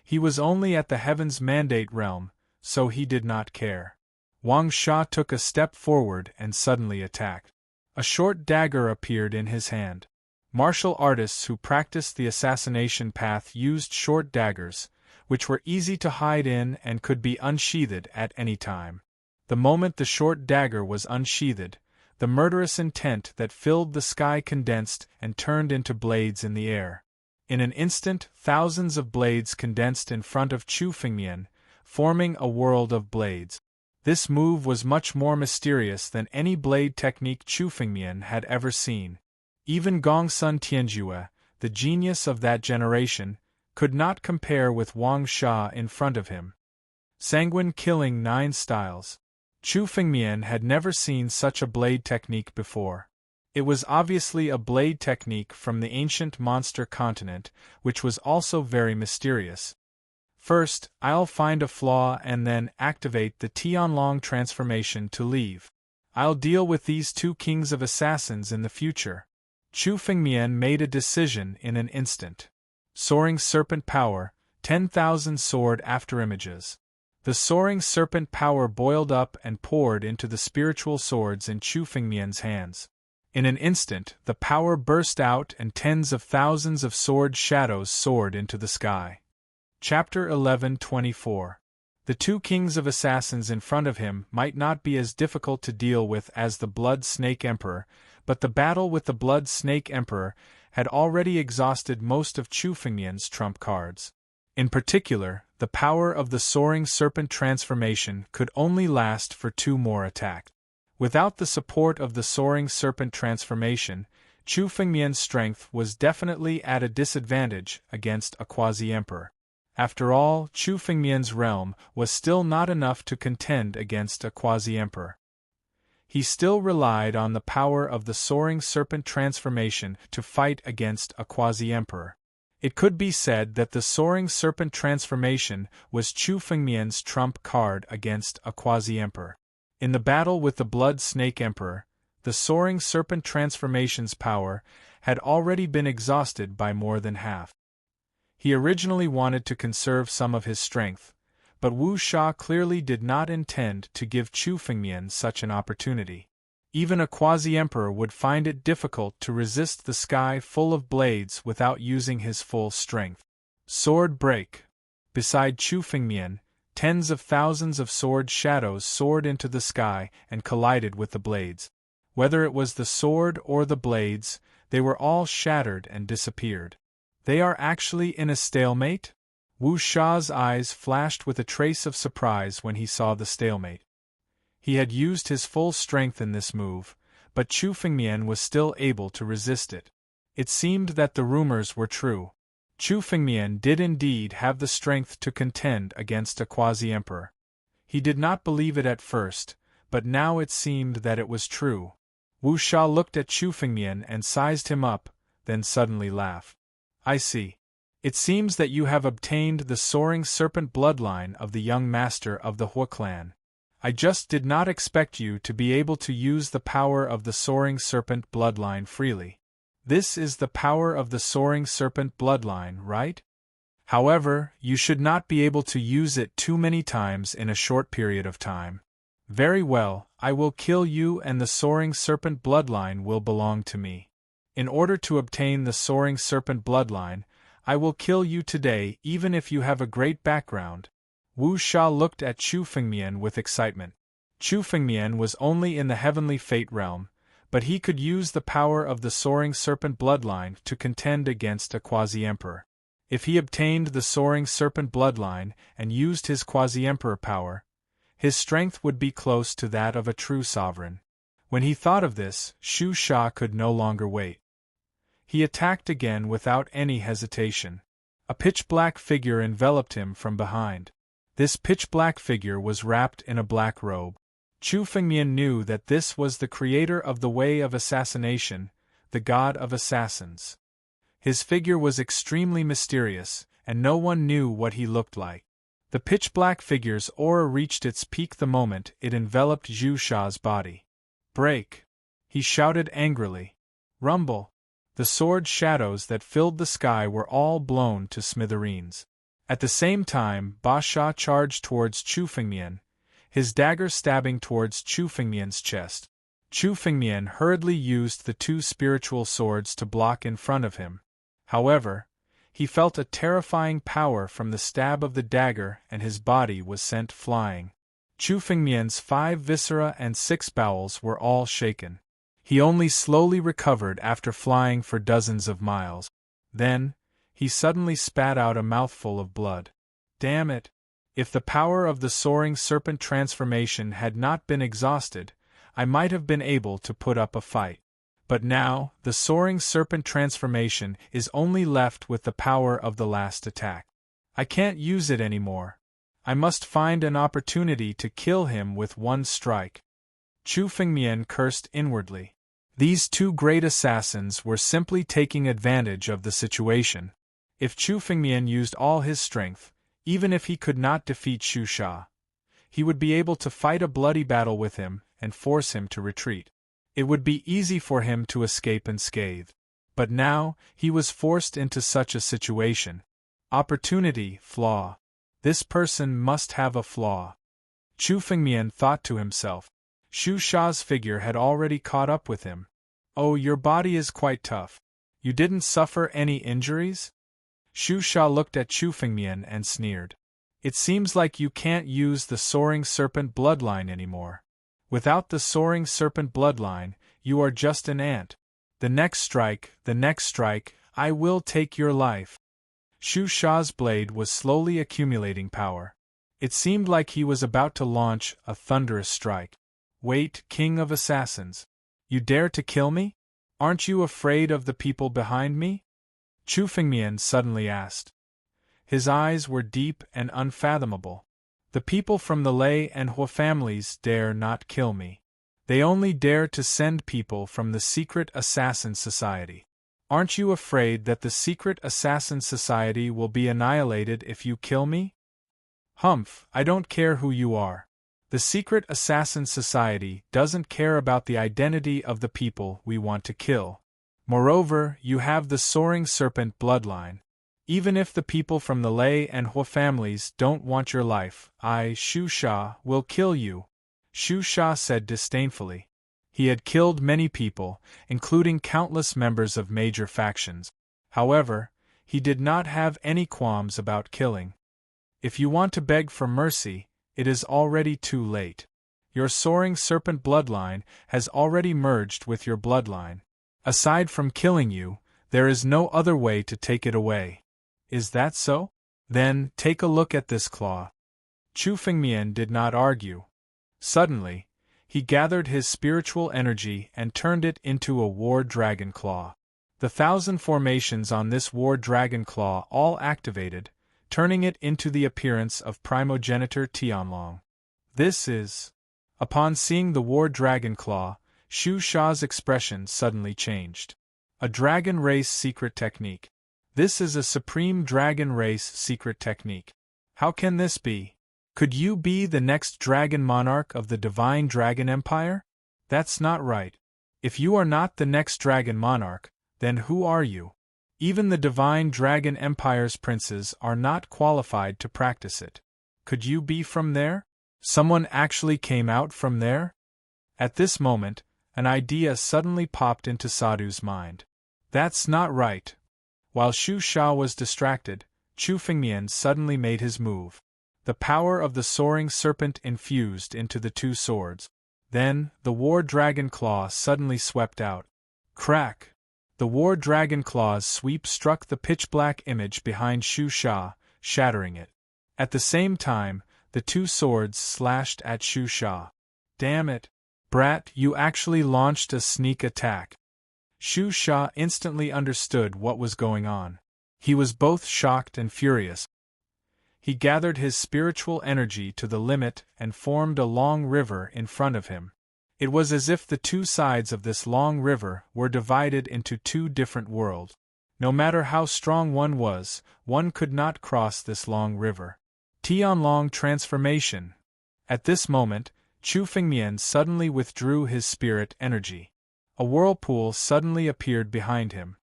He was only at the Heaven's Mandate realm, so he did not care. Wang Sha took a step forward and suddenly attacked. A short dagger appeared in his hand. Martial artists who practiced the assassination path used short daggers, which were easy to hide in and could be unsheathed at any time. The moment the short dagger was unsheathed, the murderous intent that filled the sky condensed and turned into blades in the air. In an instant, thousands of blades condensed in front of Chu Fengmian, forming a world of blades. This move was much more mysterious than any blade technique Chu Fengmian had ever seen. Even Gongsun Tianjue, the genius of that generation, could not compare with Wang Sha in front of him. Sanguine killing 9 styles. Chu Fengmian had never seen such a blade technique before. It was obviously a blade technique from the ancient monster continent, which was also very mysterious. First, I'll find a flaw and then activate the Tianlong transformation to leave. I'll deal with these 2 kings of assassins in the future. Chu Fengmian made a decision in an instant. Soaring Serpent Power, 10,000 sword afterimages. The soaring serpent power boiled up and poured into the spiritual swords in Chu Fengmian's hands. In an instant, the power burst out and tens of thousands of sword shadows soared into the sky. Chapter 11:24. The 2 kings of assassins in front of him might not be as difficult to deal with as the Blood Snake Emperor, but the battle with the Blood Snake Emperor had already exhausted most of Chu Fengmian's trump cards. In particular, the power of the Soaring Serpent transformation could only last for 2 more attacks. Without the support of the Soaring Serpent transformation, Chu Fengmian's strength was definitely at a disadvantage against a quasi-emperor. After all, Chu Fengmian's realm was still not enough to contend against a quasi-emperor. He still relied on the power of the Soaring Serpent transformation to fight against a quasi-emperor. It could be said that the Soaring Serpent transformation was Chu Fengmian's trump card against a quasi-emperor. In the battle with the Blood Snake Emperor, the Soaring Serpent transformation's power had already been exhausted by more than half. He originally wanted to conserve some of his strength, but Wu Sha clearly did not intend to give Chu Fengmian such an opportunity. Even a quasi-emperor would find it difficult to resist the sky full of blades without using his full strength. Sword break. Beside Chu Fengmian, tens of thousands of sword shadows soared into the sky and collided with the blades. Whether it was the sword or the blades, they were all shattered and disappeared. They are actually in a stalemate? Wu Sha's eyes flashed with a trace of surprise when he saw the stalemate. He had used his full strength in this move, but Chu Fengmian was still able to resist it. It seemed that the rumors were true. Chu Fengmian did indeed have the strength to contend against a quasi-emperor. He did not believe it at first, but now it seemed that it was true. Wu Sha looked at Chu Fengmian and sized him up, then suddenly laughed. I see. It seems that you have obtained the soaring serpent bloodline of the young master of the Hua clan. I just did not expect you to be able to use the power of the soaring serpent bloodline freely. This is the power of the soaring serpent bloodline, right? However, you should not be able to use it too many times in a short period of time. Very well, I will kill you and the soaring serpent bloodline will belong to me. In order to obtain the soaring serpent bloodline, I will kill you today even if you have a great background. Wu Sha looked at Chu Fengmian with excitement. Chu Fengmian was only in the heavenly fate realm, but he could use the power of the soaring serpent bloodline to contend against a quasi-emperor. If he obtained the soaring serpent bloodline and used his quasi-emperor power, his strength would be close to that of a true sovereign. When he thought of this, Shu Sha could no longer wait. He attacked again without any hesitation. A pitch-black figure enveloped him from behind. This pitch-black figure was wrapped in a black robe. Chu Fengmian knew that this was the creator of the way of assassination, the god of assassins. His figure was extremely mysterious, and no one knew what he looked like. The pitch-black figure's aura reached its peak the moment it enveloped Zhu Sha's body. Break! He shouted angrily. Rumble! The sword shadows that filled the sky were all blown to smithereens. At the same time, Ba Sha charged towards Chu Fengmian, his dagger stabbing towards Chu Fengmian's chest. Chu Fengmian hurriedly used the two spiritual swords to block in front of him. However, he felt a terrifying power from the stab of the dagger and his body was sent flying. Chu Fengmian's 5 viscera and 6 bowels were all shaken. He only slowly recovered after flying for dozens of miles. Then, he suddenly spat out a mouthful of blood. Damn it! If the power of the soaring serpent transformation had not been exhausted, I might have been able to put up a fight. But now, the soaring serpent transformation is only left with the power of the last attack. I can't use it anymore. I must find an opportunity to kill him with one strike. Chu Fengmian cursed inwardly. These two great assassins were simply taking advantage of the situation. If Chu Fengmian used all his strength, even if he could not defeat Shu Sha, he would be able to fight a bloody battle with him and force him to retreat. It would be easy for him to escape unscathed. But now, he was forced into such a situation. Opportunity, flaw. This person must have a flaw. Chu Fengmian thought to himself. Shu Sha's figure had already caught up with him. Oh, your body is quite tough. You didn't suffer any injuries? Shu Sha looked at Chu Fengmian and sneered. It seems like you can't use the soaring serpent bloodline anymore. Without the soaring serpent bloodline, you are just an ant. The next strike, I will take your life. Shu Sha's blade was slowly accumulating power. It seemed like he was about to launch a thunderous strike. Wait, King of Assassins. You dare to kill me? Aren't you afraid of the people behind me? Chu Fengmian suddenly asked. His eyes were deep and unfathomable. The people from the Lei and Hua families dare not kill me. They only dare to send people from the secret assassin society. Aren't you afraid that the secret assassin society will be annihilated if you kill me? Humph, I don't care who you are. The secret assassin society doesn't care about the identity of the people we want to kill. Moreover, you have the soaring serpent bloodline. Even if the people from the Lei and Hua families don't want your life, I, Shu Sha, will kill you. Shu Sha said disdainfully. He had killed many people, including countless members of major factions. However, he did not have any qualms about killing. If you want to beg for mercy, it is already too late. Your soaring serpent bloodline has already merged with your bloodline. Aside from killing you, there is no other way to take it away. Is that so? Then, take a look at this claw. Chu Fengmian did not argue. Suddenly, he gathered his spiritual energy and turned it into a war dragon claw. The 1,000 formations on this war dragon claw all activated, turning it into the appearance of primogenitor Tianlong. This is... Upon seeing the war dragon claw, Xu Sha's expression suddenly changed. A dragon race secret technique. This is a supreme dragon race secret technique. How can this be? Could you be the next dragon monarch of the Divine Dragon Empire? That's not right. If you are not the next dragon monarch, then who are you? Even the Divine Dragon Empire's princes are not qualified to practice it. Could you be from there? Someone actually came out from there? At this moment, an idea suddenly popped into Sadhu's mind. That's not right. While Xu Sha was distracted, Chu Fengmian suddenly made his move. The power of the soaring serpent infused into the two swords. Then, the war dragon claw suddenly swept out. Crack! The war dragon claw's sweep struck the pitch-black image behind Xu Sha, shattering it. At the same time, the two swords slashed at Xu Sha. Damn it! Brat, you actually launched a sneak attack. Xu Sha instantly understood what was going on. He was both shocked and furious. He gathered his spiritual energy to the limit and formed a long river in front of him. It was as if the two sides of this long river were divided into two different worlds. No matter how strong one was, one could not cross this long river. Tianlong transformation. At this moment, Chu Fengmian suddenly withdrew his spirit energy. A whirlpool suddenly appeared behind him.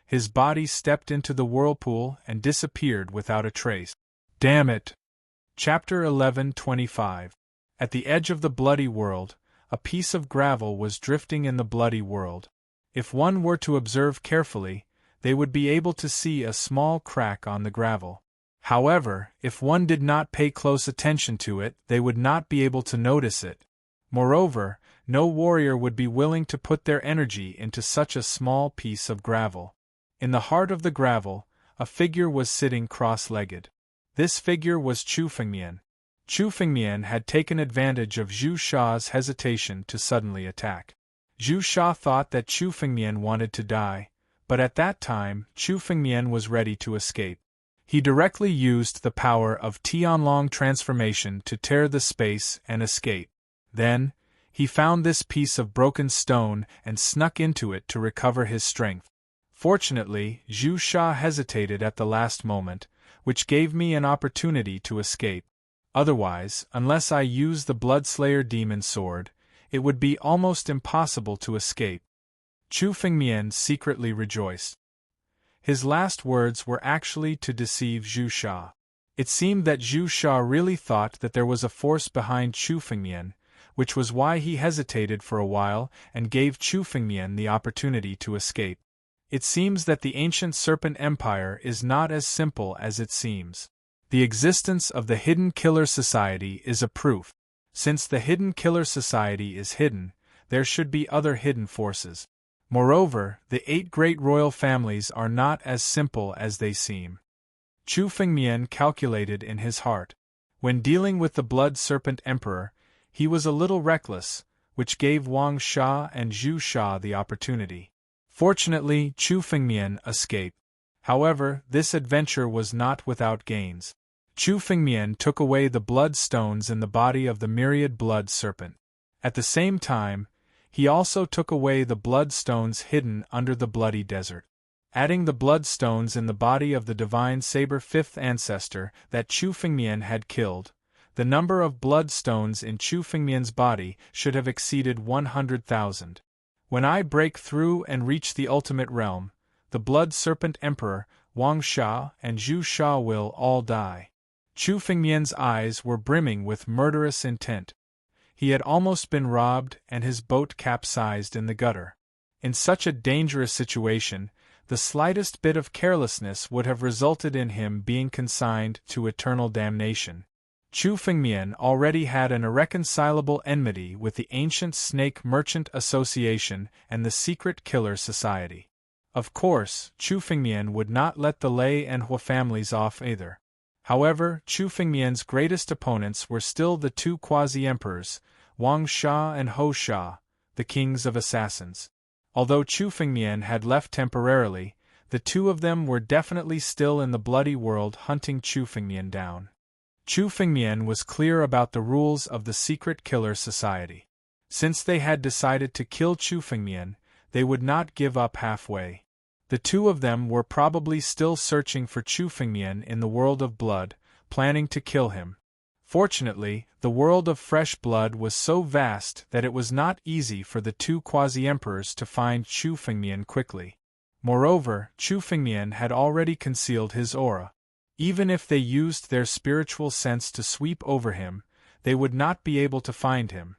His body stepped into the whirlpool and disappeared without a trace. Damn it! Chapter 11:25. At the edge of the bloody world, a piece of gravel was drifting in the bloody world. If one were to observe carefully, they would be able to see a small crack on the gravel. However, if one did not pay close attention to it, they would not be able to notice it. Moreover, no warrior would be willing to put their energy into such a small piece of gravel. In the heart of the gravel, a figure was sitting cross-legged. This figure was Chu Fengmian. Chu Fengmian had taken advantage of Xu Sha's hesitation to suddenly attack. Xu Sha thought that Chu Fengmian wanted to die, but at that time, Chu Fengmian was ready to escape. He directly used the power of Tianlong transformation to tear the space and escape. Then, he found this piece of broken stone and snuck into it to recover his strength. Fortunately, Xu Sha hesitated at the last moment, which gave me an opportunity to escape. Otherwise, unless I use the Bloodslayer Demon Sword, it would be almost impossible to escape. Chu Fengmian secretly rejoiced. His last words were actually to deceive Xu Sha. It seemed that Xu Sha really thought that there was a force behind Chu Fengmian, which was why he hesitated for a while and gave Chu Fengmian the opportunity to escape. It seems that the ancient Serpent Empire is not as simple as it seems. The existence of the Hidden Killer Society is a proof. Since the Hidden Killer Society is hidden, there should be other hidden forces. Moreover, the 8 great royal families are not as simple as they seem. Chu Fengmian calculated in his heart. When dealing with the Blood Serpent Emperor, he was a little reckless, which gave Wang Sha and Xu Sha the opportunity. Fortunately, Chu Fengmian escaped. However, this adventure was not without gains. Chu Fengmian took away the blood stones in the body of the myriad blood serpent. At the same time, he also took away the blood stones hidden under the bloody desert. Adding the blood stones in the body of the divine saber 5th ancestor that Chu Fengmian had killed, the number of blood stones in Chu Fengmian's body should have exceeded 100,000. When I break through and reach the ultimate realm, the Blood Serpent Emperor, Wang Sha, and Xu Sha will all die. Chu Fengmian's eyes were brimming with murderous intent. He had almost been robbed and his boat capsized in the gutter. In such a dangerous situation, the slightest bit of carelessness would have resulted in him being consigned to eternal damnation. Chu Fengmian already had an irreconcilable enmity with the ancient Snake Merchant Association and the Secret Killer Society. Of course, Chu Fengmian would not let the Lei and Hua families off either. However, Chu Fengmian's greatest opponents were still the 2 quasi-emperors, Wang Sha and Ho Sha, the kings of assassins. Although Chu Fengmian had left temporarily, the two of them were definitely still in the bloody world hunting Chu Fengmian down. Chu Fengmian was clear about the rules of the Secret Killer Society. Since they had decided to kill Chu Fengmian, they would not give up halfway. The two of them were probably still searching for Chu Fengmian in the world of blood, planning to kill him. Fortunately, the world of fresh blood was so vast that it was not easy for the two quasi-emperors to find Chu Fengmian quickly. Moreover, Chu Fengmian had already concealed his aura. Even if they used their spiritual sense to sweep over him, they would not be able to find him.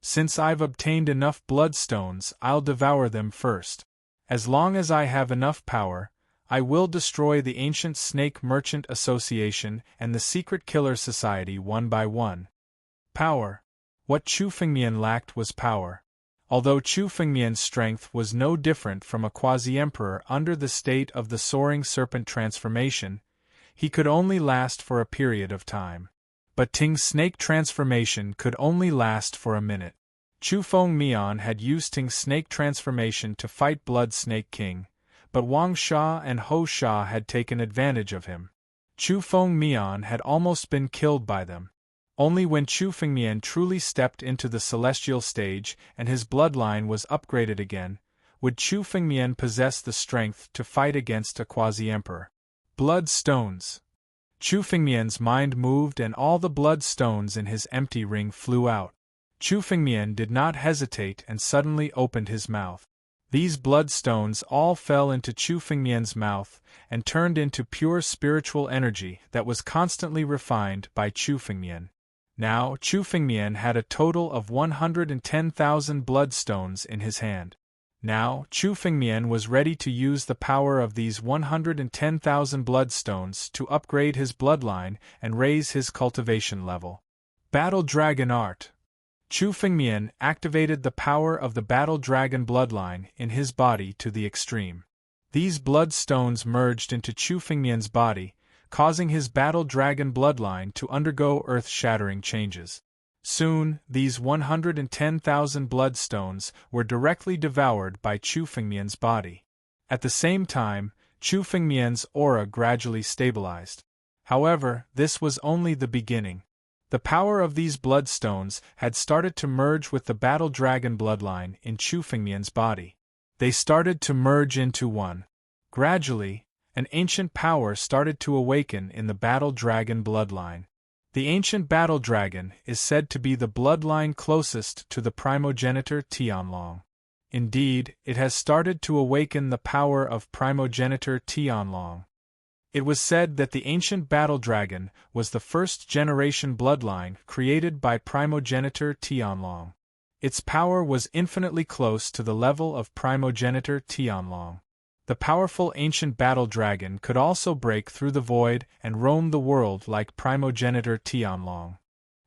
Since I've obtained enough bloodstones, I'll devour them first. As long as I have enough power, I will destroy the ancient Snake Merchant Association and the Secret Killer Society one by one. Power. What Chu Fengmian lacked was power. Although Chu Fengmian's strength was no different from a quasi-emperor under the state of the Soaring Serpent transformation, he could only last for a period of time. But Ting's snake transformation could only last for a minute. Chu Fengmian had used Ting's snake transformation to fight Blood Snake King, but Wang Sha and Ho Sha had taken advantage of him. Chu Fengmian had almost been killed by them. Only when Chu Fengmian truly stepped into the celestial stage and his bloodline was upgraded again, would Chu Fengmian possess the strength to fight against a quasi-emperor. Blood stones. Chu Fengmian's mind moved and all the blood stones in his empty ring flew out. Chu Fengmian did not hesitate and suddenly opened his mouth. These blood stones all fell into Chu Fengmian's mouth and turned into pure spiritual energy that was constantly refined by Chu Fengmian. Now, Chu Fengmian had a total of 110,000 bloodstones in his hand. Now, Chu Fengmian was ready to use the power of these 110,000 bloodstones to upgrade his bloodline and raise his cultivation level. Battle Dragon Art. Chu Fengmian activated the power of the Battle Dragon bloodline in his body to the extreme. These bloodstones merged into Chu Fengmian's body, causing his Battle Dragon bloodline to undergo earth-shattering changes. Soon, these 110,000 bloodstones were directly devoured by Chu Fengmian's body. At the same time, Chu Fengmian's aura gradually stabilized. However, this was only the beginning. The power of these bloodstones had started to merge with the Battle Dragon bloodline in Chu Fengmian's body. They started to merge into one. Gradually, an ancient power started to awaken in the Battle Dragon bloodline. The ancient Battle Dragon is said to be the bloodline closest to the primogenitor Tianlong. Indeed, it has started to awaken the power of primogenitor Tianlong. It was said that the ancient Battle Dragon was the first-generation bloodline created by primogenitor Tianlong. Its power was infinitely close to the level of primogenitor Tianlong. The powerful ancient Battle Dragon could also break through the void and roam the world like primogenitor Tianlong.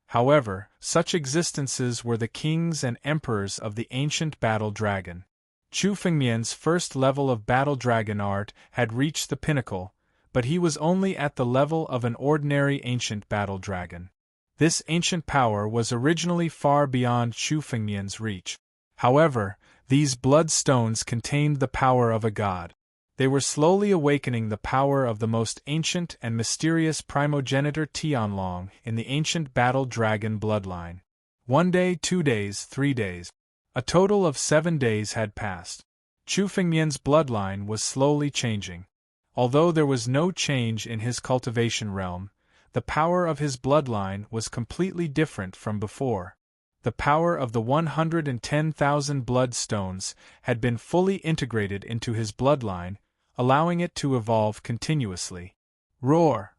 However, such existences were the kings and emperors of the ancient Battle Dragon. Chu Fengmian's first level of Battle Dragon art had reached the pinnacle, but he was only at the level of an ordinary ancient Battle Dragon. This ancient power was originally far beyond Chu Fengmian's reach. However, these bloodstones contained the power of a god. They were slowly awakening the power of the most ancient and mysterious primogenitor Tianlong in the ancient Battle Dragon bloodline. 1 day, 2 days, 3 days. A total of 7 days had passed. Chu Fengmian's bloodline was slowly changing. Although there was no change in his cultivation realm, the power of his bloodline was completely different from before. The power of the 110,000 bloodstones had been fully integrated into his bloodline, allowing it to evolve continuously. Roar!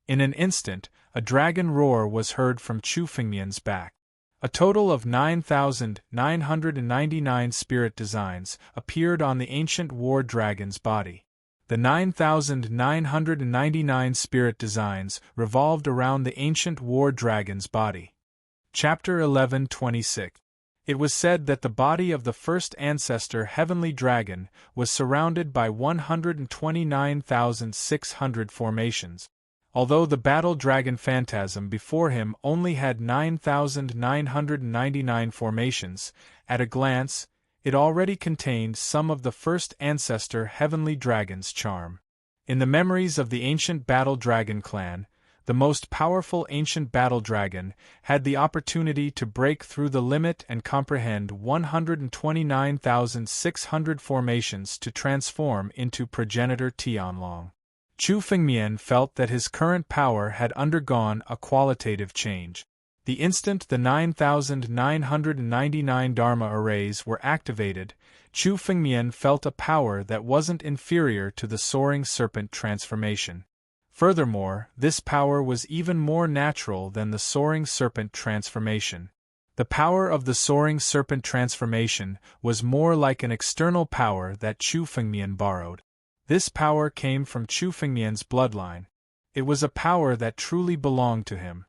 In an instant, a dragon roar was heard from Chu Fengmian's back. A total of 9,999 spirit designs appeared on the ancient war dragon's body. The 9,999 spirit designs revolved around the ancient war dragon's body. Chapter 11:26. It was said that the body of the first ancestor heavenly dragon was surrounded by 129,600 formations. Although the battle dragon phantasm before him only had 9,999 formations, at a glance, It already contained some of the first ancestor heavenly dragon's charm. In the memories of the ancient battle dragon clan, the most powerful ancient battle dragon had the opportunity to break through the limit and comprehend 129,600 formations to transform into progenitor Tianlong. Chu Fengmian felt that his current power had undergone a qualitative change. The instant the 9,999 Dharma arrays were activated, Chu Fengmian felt a power that wasn't inferior to the soaring serpent transformation. Furthermore, this power was even more natural than the soaring serpent transformation. The power of the soaring serpent transformation was more like an external power that Chu Fengmian borrowed. This power came from Chu Fengmian's bloodline. It was a power that truly belonged to him.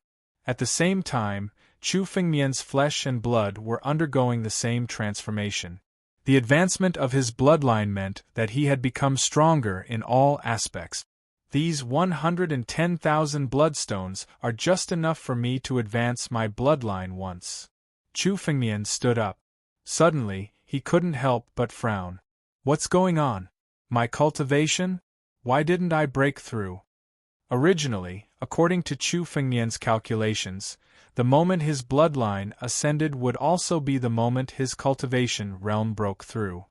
At the same time, Chu Fengmian's flesh and blood were undergoing the same transformation. The advancement of his bloodline meant that he had become stronger in all aspects. These 110,000 bloodstones are just enough for me to advance my bloodline once. Chu Fengmian stood up. Suddenly, he couldn't help but frown. What's going on? My cultivation? Why didn't I break through? Originally, according to Chu Fengmian's calculations, the moment his bloodline ascended would also be the moment his cultivation realm broke through.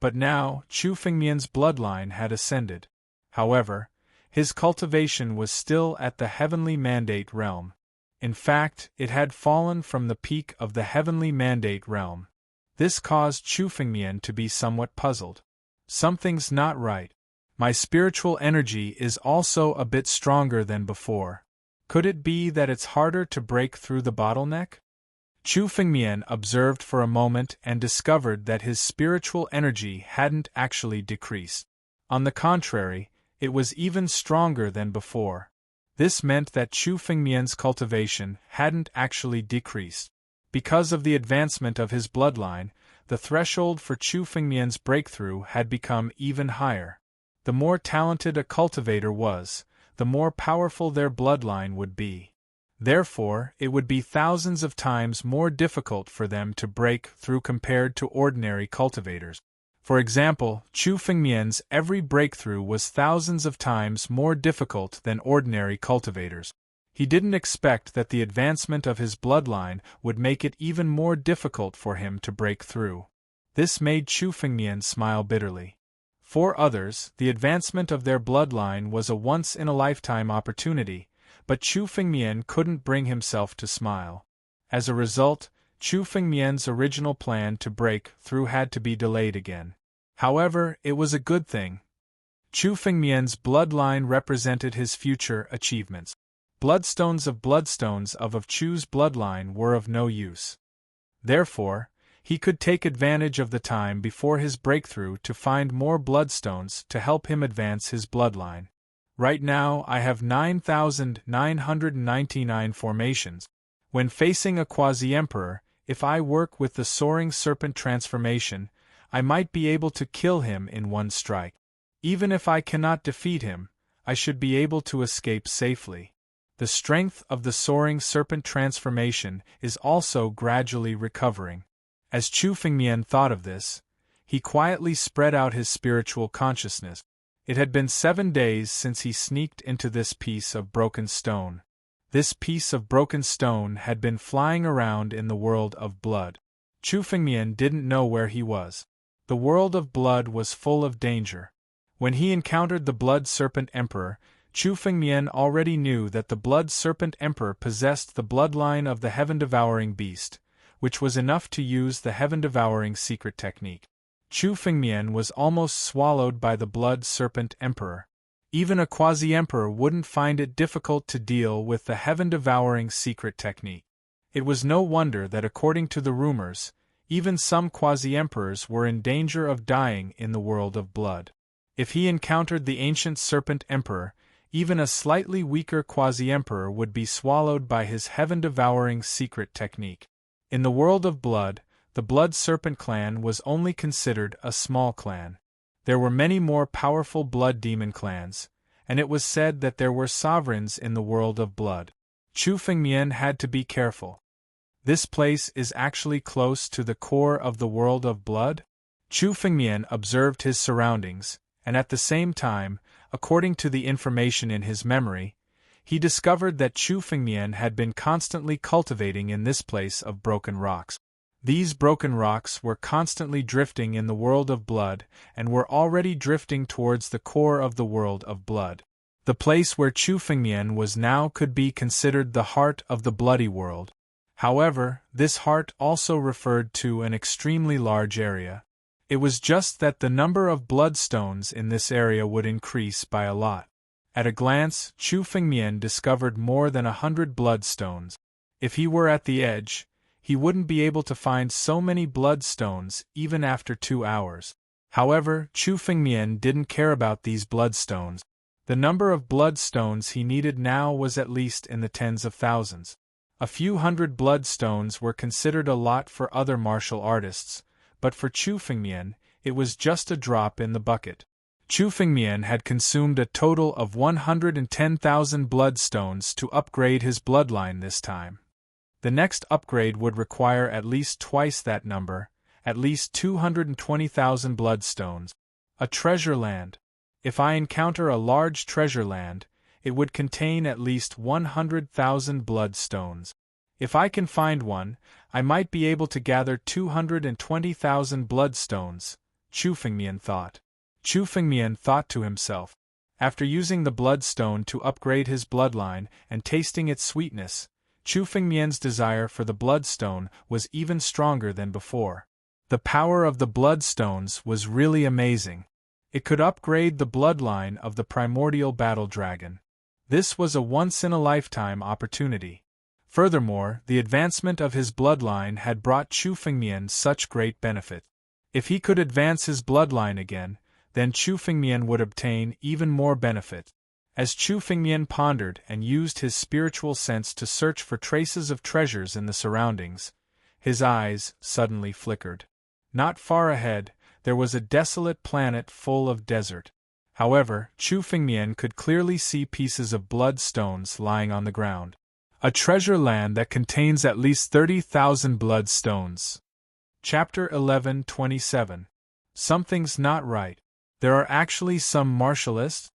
But now, Chu Fengmian's bloodline had ascended. However, his cultivation was still at the heavenly mandate realm. In fact, it had fallen from the peak of the heavenly mandate realm. This caused Chu Fengmian to be somewhat puzzled. Something's not right. My spiritual energy is also a bit stronger than before. Could it be that it's harder to break through the bottleneck? Chu Fengmian observed for a moment and discovered that his spiritual energy hadn't actually decreased. On the contrary, it was even stronger than before. This meant that Chu Fengmian's cultivation hadn't actually decreased. Because of the advancement of his bloodline, the threshold for Chu Fengmian's breakthrough had become even higher. The more talented a cultivator was, the more powerful their bloodline would be. Therefore, it would be thousands of times more difficult for them to break through compared to ordinary cultivators. For example, Chu Fengmian's every breakthrough was thousands of times more difficult than ordinary cultivators. He didn't expect that the advancement of his bloodline would make it even more difficult for him to break through. This made Chu Fengmian smile bitterly. For others, the advancement of their bloodline was a once-in-a-lifetime opportunity, but Chu Fengmian couldn't bring himself to smile. As a result, Chu Fengmian's original plan to break through had to be delayed again. However, it was a good thing. Chu Fengmian's bloodline represented his future achievements. Bloodstones of Chu's bloodline were of no use. Therefore, he could take advantage of the time before his breakthrough to find more bloodstones to help him advance his bloodline. Right now I have 9,999 formations. When facing a quasi-emperor, if I work with the soaring serpent transformation, I might be able to kill him in one strike. Even if I cannot defeat him, I should be able to escape safely. The strength of the soaring serpent transformation is also gradually recovering. As Chu Fengmian thought of this, he quietly spread out his spiritual consciousness. It had been 7 days since he sneaked into this piece of broken stone. This piece of broken stone had been flying around in the world of blood. Chu Fengmian didn't know where he was. The world of blood was full of danger. When he encountered the Blood Serpent Emperor, Chu Fengmian already knew that the Blood Serpent Emperor possessed the bloodline of the heaven-devouring beast, which was enough to use the heaven-devouring secret technique. Chu Fengmian was almost swallowed by the Blood Serpent Emperor. Even a quasi-emperor wouldn't find it difficult to deal with the heaven-devouring secret technique. It was no wonder that according to the rumors, even some quasi-emperors were in danger of dying in the world of blood. If he encountered the ancient Serpent Emperor, even a slightly weaker quasi-emperor would be swallowed by his heaven-devouring secret technique. In the world of blood, the Blood Serpent clan was only considered a small clan. There were many more powerful blood demon clans, and it was said that there were sovereigns in the world of blood. Chu Fengmian had to be careful. This place is actually close to the core of the world of blood? Chu Fengmian observed his surroundings, and at the same time, according to the information in his memory, he discovered that Chu Fengmian had been constantly cultivating in this place of broken rocks. These broken rocks were constantly drifting in the world of blood and were already drifting towards the core of the world of blood. The place where Chu Fengmian was now could be considered the heart of the bloody world. However, this heart also referred to an extremely large area. It was just that the number of bloodstones in this area would increase by a lot. At a glance, Chu Fengmian discovered more than 100 bloodstones. If he were at the edge, he wouldn't be able to find so many bloodstones even after 2 hours. However, Chu Fengmian didn't care about these bloodstones. The number of bloodstones he needed now was at least in the tens of thousands. A few hundred bloodstones were considered a lot for other martial artists, but for Chu Fengmian, it was just a drop in the bucket. Chu Fengmian had consumed a total of 110,000 bloodstones to upgrade his bloodline this time. The next upgrade would require at least twice that number, at least 220,000 bloodstones. A treasure land. If I encounter a large treasure land, it would contain at least 100,000 bloodstones. If I can find one, I might be able to gather 220,000 bloodstones, Chu Fengmian thought. Chu Fengmian thought to himself. After using the bloodstone to upgrade his bloodline and tasting its sweetness, Chu Fengmian's desire for the bloodstone was even stronger than before. The power of the bloodstones was really amazing. It could upgrade the bloodline of the primordial battle dragon. This was a once-in-a-lifetime opportunity. Furthermore, the advancement of his bloodline had brought Chu Fengmian such great benefit. If he could advance his bloodline again, then Chu Fengmian would obtain even more benefit. As Chu Fengmian pondered and used his spiritual sense to search for traces of treasures in the surroundings, his eyes suddenly flickered. Not far ahead, there was a desolate planet full of desert. However, Chu Fengmian could clearly see pieces of bloodstones lying on the ground. A treasure land that contains at least 30,000 bloodstones. Chapter 11:27. Something's not right. There are actually some martialists?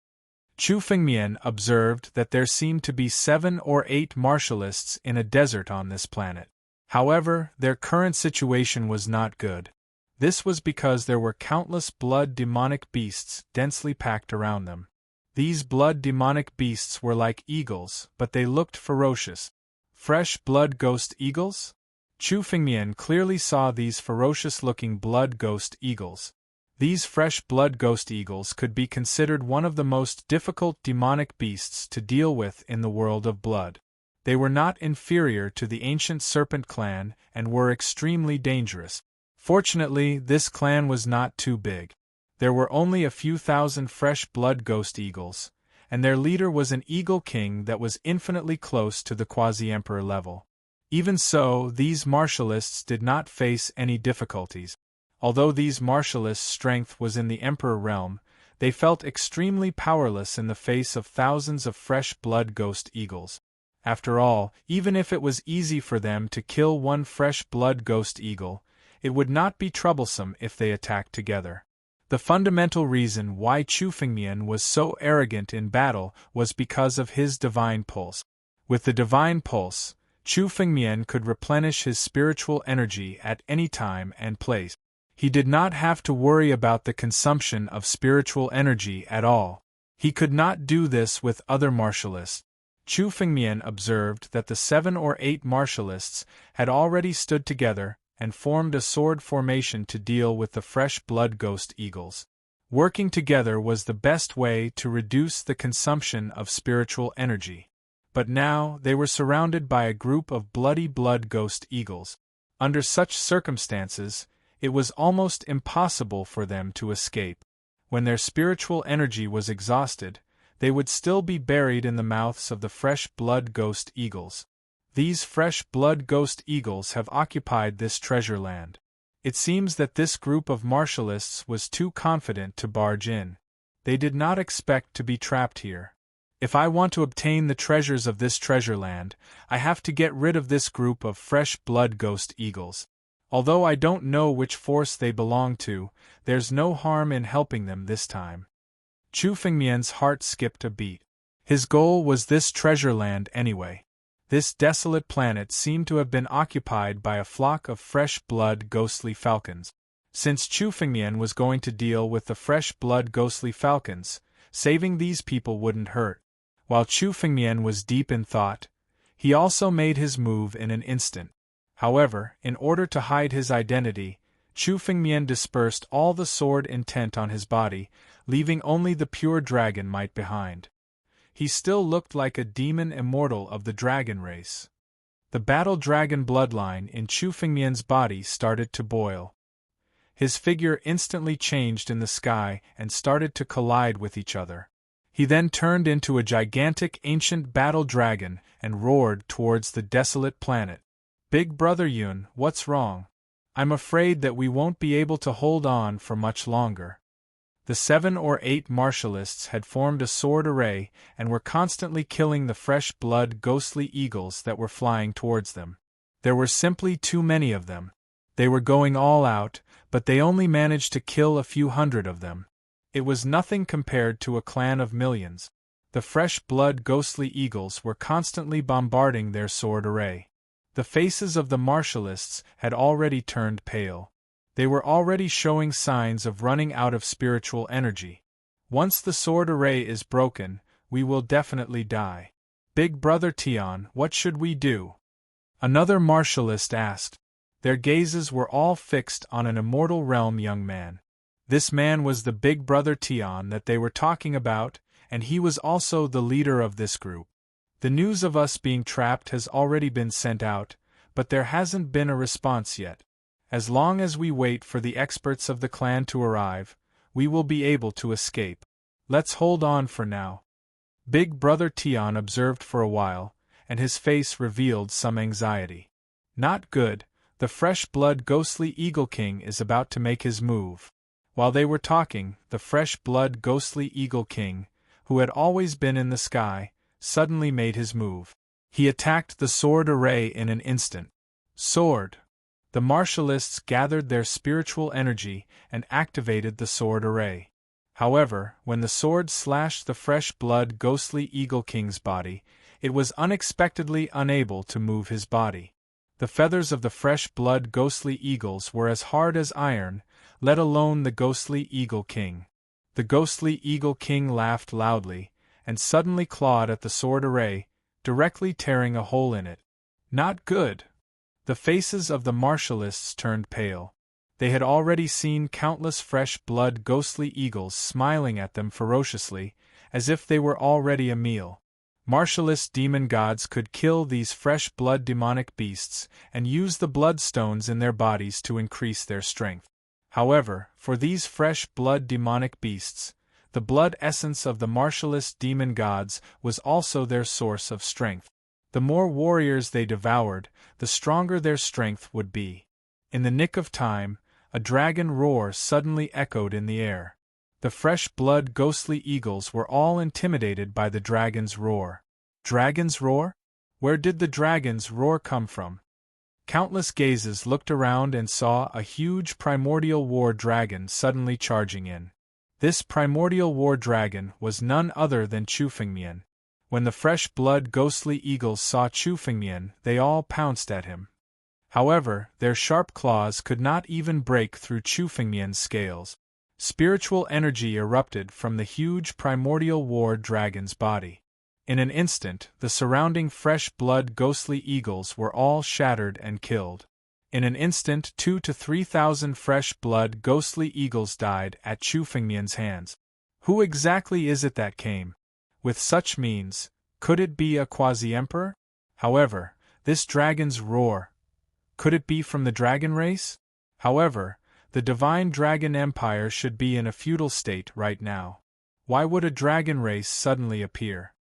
Chu Fengmian observed that there seemed to be 7 or 8 martialists in a desert on this planet. However, their current situation was not good. This was because there were countless blood demonic beasts densely packed around them. These blood demonic beasts were like eagles, but they looked ferocious. Fresh blood ghost eagles? Chu Fengmian clearly saw these ferocious-looking blood ghost eagles. These fresh blood ghost eagles could be considered one of the most difficult demonic beasts to deal with in the world of blood. They were not inferior to the ancient serpent clan and were extremely dangerous. Fortunately, this clan was not too big. There were only a few thousand fresh blood ghost eagles, and their leader was an eagle king that was infinitely close to the quasi-emperor level. Even so, these martialists did not face any difficulties. Although these martialists' strength was in the emperor realm, they felt extremely powerless in the face of thousands of fresh blood ghost eagles. After all, even if it was easy for them to kill one fresh blood ghost eagle, it would not be troublesome if they attacked together. The fundamental reason why Chu Fengmian was so arrogant in battle was because of his divine pulse. With the divine pulse, Chu Fengmian could replenish his spiritual energy at any time and place. He did not have to worry about the consumption of spiritual energy at all. He could not do this with other martialists. Chu Fengmian observed that the 7 or 8 martialists had already stood together and formed a sword formation to deal with the fresh blood ghost eagles. Working together was the best way to reduce the consumption of spiritual energy. But now they were surrounded by a group of bloody blood ghost eagles. Under such circumstances, it was almost impossible for them to escape. When their spiritual energy was exhausted, they would still be buried in the mouths of the fresh blood ghost eagles. These fresh blood ghost eagles have occupied this treasure land. It seems that this group of martialists was too confident to barge in. They did not expect to be trapped here. If I want to obtain the treasures of this treasure land, I have to get rid of this group of fresh blood ghost eagles. Although I don't know which force they belong to, there's no harm in helping them this time. Chu Fengmian's heart skipped a beat. His goal was this treasure land anyway. This desolate planet seemed to have been occupied by a flock of fresh blood ghostly falcons. Since Chu Fengmian was going to deal with the fresh blood ghostly falcons, saving these people wouldn't hurt. While Chu Fengmian was deep in thought, he also made his move in an instant. However, in order to hide his identity, Chu Fengmian dispersed all the sword intent on his body, leaving only the pure dragon might behind. He still looked like a demon immortal of the dragon race. The battle dragon bloodline in Chu Fengmian's body started to boil. His figure instantly changed in the sky and started to collide with each other. He then turned into a gigantic ancient battle dragon and roared towards the desolate planet. Big Brother Yun, what's wrong? I'm afraid that we won't be able to hold on for much longer. The 7 or 8 martialists had formed a sword array and were constantly killing the fresh blood ghostly eagles that were flying towards them. There were simply too many of them. They were going all out, but they only managed to kill a few hundred of them. It was nothing compared to a clan of millions. The fresh blood ghostly eagles were constantly bombarding their sword array. The faces of the martialists had already turned pale. They were already showing signs of running out of spiritual energy. Once the sword array is broken, we will definitely die. Big Brother Tian, what should we do? Another martialist asked. Their gazes were all fixed on an immortal realm young man. This man was the Big Brother Tian that they were talking about, and he was also the leader of this group. The news of us being trapped has already been sent out, but there hasn't been a response yet. As long as we wait for the experts of the clan to arrive, we will be able to escape. Let's hold on for now. Big Brother Tian observed for a while, and his face revealed some anxiety. Not good, the fresh blood ghostly Eagle King is about to make his move. While they were talking, the fresh blood ghostly Eagle King, who had always been in the sky, suddenly made his move. He attacked the sword array in an instant. Sword! The martialists gathered their spiritual energy and activated the sword array. However, when the sword slashed the fresh blood ghostly Eagle King's body, it was unexpectedly unable to move his body. The feathers of the fresh blood ghostly eagles were as hard as iron, let alone the ghostly Eagle King. The ghostly Eagle King laughed loudly, and suddenly clawed at the sword array, directly tearing a hole in it. Not good! The faces of the martialists turned pale. They had already seen countless fresh blood ghostly eagles smiling at them ferociously, as if they were already a meal. Martialist demon gods could kill these fresh blood demonic beasts and use the bloodstones in their bodies to increase their strength. However, for these fresh blood demonic beasts, the blood essence of the martialist demon gods was also their source of strength. The more warriors they devoured, the stronger their strength would be. In the nick of time, a dragon roar suddenly echoed in the air. The fresh blood ghostly eagles were all intimidated by the dragon's roar. Dragon's roar? Where did the dragon's roar come from? Countless gazes looked around and saw a huge primordial war dragon suddenly charging in. This primordial war dragon was none other than Chu Fengmian. When the fresh blood ghostly eagles saw Chu Fengmian, they all pounced at him. However, their sharp claws could not even break through Chu Fengmian's scales. Spiritual energy erupted from the huge primordial war dragon's body. In an instant, the surrounding fresh blood ghostly eagles were all shattered and killed. In an instant 2,000 to 3,000 fresh blood ghostly eagles died at Chu Fengmian's hands. Who exactly is it that came? With such means, could it be a quasi-emperor? However, this dragon's roar, could it be from the dragon race? However, the divine dragon empire should be in a feudal state right now. Why would a dragon race suddenly appear?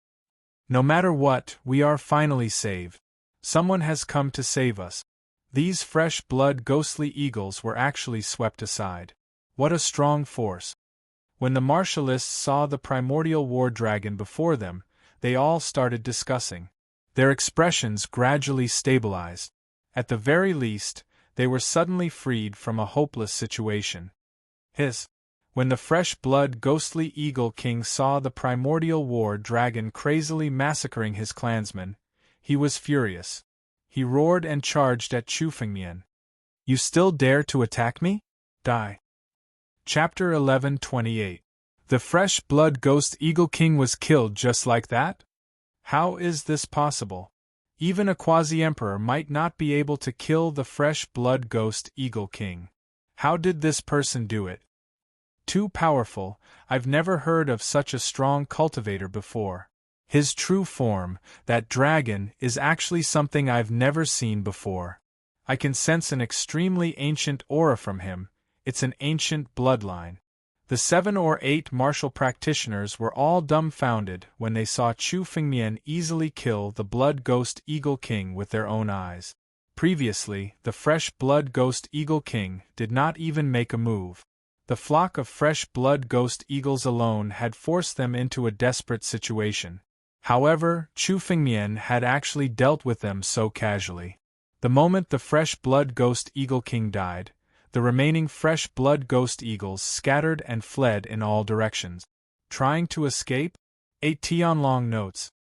No matter what, we are finally saved. Someone has come to save us. These fresh blood ghostly eagles were actually swept aside. What a strong force! When the martialists saw the primordial war dragon before them, they all started discussing. Their expressions gradually stabilized. At the very least, they were suddenly freed from a hopeless situation. When the fresh-blood ghostly Eagle King saw the primordial war dragon crazily massacring his clansmen, he was furious. He roared and charged at Chu Fengmian. "You still dare to attack me? Die!" Chapter 11:28. The fresh-blood ghost Eagle King was killed just like that? How is this possible? Even a quasi-emperor might not be able to kill the fresh-blood ghost Eagle King. How did this person do it? Too powerful. I've never heard of such a strong cultivator before. His true form, that dragon, is actually something I've never seen before. I can sense an extremely ancient aura from him. It's an ancient bloodline. The 7 or 8 martial practitioners were all dumbfounded when they saw Chu Fengmian easily kill the blood ghost Eagle King with their own eyes. Previously, the fresh blood ghost Eagle King did not even make a move. The flock of fresh blood ghost eagles alone had forced them into a desperate situation. However, Chu Fengmian had actually dealt with them so casually. The moment the fresh blood ghost Eagle King died, the remaining fresh blood ghost eagles scattered and fled in all directions. Trying to escape? 8 Tianlong notes.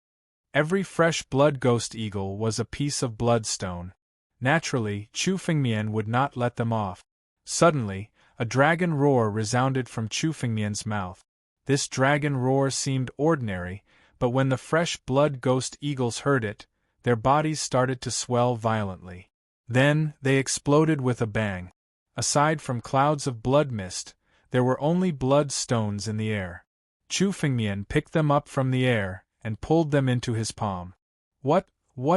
Every fresh blood ghost eagle was a piece of bloodstone. Naturally, Chu Fengmian would not let them off. Suddenly, a dragon roar resounded from Chu Fengmian's mouth. This dragon roar seemed ordinary, but when the fresh blood ghost eagles heard it, their bodies started to swell violently. Then, they exploded with a bang. Aside from clouds of blood mist, there were only blood stones in the air. Chu Fengmian picked them up from the air and pulled them into his palm. What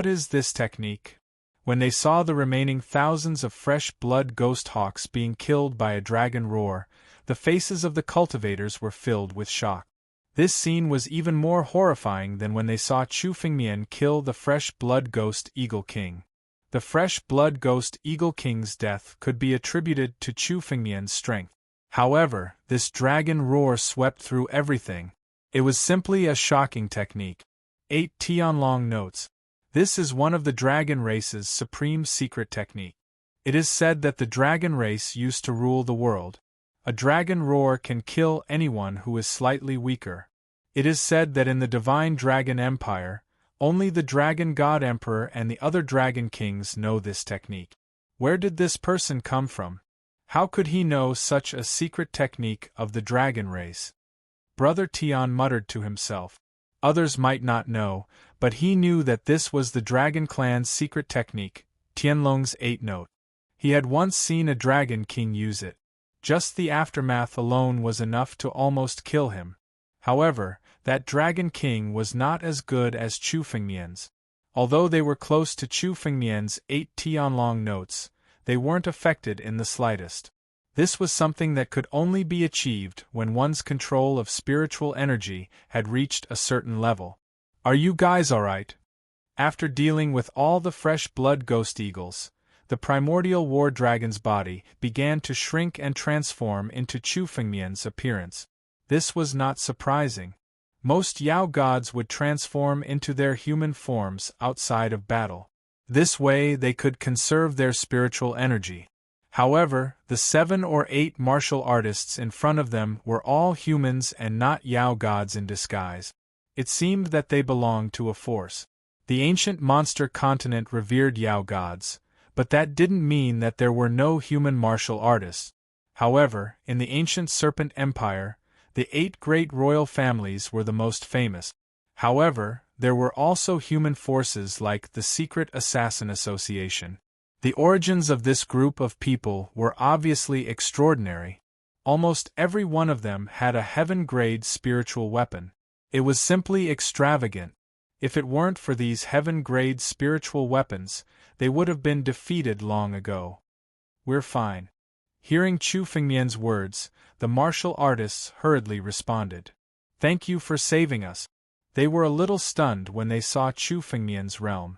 is this technique? When they saw the remaining thousands of fresh blood ghost hawks being killed by a dragon roar, the faces of the cultivators were filled with shock. This scene was even more horrifying than when they saw Chu Fengmian kill the fresh blood ghost Eagle King. The fresh blood ghost Eagle King's death could be attributed to Chu Fengmian's strength. However, this dragon roar swept through everything. It was simply a shocking technique. 8 Tianlong notes. This is one of the dragon race's supreme secret technique. It is said that the dragon race used to rule the world. A dragon roar can kill anyone who is slightly weaker. It is said that in the divine dragon empire, only the dragon god emperor and the other dragon kings know this technique. Where did this person come from? How could he know such a secret technique of the dragon race? Brother Tian muttered to himself. Others might not know, but he knew that this was the dragon clan's secret technique, Tianlong's 8 note. He had once seen a dragon king use it. Just the aftermath alone was enough to almost kill him. However, that dragon king was not as good as Chu Fengmian's. Although they were close to Chu Fengmian's 8 Tianlong notes, they weren't affected in the slightest. This was something that could only be achieved when one's control of spiritual energy had reached a certain level. Are you guys alright? After dealing with all the fresh blood ghost eagles, the primordial war dragon's body began to shrink and transform into Chu Fengmian's appearance. This was not surprising. Most Yao gods would transform into their human forms outside of battle. This way they could conserve their spiritual energy. However, the 7 or 8 martial artists in front of them were all humans and not Yao gods in disguise. It seemed that they belonged to a force. The ancient monster continent revered Yao gods, but that didn't mean that there were no human martial artists. However, in the ancient Serpent Empire, the 8 great royal families were the most famous. However, there were also human forces like the Secret Assassin Association. The origins of this group of people were obviously extraordinary. Almost every one of them had a heaven-grade spiritual weapon. It was simply extravagant. If it weren't for these heaven-grade spiritual weapons, they would have been defeated long ago. We're fine. Hearing Chu Fengmian's words, the martial artists hurriedly responded. Thank you for saving us. They were a little stunned when they saw Chu Fengmian's realm.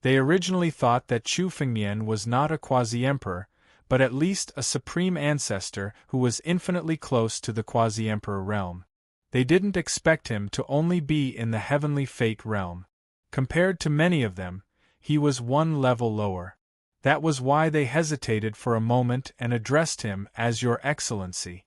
They originally thought that Chu Fengmian was not a quasi-emperor, but at least a supreme ancestor who was infinitely close to the quasi-emperor realm. They didn't expect him to only be in the heavenly fate realm. Compared to many of them, he was one level lower. That was why they hesitated for a moment and addressed him as Your Excellency.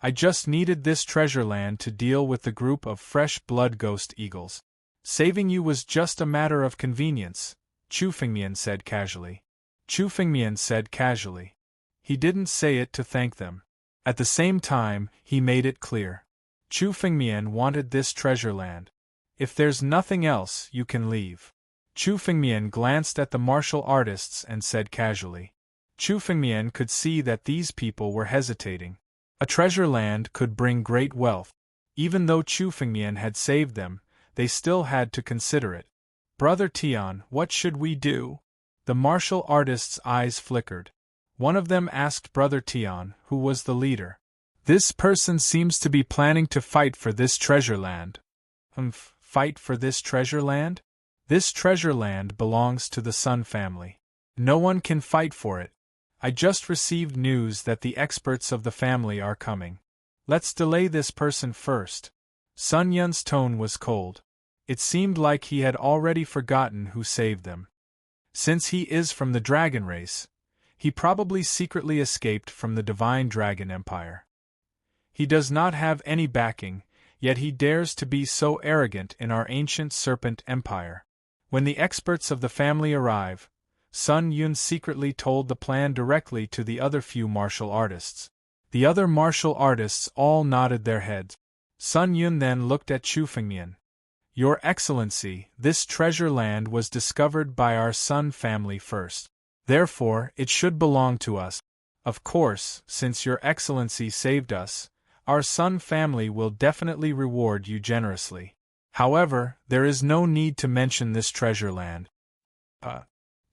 I just needed this treasure land to deal with the group of fresh blood ghost eagles. Saving you was just a matter of convenience, Chu Fengmian said casually. Chu Fengmian said casually. He didn't say it to thank them. At the same time, he made it clear. Chu Fengmian wanted this treasure land. If there's nothing else, you can leave. Chu Fengmian glanced at the martial artists and said casually. Chu Fengmian could see that these people were hesitating. A treasure land could bring great wealth. Even though Chu Fengmian had saved them, they still had to consider it. Brother Tian, what should we do? The martial artists' eyes flickered. One of them asked Brother Tian, who was the leader. This person seems to be planning to fight for this treasure land. Fight for this treasure land? This treasure land belongs to the Sun family. No one can fight for it. I just received news that the experts of the family are coming. Let's delay this person first. Sun Yun's tone was cold. It seemed like he had already forgotten who saved them. Since he is from the dragon race, he probably secretly escaped from the Divine Dragon Empire. He does not have any backing, yet he dares to be so arrogant in our ancient serpent empire. When the experts of the family arrive, Sun Yun secretly told the plan directly to the other few martial artists. The other martial artists all nodded their heads. Sun Yun then looked at Chu Fengmian. Your Excellency, this treasure land was discovered by our Sun family first. Therefore, it should belong to us. Of course, since Your Excellency saved us, our Sun family will definitely reward you generously. However, there is no need to mention this treasure land.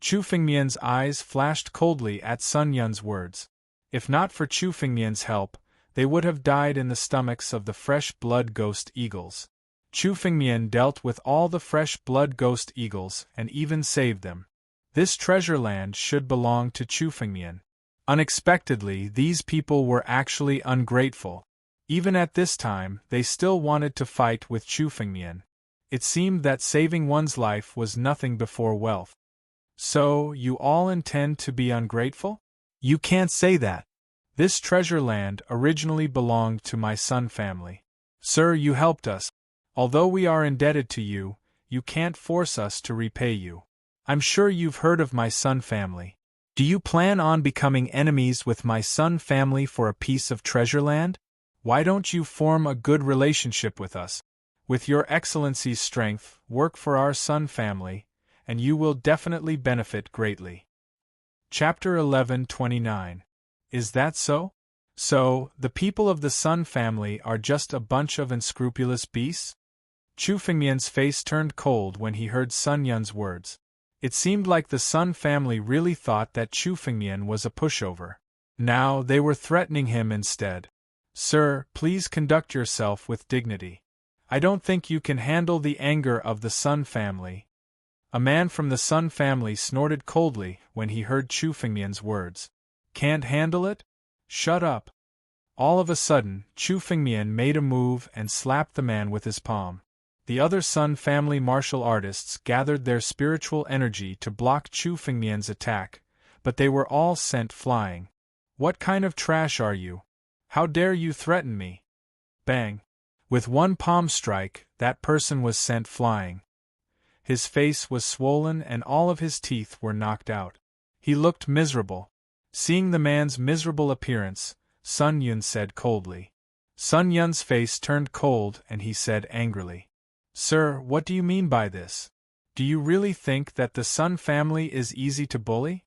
Chu Fengmian's eyes flashed coldly at Sun Yun's words. If not for Chu Fengmian's help, they would have died in the stomachs of the fresh blood ghost eagles. Chu Fengmian dealt with all the fresh blood ghost eagles and even saved them. This treasure land should belong to Chu Fengmian. Unexpectedly, these people were actually ungrateful. Even at this time, they still wanted to fight with Chu Fengmian. It seemed that saving one's life was nothing before wealth. So, you all intend to be ungrateful? You can't say that. This treasure land originally belonged to my Sun family. Sir, you helped us. Although we are indebted to you, you can't force us to repay you. I'm sure you've heard of my Sun family. Do you plan on becoming enemies with my Sun family for a piece of treasure land? Why don't you form a good relationship with us? With Your Excellency's strength, work for our Sun family, and you will definitely benefit greatly. Chapter 11:29. Is that so? So, the people of the Sun family are just a bunch of unscrupulous beasts? Chu Fengmian's face turned cold when he heard Sun Yun's words. It seemed like the Sun family really thought that Chu Fengmian was a pushover. Now they were threatening him instead. Sir, please conduct yourself with dignity. I don't think you can handle the anger of the Sun family. A man from the Sun family snorted coldly when he heard Chu Fengmian's words. Can't handle it? Shut up. All of a sudden, Chu Fengmian made a move and slapped the man with his palm. The other Sun family martial artists gathered their spiritual energy to block Chu Fengmian's attack, but they were all sent flying. What kind of trash are you? How dare you threaten me? Bang! With one palm strike, that person was sent flying. His face was swollen and all of his teeth were knocked out. He looked miserable. Seeing the man's miserable appearance, Sun Yun said coldly. Sun Yun's face turned cold and he said angrily. Sir, what do you mean by this? Do you really think that the Sun family is easy to bully?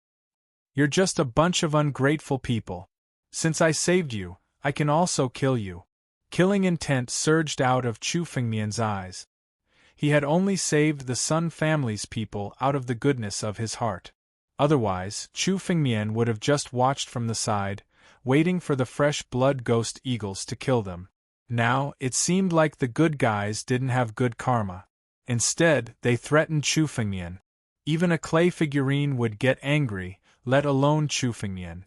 You're just a bunch of ungrateful people. Since I saved you, I can also kill you. Killing intent surged out of Chu Fengmian's eyes. He had only saved the Sun family's people out of the goodness of his heart. Otherwise, Chu Fengmian would have just watched from the side, waiting for the fresh blood ghost eagles to kill them. Now, it seemed like the good guys didn't have good karma. Instead, they threatened Chu Fengmian. Even a clay figurine would get angry, let alone Chu Fengmian.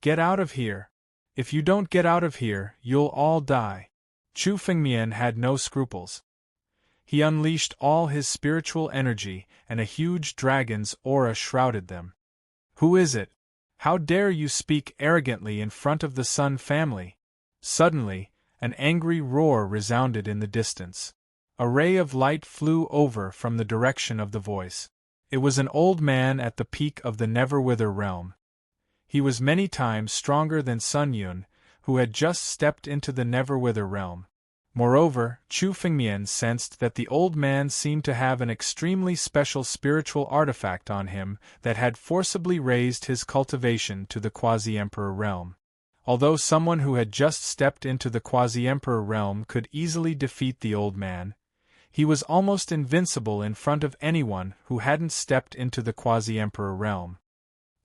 Get out of here. If you don't get out of here, you'll all die. Chu Fengmian had no scruples. He unleashed all his spiritual energy, and a huge dragon's aura shrouded them. Who is it? How dare you speak arrogantly in front of the Sun family? Suddenly, an angry roar resounded in the distance. A ray of light flew over from the direction of the voice. It was an old man at the peak of the Neverwither realm. He was many times stronger than Sun Yun, who had just stepped into the Neverwither realm. Moreover, Chu Fengmian sensed that the old man seemed to have an extremely special spiritual artifact on him that had forcibly raised his cultivation to the Quasi-Emperor realm. Although someone who had just stepped into the Quasi-Emperor realm could easily defeat the old man, he was almost invincible in front of anyone who hadn't stepped into the Quasi-Emperor realm.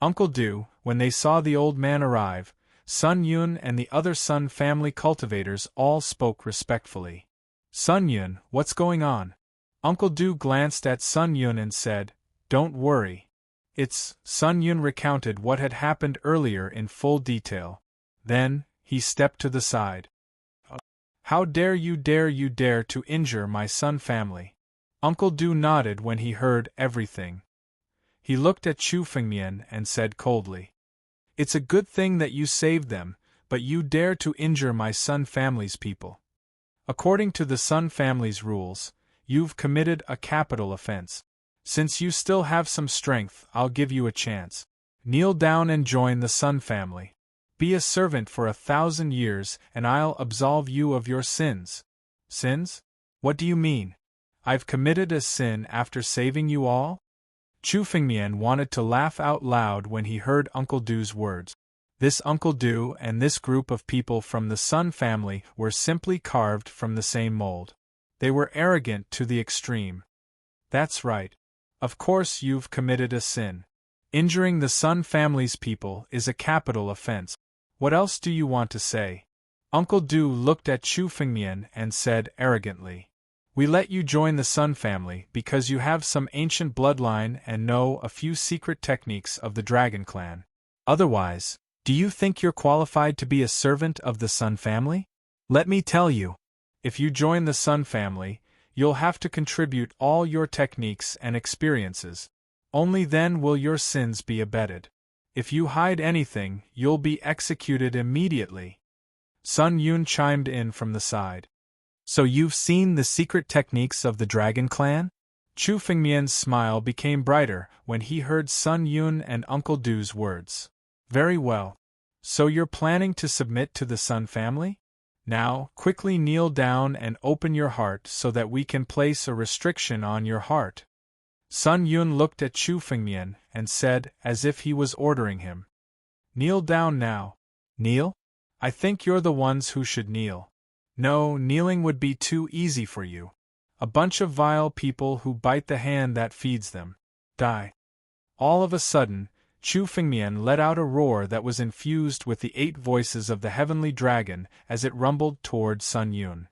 Uncle Du, when they saw the old man arrive, Sun Yun and the other Sun family cultivators all spoke respectfully. Sun Yun, what's going on? Uncle Du glanced at Sun Yun and said, Don't worry. Sun Yun recounted what had happened earlier in full detail. Then, he stepped to the side. How dare you to injure my Sun family? Uncle Du nodded when he heard everything. He looked at Chu Fengmian and said coldly, It's a good thing that you saved them, but you dare to injure my Sun family's people. According to the Sun family's rules, you've committed a capital offense. Since you still have some strength, I'll give you a chance. Kneel down and join the Sun family. Be a servant for 1,000 years, and I'll absolve you of your sins. Sins? What do you mean? I've committed a sin after saving you all? Chu Fengmian wanted to laugh out loud when he heard Uncle Du's words. This Uncle Du and this group of people from the Sun family were simply carved from the same mold. They were arrogant to the extreme. That's right. Of course you've committed a sin. Injuring the Sun family's people is a capital offense. What else do you want to say? Uncle Du looked at Chu Fengmian and said arrogantly, We let you join the Sun family because you have some ancient bloodline and know a few secret techniques of the Dragon Clan. Otherwise, do you think you're qualified to be a servant of the Sun family? Let me tell you, if you join the Sun family, you'll have to contribute all your techniques and experiences. Only then will your sins be abated. If you hide anything, you'll be executed immediately. Sun Yun chimed in from the side. So you've seen the secret techniques of the Dragon Clan? Chu Fengmian's smile became brighter when he heard Sun Yun and Uncle Du's words. Very well. So you're planning to submit to the Sun family? Now, quickly kneel down and open your heart so that we can place a restriction on your heart. Sun Yun looked at Chu Fengmian and said as if he was ordering him. Kneel down now. Kneel? I think you're the ones who should kneel. No, kneeling would be too easy for you. A bunch of vile people who bite the hand that feeds them. Die. All of a sudden, Chu Fengmian let out a roar that was infused with the 8 voices of the heavenly dragon as it rumbled toward Sun Yun.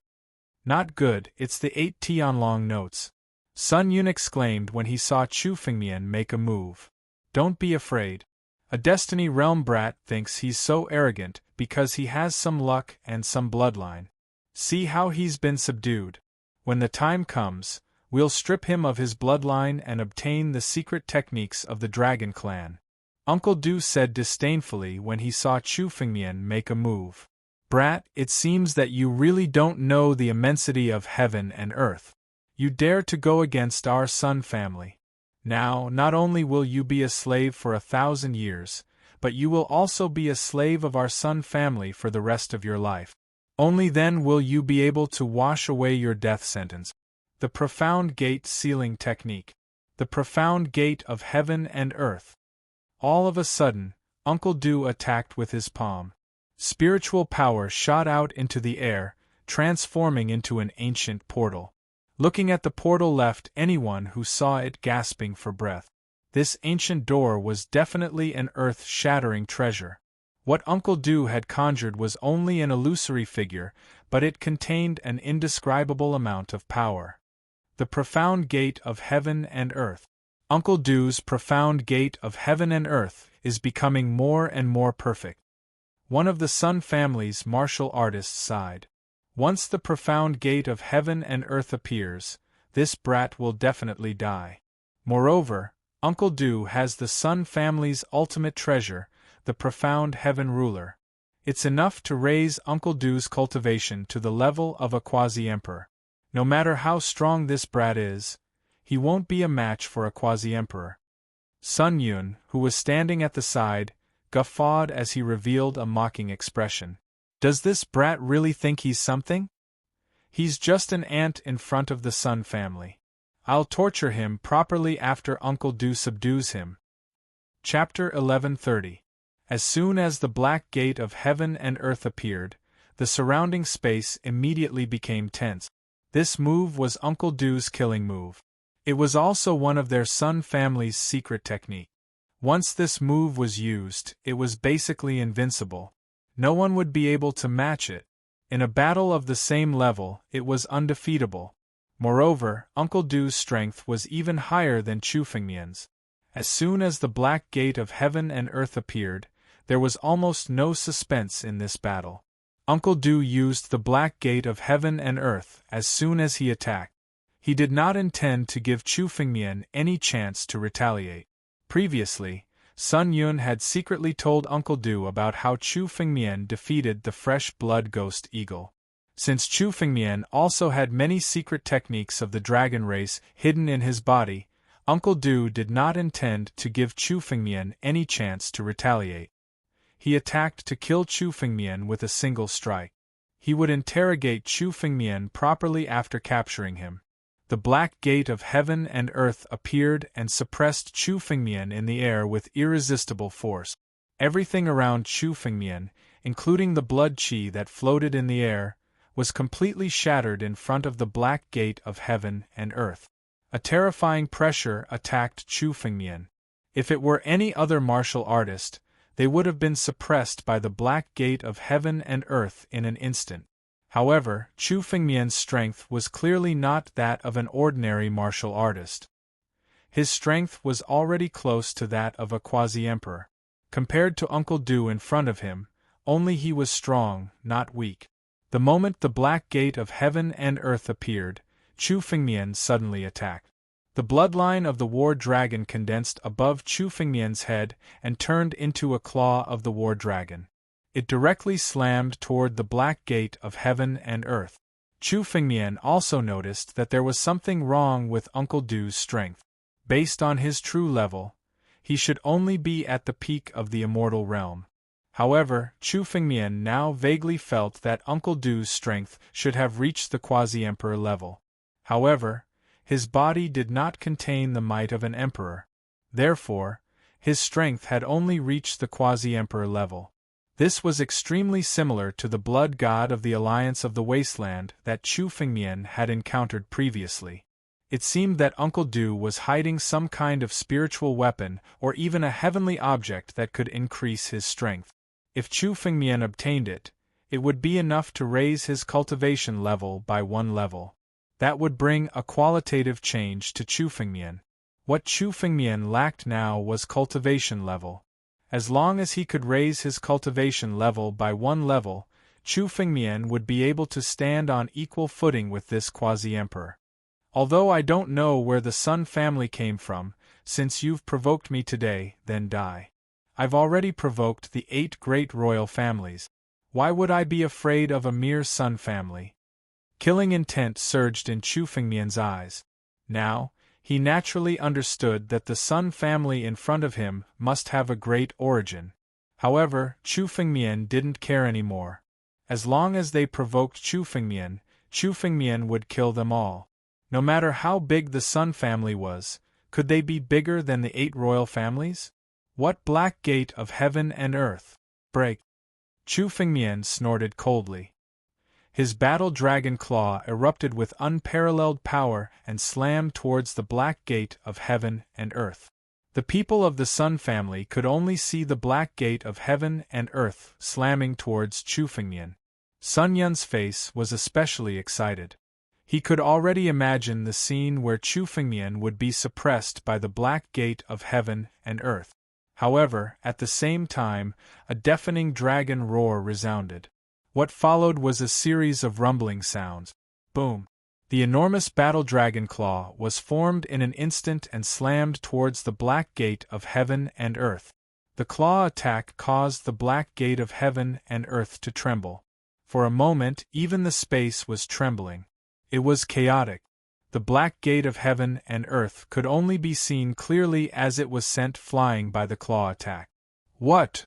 Not good, it's the 8 Tianlong notes. Sun Yun exclaimed when he saw Chu Fengmian make a move. Don't be afraid. A Destiny Realm brat thinks he's so arrogant because he has some luck and some bloodline. See how he's been subdued. When the time comes, we'll strip him of his bloodline and obtain the secret techniques of the Dragon Clan. Uncle Du said disdainfully when he saw Chu Fengmian make a move. Brat, it seems that you really don't know the immensity of heaven and earth. You dare to go against our Sun family. Now, not only will you be a slave for 1,000 years, but you will also be a slave of our Sun family for the rest of your life. Only then will you be able to wash away your death sentence. The Profound Gate Sealing Technique. The Profound Gate of Heaven and Earth. All of a sudden, Uncle Du attacked with his palm. Spiritual power shot out into the air, transforming into an ancient portal. Looking at the portal left anyone who saw it gasping for breath. This ancient door was definitely an earth-shattering treasure. What Uncle Du had conjured was only an illusory figure, but it contained an indescribable amount of power. The Profound Gate of Heaven and Earth. Uncle Du's Profound Gate of Heaven and Earth is becoming more and more perfect. One of the Sun family's martial artists sighed. Once the profound gate of heaven and earth appears, this brat will definitely die. Moreover, Uncle Du has the Sun family's ultimate treasure, the profound heaven ruler. It's enough to raise Uncle Du's cultivation to the level of a quasi-emperor. No matter how strong this brat is, he won't be a match for a quasi-emperor. Sun Yun, who was standing at the side, guffawed as he revealed a mocking expression. Does this brat really think he's something? He's just an ant in front of the Sun family. I'll torture him properly after Uncle Du subdues him. Chapter 1130. As soon as the black gate of heaven and earth appeared, the surrounding space immediately became tense. This move was Uncle Du's killing move. It was also one of their Sun family's secret technique. Once this move was used, it was basically invincible. No one would be able to match it. In a battle of the same level, it was undefeatable. Moreover, Uncle Du's strength was even higher than Chu Fengmian's. As soon as the black gate of heaven and earth appeared, there was almost no suspense in this battle. Uncle Du used the black gate of heaven and earth as soon as he attacked. He did not intend to give Chu Fengmian any chance to retaliate. Previously, Sun Yun had secretly told Uncle Du about how Chu Fengmian defeated the fresh blood ghost eagle. Since Chu Fengmian also had many secret techniques of the dragon race hidden in his body, Uncle Du did not intend to give Chu Fengmian any chance to retaliate. He attacked to kill Chu Fengmian with a single strike. He would interrogate Chu Fengmian properly after capturing him. The black gate of heaven and earth appeared and suppressed Chu Fengmian in the air with irresistible force. Everything around Chu Fengmian, including the blood qi that floated in the air, was completely shattered in front of the black gate of heaven and earth. A terrifying pressure attacked Chu Fengmian. If it were any other martial artist, they would have been suppressed by the black gate of heaven and earth in an instant. However, Chu Fengmian's strength was clearly not that of an ordinary martial artist. His strength was already close to that of a quasi-emperor. Compared to Uncle Du in front of him, only he was strong, not weak. The moment the black gate of heaven and earth appeared, Chu Fengmian suddenly attacked. The bloodline of the war dragon condensed above Chu Fengmian's head and turned into a claw of the war dragon. It directly slammed toward the black gate of heaven and earth. Chu Fengmian also noticed that there was something wrong with Uncle Du's strength. Based on his true level, he should only be at the peak of the immortal realm. However, Chu Fengmian now vaguely felt that Uncle Du's strength should have reached the quasi-emperor level. However, his body did not contain the might of an emperor. Therefore, his strength had only reached the quasi-emperor level. This was extremely similar to the blood god of the Alliance of the Wasteland that Chu Fengmian had encountered previously. It seemed that Uncle Du was hiding some kind of spiritual weapon or even a heavenly object that could increase his strength. If Chu Fengmian obtained it, it would be enough to raise his cultivation level by 1 level. That would bring a qualitative change to Chu Fengmian. What Chu Fengmian lacked now was cultivation level. As long as he could raise his cultivation level by 1 level, Chu Fengmian would be able to stand on equal footing with this quasi-emperor. Although I don't know where the Sun family came from, since you've provoked me today, then die. I've already provoked the 8 great royal families. Why would I be afraid of a mere Sun family? Killing intent surged in Chu Fengmian's eyes. Now, he naturally understood that the Sun family in front of him must have a great origin. However, Chu Fengmian didn't care anymore. As long as they provoked Chu Fengmian would kill them all. No matter how big the Sun family was, could they be bigger than the 8 royal families? What black gate of heaven and earth? Break! Chu Fengmian snorted coldly. His battle dragon claw erupted with unparalleled power and slammed towards the black gate of heaven and earth. The people of the Sun family could only see the black gate of heaven and earth slamming towards Chu Fengmian. Sun Yun's face was especially excited. He could already imagine the scene where Chu Fengmian would be suppressed by the black gate of heaven and earth. However, at the same time, a deafening dragon roar resounded. What followed was a series of rumbling sounds. Boom! The enormous battle dragon claw was formed in an instant and slammed towards the black gate of heaven and earth. The claw attack caused the black gate of heaven and earth to tremble. For a moment, even the space was trembling. It was chaotic. The black gate of heaven and earth could only be seen clearly as it was sent flying by the claw attack. What?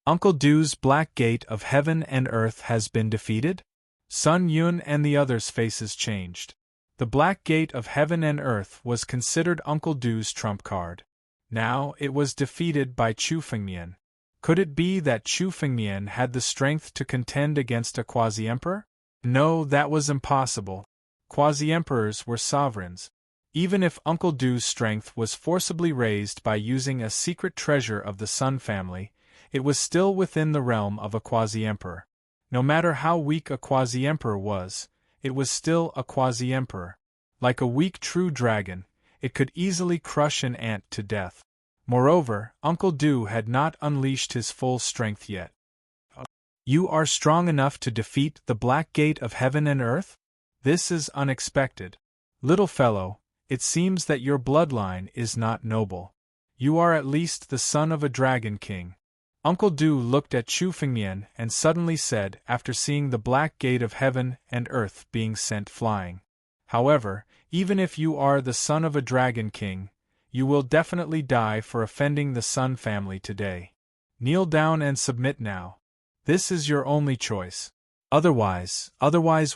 Uncle Du's black gate of heaven and earth has been defeated? Sun Yun and the others' faces changed. The black gate of heaven and earth was considered Uncle Du's trump card. Now it was defeated by Chu Fengmian. Could it be that Chu Fengmian had the strength to contend against a quasi-emperor? No, that was impossible. Quasi-emperors were sovereigns. Even if Uncle Du's strength was forcibly raised by using a secret treasure of the Sun family, it was still within the realm of a quasi-emperor. No matter how weak a quasi-emperor was, it was still a quasi-emperor. Like a weak true dragon, it could easily crush an ant to death. Moreover, Uncle Du had not unleashed his full strength yet. You are strong enough to defeat the Black Gate of Heaven and Earth? This is unexpected. Little fellow, it seems that your bloodline is not noble. You are at least the son of a dragon king. Uncle Du looked at Chu Fengmian and suddenly said, after seeing the Black Gate of Heaven and Earth being sent flying. However, even if you are the son of a dragon king, you will definitely die for offending the Sun family today. Kneel down and submit now. This is your only choice. Otherwise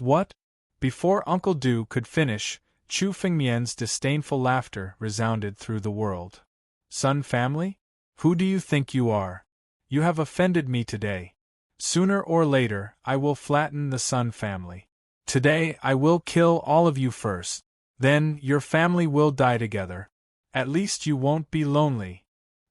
what? Before Uncle Du could finish, Chu Fengmian's disdainful laughter resounded through the world. Sun family? Who do you think you are? You have offended me today. Sooner or later, I will flatten the Sun family. Today I will kill all of you first. Then your family will die together. At least you won't be lonely.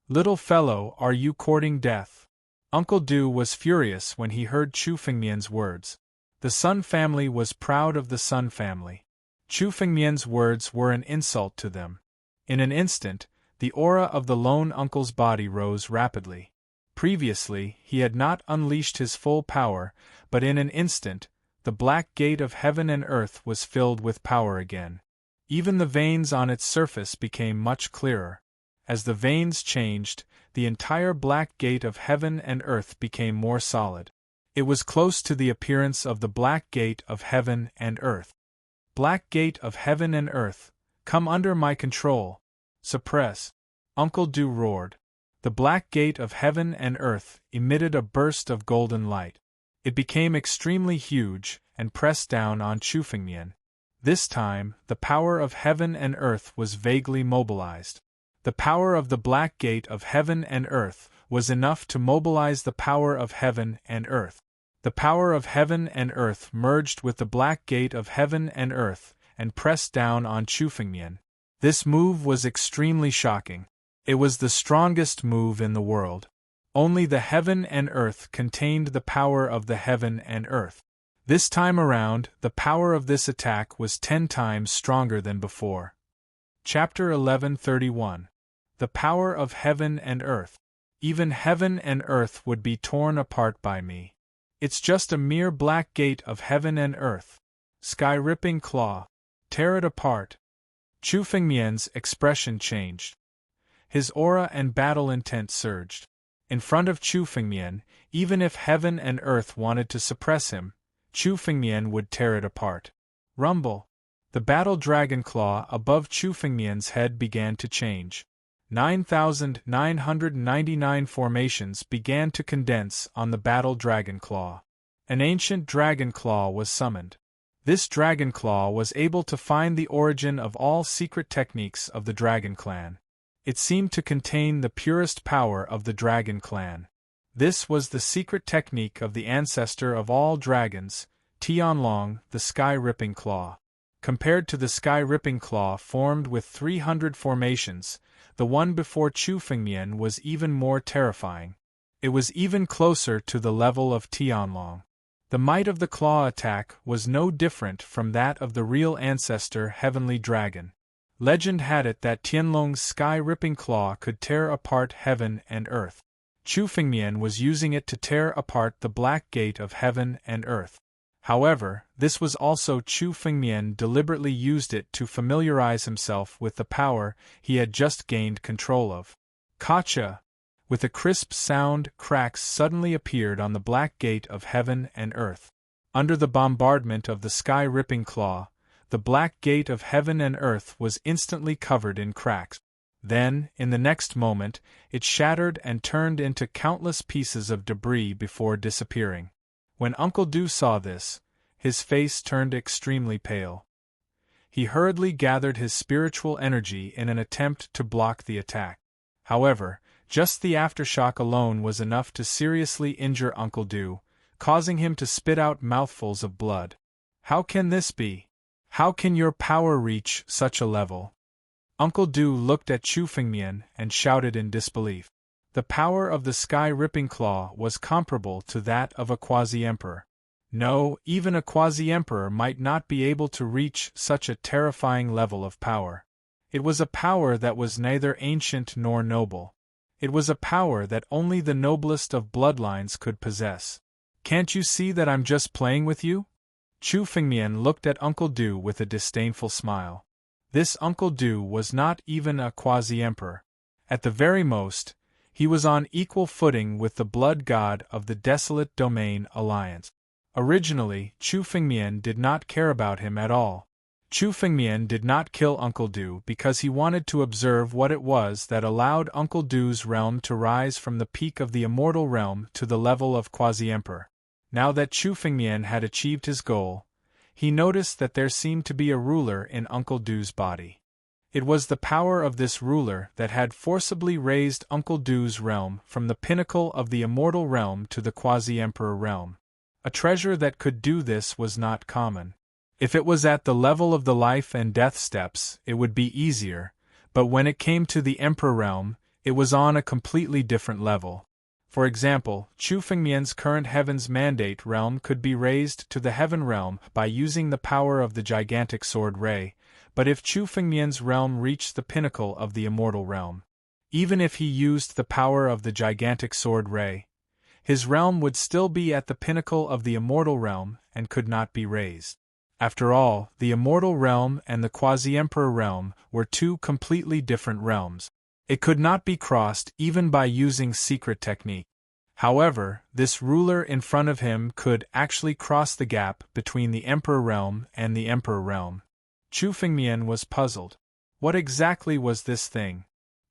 Little fellow, are you courting death? Uncle Du was furious when he heard Chu Fengmian's words. The Sun family was proud of the Sun family. Chu Fengmian's words were an insult to them. In an instant, the aura of the lone uncle's body rose rapidly. Previously, he had not unleashed his full power, but in an instant, the Black Gate of Heaven and Earth was filled with power again. Even the veins on its surface became much clearer. As the veins changed, the entire Black Gate of Heaven and Earth became more solid. It was close to the appearance of the Black Gate of Heaven and Earth. Black Gate of Heaven and Earth, come under my control. Suppress. Uncle Du roared. The Black Gate of Heaven and Earth emitted a burst of golden light. It became extremely huge and pressed down on Chu Fengmian. This time, the power of Heaven and Earth was vaguely mobilized. The power of the Black Gate of Heaven and Earth was enough to mobilize the power of Heaven and Earth. The power of Heaven and Earth merged with the Black Gate of Heaven and Earth and pressed down on Chu Fengmian. This move was extremely shocking. It was the strongest move in the world. Only the Heaven and Earth contained the power of the Heaven and Earth. This time around, the power of this attack was 10 times stronger than before. Chapter 1131. The Power of Heaven and Earth. Even Heaven and Earth would be torn apart by me. It's just a mere Black Gate of Heaven and Earth. Sky-ripping claw. Tear it apart. Chu Fengmian's expression changed. His aura and battle intent surged. In front of Chu Fengmian, even if Heaven and Earth wanted to suppress him, Chu Fengmian would tear it apart. Rumble. The battle dragon claw above Chu Fengmian's head began to change. 9,999 formations began to condense on the battle dragon claw. An ancient dragon claw was summoned. This dragon claw was able to find the origin of all secret techniques of the dragon clan. It seemed to contain the purest power of the dragon clan. This was the secret technique of the ancestor of all dragons, Tianlong, the sky-ripping claw. Compared to the sky-ripping claw formed with 300 formations, the one before Chu Fengmian was even more terrifying. It was even closer to the level of Tianlong. The might of the claw attack was no different from that of the real ancestor Heavenly Dragon. Legend had it that Tianlong's sky-ripping claw could tear apart heaven and earth. Chu Fengmian was using it to tear apart the black gate of heaven and earth. However, this was also Chu Fengmian deliberately used it to familiarize himself with the power he had just gained control of. Kacha! With a crisp sound, cracks suddenly appeared on the black gate of heaven and earth. Under the bombardment of the sky-ripping claw, the black gate of heaven and earth was instantly covered in cracks. Then, in the next moment, it shattered and turned into countless pieces of debris before disappearing. When Uncle Du saw this, his face turned extremely pale. He hurriedly gathered his spiritual energy in an attempt to block the attack. However, just the aftershock alone was enough to seriously injure Uncle Du, causing him to spit out mouthfuls of blood. How can this be? How can your power reach such a level? Uncle Du looked at Chu Fengmian and shouted in disbelief. The power of the sky-ripping claw was comparable to that of a quasi-emperor. No, even a quasi-emperor might not be able to reach such a terrifying level of power. It was a power that was neither ancient nor noble. It was a power that only the noblest of bloodlines could possess. Can't you see that I'm just playing with you? Chu Fengmian looked at Uncle Du with a disdainful smile. This Uncle Du was not even a quasi-emperor. At the very most, he was on equal footing with the blood god of the Desolate Domain Alliance. Originally, Chu Fengmian did not care about him at all. Chu Fengmian did not kill Uncle Du because he wanted to observe what it was that allowed Uncle Du's realm to rise from the peak of the immortal realm to the level of quasi-emperor. Now that Chu Fengmian had achieved his goal, he noticed that there seemed to be a ruler in Uncle Du's body. It was the power of this ruler that had forcibly raised Uncle Du's realm from the pinnacle of the immortal realm to the quasi-emperor realm. A treasure that could do this was not common. If it was at the level of the life and death steps, it would be easier, but when it came to the emperor realm, it was on a completely different level. For example, Chu Fengmian's current Heaven's Mandate realm could be raised to the Heaven realm by using the power of the gigantic sword ray, but if Chu Fengmian's realm reached the pinnacle of the immortal realm, even if he used the power of the gigantic sword ray, his realm would still be at the pinnacle of the immortal realm and could not be raised. After all, the immortal realm and the quasi-emperor realm were two completely different realms. It could not be crossed even by using secret technique. However, this ruler in front of him could actually cross the gap between the emperor realm and the emperor realm. Chu Fengmian was puzzled. What exactly was this thing?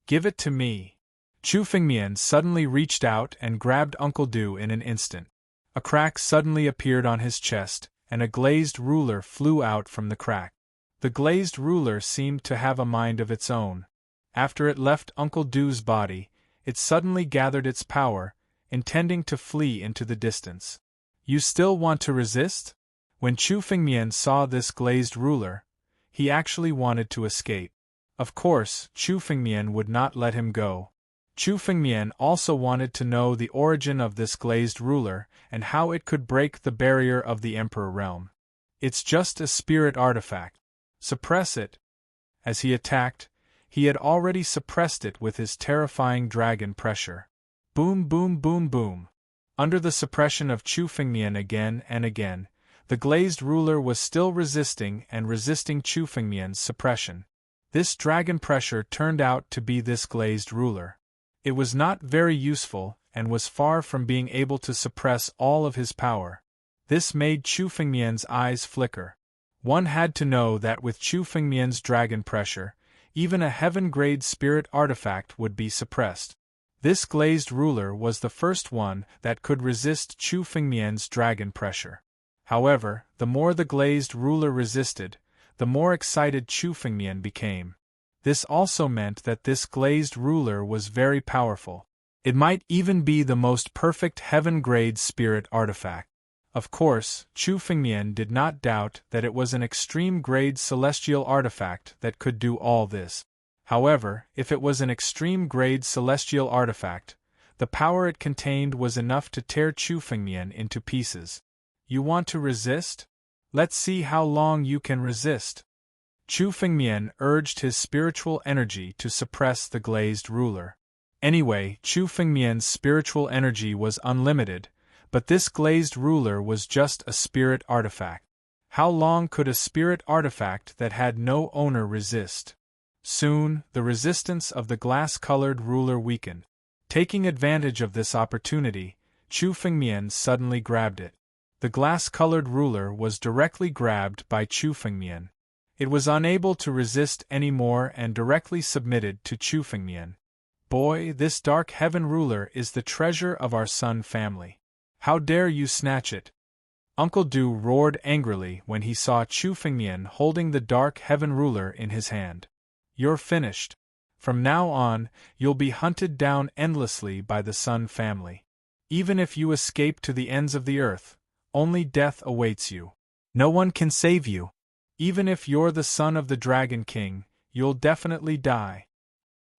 Give it to me. Chu Fengmian suddenly reached out and grabbed Uncle Du in an instant. A crack suddenly appeared on his chest, and a glazed ruler flew out from the crack. The glazed ruler seemed to have a mind of its own. After it left Uncle Du's body, it suddenly gathered its power, intending to flee into the distance. You still want to resist? When Chu Fengmian saw this glazed ruler, he actually wanted to escape. Of course, Chu Fengmian would not let him go. Chu Fengmian also wanted to know the origin of this glazed ruler and how it could break the barrier of the Emperor realm. It's just a spirit artifact. Suppress it. As he attacked, he had already suppressed it with his terrifying dragon pressure. Boom, boom, boom, boom. Under the suppression of Chu Fengmian again and again, the glazed ruler was still resisting and resisting Chu Fengmian's suppression. This dragon pressure turned out to be this glazed ruler. It was not very useful and was far from being able to suppress all of his power. This made Chu Fengmian's eyes flicker. One had to know that with Chu Fengmian's dragon pressure, even a heaven-grade spirit artifact would be suppressed. This glazed ruler was the first one that could resist Chu Fengmian's dragon pressure. However, the more the glazed ruler resisted, the more excited Chu Fengmian became. This also meant that this glazed ruler was very powerful. It might even be the most perfect heaven-grade spirit artifact. Of course, Chu Fengmian did not doubt that it was an extreme-grade celestial artifact that could do all this. However, if it was an extreme-grade celestial artifact, the power it contained was enough to tear Chu Fengmian into pieces. You want to resist? Let's see how long you can resist. Chu Fengmian urged his spiritual energy to suppress the glazed ruler. Anyway, Chu Fengmian's spiritual energy was unlimited, but this glazed ruler was just a spirit artifact. How long could a spirit artifact that had no owner resist? Soon, the resistance of the glass-colored ruler weakened. Taking advantage of this opportunity, Chu Fengmian suddenly grabbed it. The glass-colored ruler was directly grabbed by Chu Fengmian. It was unable to resist anymore and directly submitted to Chu Fengmian. Boy, this dark heaven ruler is the treasure of our Sun family. How dare you snatch it? Uncle Du roared angrily when he saw Chu Fengmian holding the dark heaven ruler in his hand. You're finished. From now on, you'll be hunted down endlessly by the Sun family. Even if you escape to the ends of the earth, only death awaits you. No one can save you. Even if you're the son of the Dragon King, you'll definitely die.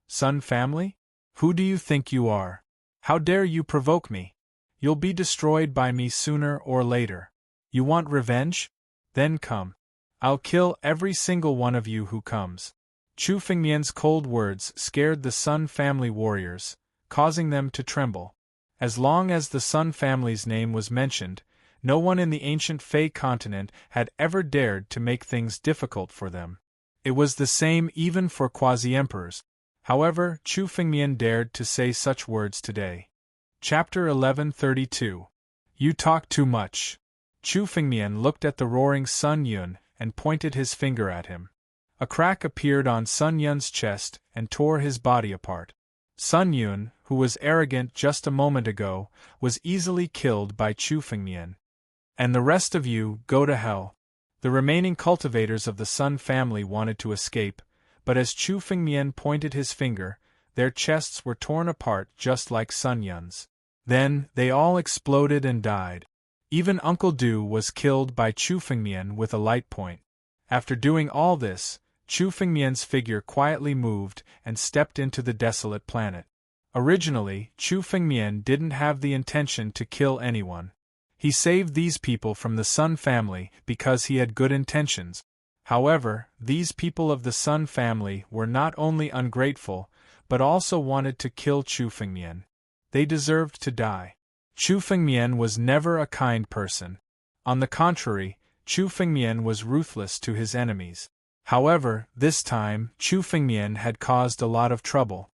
Sun family? Who do you think you are? How dare you provoke me? You'll be destroyed by me sooner or later. You want revenge? Then come. I'll kill every single one of you who comes. Chu Fengmian's cold words scared the Sun family warriors, causing them to tremble. As long as the Sun family's name was mentioned, no one in the ancient Fey continent had ever dared to make things difficult for them. It was the same even for quasi-emperors. However, Chu Fengmian dared to say such words today. Chapter 1132. You talk too much. Chu Fengmian looked at the roaring Sun Yun and pointed his finger at him. A crack appeared on Sun Yun's chest and tore his body apart. Sun Yun, who was arrogant just a moment ago, was easily killed by Chu Fengmian. And the rest of you, go to hell. The remaining cultivators of the Sun family wanted to escape, but as Chu Fengmian pointed his finger, their chests were torn apart just like Sun Yun's. Then, they all exploded and died. Even Uncle Du was killed by Chu Fengmian with a light point. After doing all this, Chu Fengmian's figure quietly moved and stepped into the desolate planet. Originally, Chu Fengmian didn't have the intention to kill anyone. He saved these people from the Sun family because he had good intentions. However, these people of the Sun family were not only ungrateful, but also wanted to kill Chu Fengmian. They deserved to die. Chu Fengmian was never a kind person. On the contrary, Chu Fengmian was ruthless to his enemies. However, this time, Chu Fengmian had caused a lot of trouble.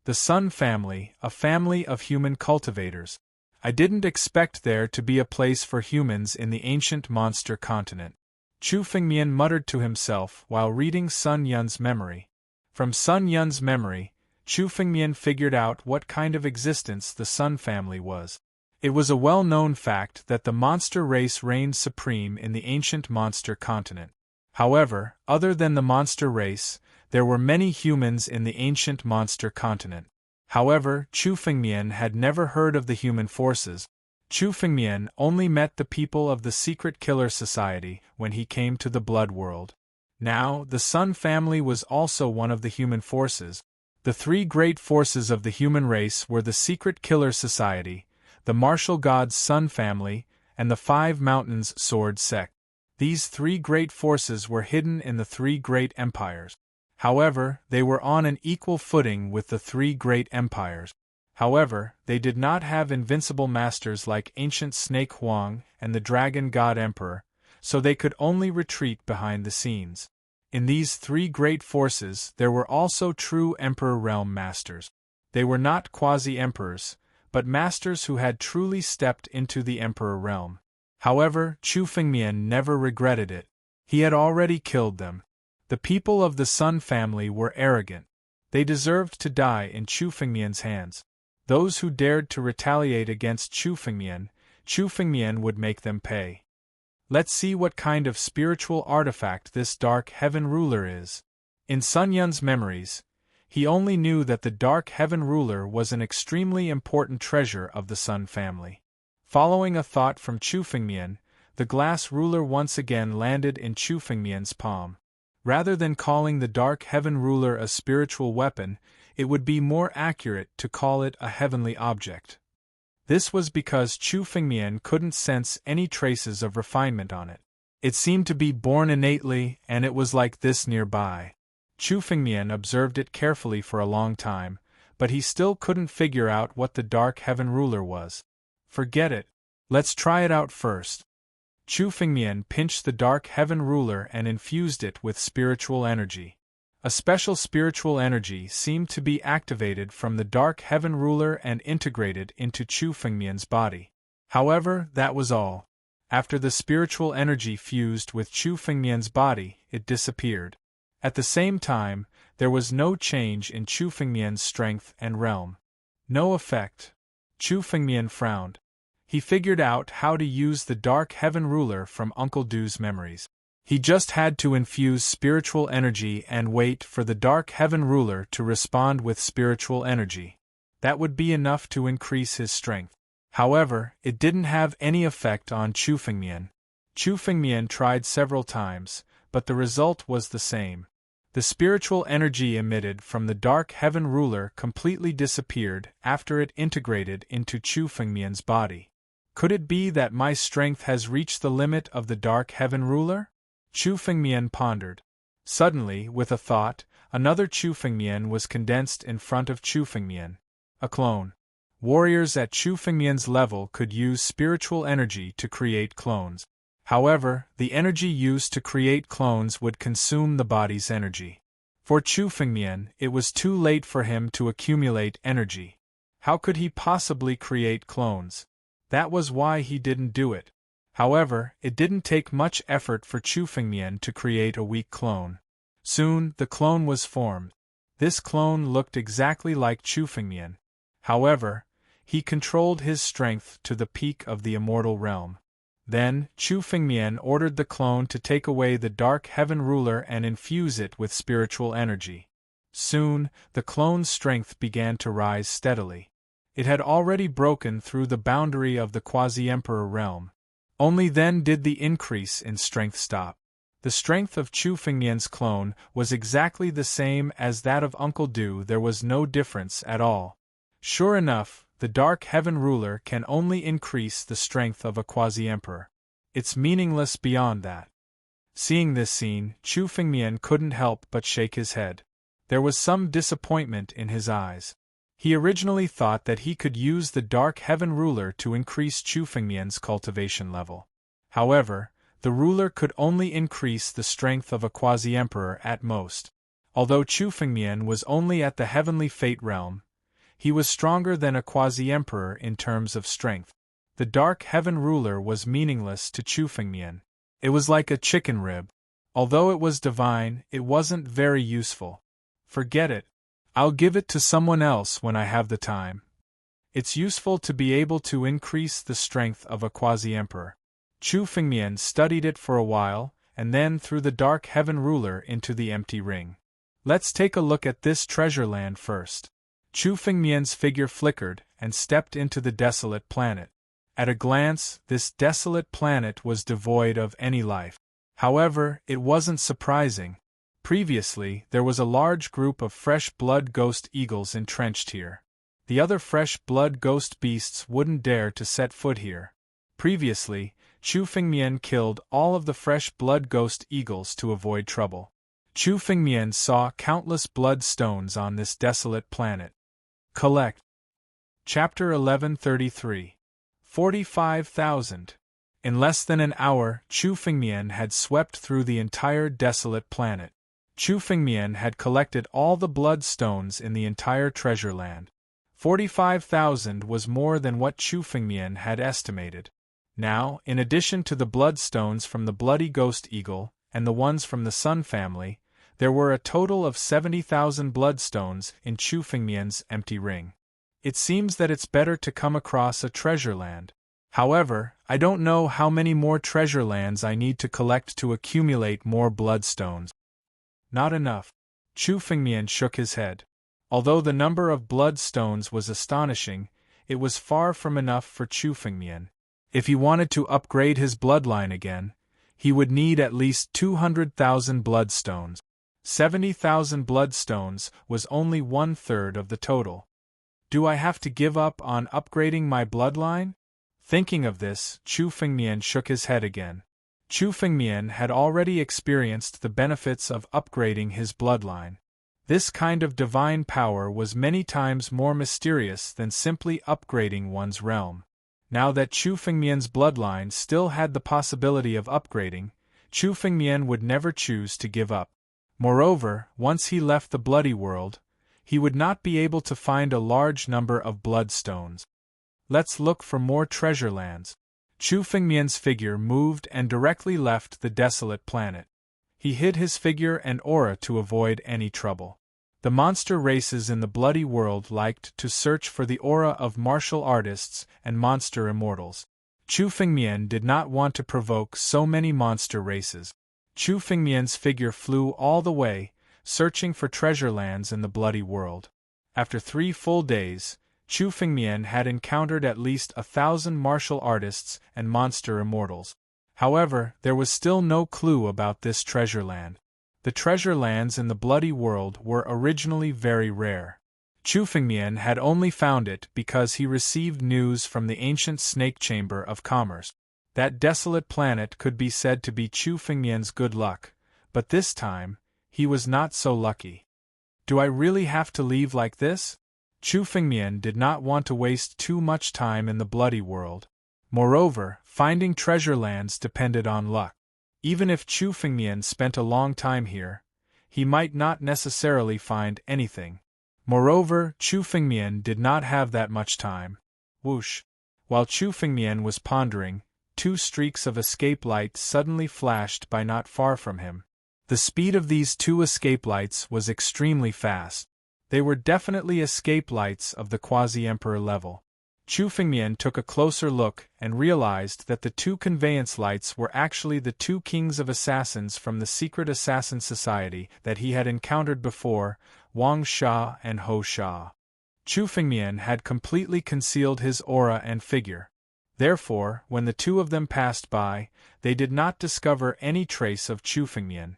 The Sun family, a family of human cultivators. I didn't expect there to be a place for humans in the ancient monster continent. Chu Fengmian muttered to himself while reading Sun Yun's memory. From Sun Yun's memory, Chu Fengmian figured out what kind of existence the Sun family was. It was a well-known fact that the monster race reigned supreme in the ancient monster continent. However, other than the monster race, there were many humans in the ancient monster continent. However, Chu Fengmian had never heard of the human forces. Chu Fengmian only met the people of the Secret Killer Society when he came to the Blood World. Now, the Sun family was also one of the human forces. The three great forces of the human race were the Secret Killer Society, the Martial God's Sun family, and the Five Mountains Sword sect. These three great forces were hidden in the three great empires. However, they were on an equal footing with the three great empires. However, they did not have invincible masters like ancient Snake Huang and the Dragon God Emperor, so they could only retreat behind the scenes. In these three great forces there were also true Emperor Realm Masters. They were not quasi-emperors, but masters who had truly stepped into the Emperor Realm. However, Chu Fengmian never regretted it. He had already killed them. The people of the Sun family were arrogant. They deserved to die in Chu Fengmian's hands. Those who dared to retaliate against Chu Fengmian would make them pay. Let's see what kind of spiritual artifact this Dark Heaven Ruler is. In Sun Yun's memories, he only knew that the Dark Heaven Ruler was an extremely important treasure of the Sun family. Following a thought from Chu Fengmian, the glass ruler once again landed in Chu Fengmian's palm. Rather than calling the Dark Heaven Ruler a spiritual weapon, it would be more accurate to call it a heavenly object. This was because Chu Fengmian couldn't sense any traces of refinement on it. It seemed to be born innately, and it was like this nearby. Chu Fengmian observed it carefully for a long time, but he still couldn't figure out what the Dark Heaven Ruler was. Forget it. Let's try it out first. Chu Fengmian pinched the Dark Heaven Ruler and infused it with spiritual energy. A special spiritual energy seemed to be activated from the Dark Heaven Ruler and integrated into Chu Fengmian's body. However, that was all. After the spiritual energy fused with Chu Fengmian's body, it disappeared. At the same time, there was no change in Chu Fengmian's strength and realm. No effect. Chu Fengmian frowned. He figured out how to use the Dark Heaven Ruler from Uncle Du's memories. He just had to infuse spiritual energy and wait for the Dark Heaven Ruler to respond with spiritual energy. That would be enough to increase his strength. However, it didn't have any effect on Chu Fengmian. Chu Fengmian tried several times, but the result was the same. The spiritual energy emitted from the Dark Heaven Ruler completely disappeared after it integrated into Chu Fengmian's body. Could it be that my strength has reached the limit of the Dark Heaven Ruler? Chu Fengmian pondered. Suddenly, with a thought, another Chu Fengmian was condensed in front of Chu Fengmian. A clone. Warriors at Chu Fengmian's level could use spiritual energy to create clones. However, the energy used to create clones would consume the body's energy. For Chu Fengmian, it was too late for him to accumulate energy. How could he possibly create clones? That was why he didn't do it. However, it didn't take much effort for Chu Fengmian to create a weak clone. Soon, the clone was formed. This clone looked exactly like Chu Fengmian. However, he controlled his strength to the peak of the immortal realm. Then, Chu Fengmian ordered the clone to take away the Dark Heaven Ruler and infuse it with spiritual energy. Soon, the clone's strength began to rise steadily. It had already broken through the boundary of the Quasi-Emperor realm. Only then did the increase in strength stop. The strength of Chu Fengmian's clone was exactly the same as that of Uncle Du. There was no difference at all. Sure enough, the Dark Heaven Ruler can only increase the strength of a Quasi-Emperor. It's meaningless beyond that. Seeing this scene, Chu Fengmian couldn't help but shake his head. There was some disappointment in his eyes. He originally thought that he could use the Dark Heaven Ruler to increase Chu Fengmian's cultivation level. However, the ruler could only increase the strength of a Quasi-Emperor at most. Although Chu Fengmian was only at the Heavenly Fate realm, he was stronger than a Quasi-Emperor in terms of strength. The Dark Heaven Ruler was meaningless to Chu Fengmian. It was like a chicken rib. Although it was divine, it wasn't very useful. Forget it. I'll give it to someone else when I have the time. It's useful to be able to increase the strength of a Quasi-Emperor. Chu Fengmian studied it for a while, and then threw the Dark Heaven Ruler into the empty ring. Let's take a look at this treasure land first. Chu Fengmian's figure flickered and stepped into the desolate planet. At a glance, this desolate planet was devoid of any life. However, it wasn't surprising. Previously, there was a large group of fresh blood ghost eagles entrenched here. The other fresh blood ghost beasts wouldn't dare to set foot here. Previously, Chu Fengmian killed all of the fresh blood ghost eagles to avoid trouble. Chu Fengmian saw countless blood stones on this desolate planet. Collect. Chapter 1133. 45,000. In less than an hour, Chu Fengmian had swept through the entire desolate planet. Chu Fengmian had collected all the blood stones in the entire treasure land. 45,000 was more than what Chu Fengmian had estimated. Now, in addition to the bloodstones from the Bloody Ghost Eagle and the ones from the Sun family, there were a total of 70,000 bloodstones in Chu Fengmian's empty ring. It seems that it's better to come across a treasure land. However, I don't know how many more treasure lands I need to collect to accumulate more bloodstones. Not enough. Chu Fengmian shook his head. Although the number of bloodstones was astonishing, it was far from enough for Chu Fengmian. If he wanted to upgrade his bloodline again, he would need at least 200,000 bloodstones. 70,000 bloodstones was only 1/3 of the total. Do I have to give up on upgrading my bloodline? Thinking of this, Chu Fengmian shook his head again. Chu Fengmian had already experienced the benefits of upgrading his bloodline. This kind of divine power was many times more mysterious than simply upgrading one's realm. Now that Chu Fengmian's bloodline still had the possibility of upgrading, Chu Fengmian would never choose to give up. Moreover, once he left the bloody world, he would not be able to find a large number of bloodstones. Let's look for more treasure lands. Chu Fengmian's figure moved and directly left the desolate planet. He hid his figure and aura to avoid any trouble. The monster races in the bloody world liked to search for the aura of martial artists and monster immortals. Chu Fengmian did not want to provoke so many monster races. Chu Fengmian's figure flew all the way, searching for treasure lands in the bloody world. After 3 full days, Chu Fengmian had encountered at least 1,000 martial artists and monster immortals. However, there was still no clue about this treasure land. The treasure lands in the bloody world were originally very rare. Chu Fengmian had only found it because he received news from the ancient snake chamber of commerce. That desolate planet could be said to be Chu Fengmian's good luck, but this time, he was not so lucky. Do I really have to leave like this? Chu Fengmian did not want to waste too much time in the bloody world. Moreover, finding treasure lands depended on luck. Even if Chu Fengmian spent a long time here, he might not necessarily find anything. Moreover, Chu Fengmian did not have that much time. Whoosh! While Chu Fengmian was pondering, 2 streaks of escape light suddenly flashed by not far from him. The speed of these 2 escape lights was extremely fast. They were definitely escape lights of the quasi-emperor level. Chu Fengmian took a closer look and realized that the 2 conveyance lights were actually the 2 kings of assassins from the secret assassin society that he had encountered before, Wang Sha and Ho Sha. Chu Fengmian had completely concealed his aura and figure. Therefore, when the 2 of them passed by, they did not discover any trace of Chu Fengmian.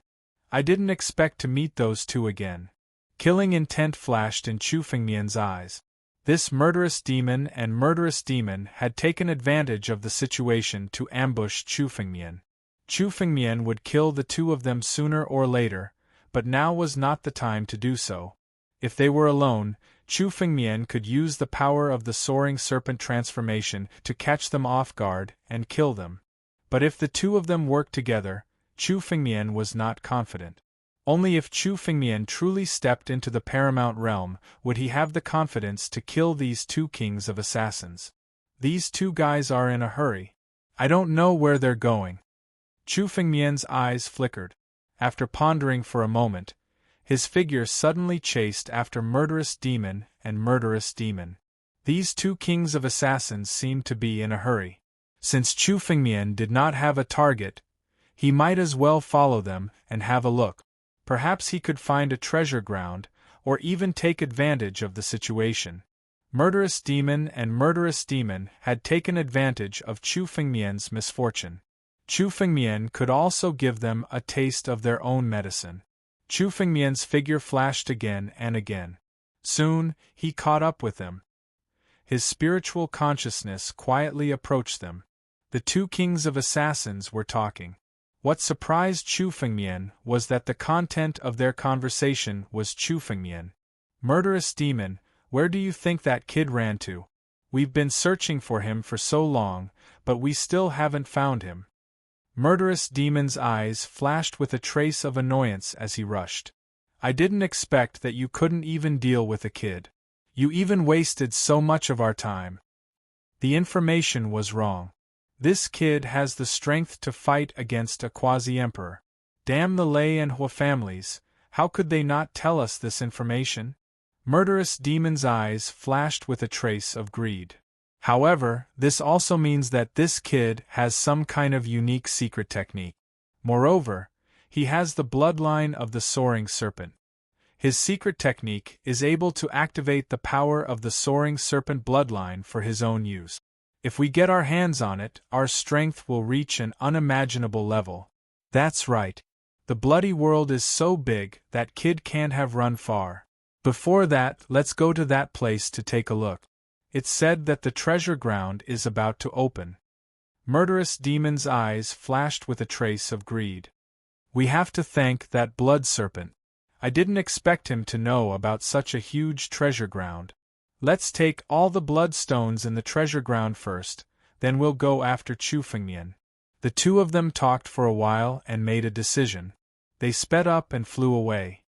I didn't expect to meet those 2 again. Killing intent flashed in Chu Fengmian's eyes. This murderous demon and murderous demon had taken advantage of the situation to ambush Chu Fengmian. Chu Fengmian would kill the 2 of them sooner or later, but now was not the time to do so. If they were alone, Chu Fengmian could use the power of the soaring serpent transformation to catch them off guard and kill them. But if the 2 of them worked together, Chu Fengmian was not confident. Only if Chu Fengmian truly stepped into the paramount realm would he have the confidence to kill these 2 kings of assassins. These 2 guys are in a hurry. I don't know where they're going. Chu Fengmian's eyes flickered. After pondering for a moment, his figure suddenly chased after murderous demon and murderous demon. These 2 kings of assassins seemed to be in a hurry. Since Chu Fengmian did not have a target, he might as well follow them and have a look. Perhaps he could find a treasure ground, or even take advantage of the situation. Murderous demon and murderous demon had taken advantage of Chu Fengmian's misfortune. Chu Fengmian could also give them a taste of their own medicine. Chu Fengmian's figure flashed again and again. Soon, he caught up with them. His spiritual consciousness quietly approached them. The 2 kings of assassins were talking. What surprised Chu Fengmian was that the content of their conversation was Chu Fengmian. Murderous demon, where do you think that kid ran to? We've been searching for him for so long, but we still haven't found him. Murderous demon's eyes flashed with a trace of annoyance as he rushed. I didn't expect that you couldn't even deal with a kid. You even wasted so much of our time. The information was wrong. This kid has the strength to fight against a quasi-emperor. Damn the Lei and Hua families, how could they not tell us this information? Murderous demon's eyes flashed with a trace of greed. However, this also means that this kid has some kind of unique secret technique. Moreover, he has the bloodline of the soaring serpent. His secret technique is able to activate the power of the soaring serpent bloodline for his own use. If we get our hands on it, our strength will reach an unimaginable level. That's right. The bloody world is so big that kid can't have run far. Before that, let's go to that place to take a look. It's said that the treasure ground is about to open. Murderous demon's eyes flashed with a trace of greed. We have to thank that blood serpent. I didn't expect him to know about such a huge treasure ground. Let's take all the bloodstones in the treasure ground first, then we'll go after Chu Fengmian. The two of them talked for a while and made a decision. They sped up and flew away.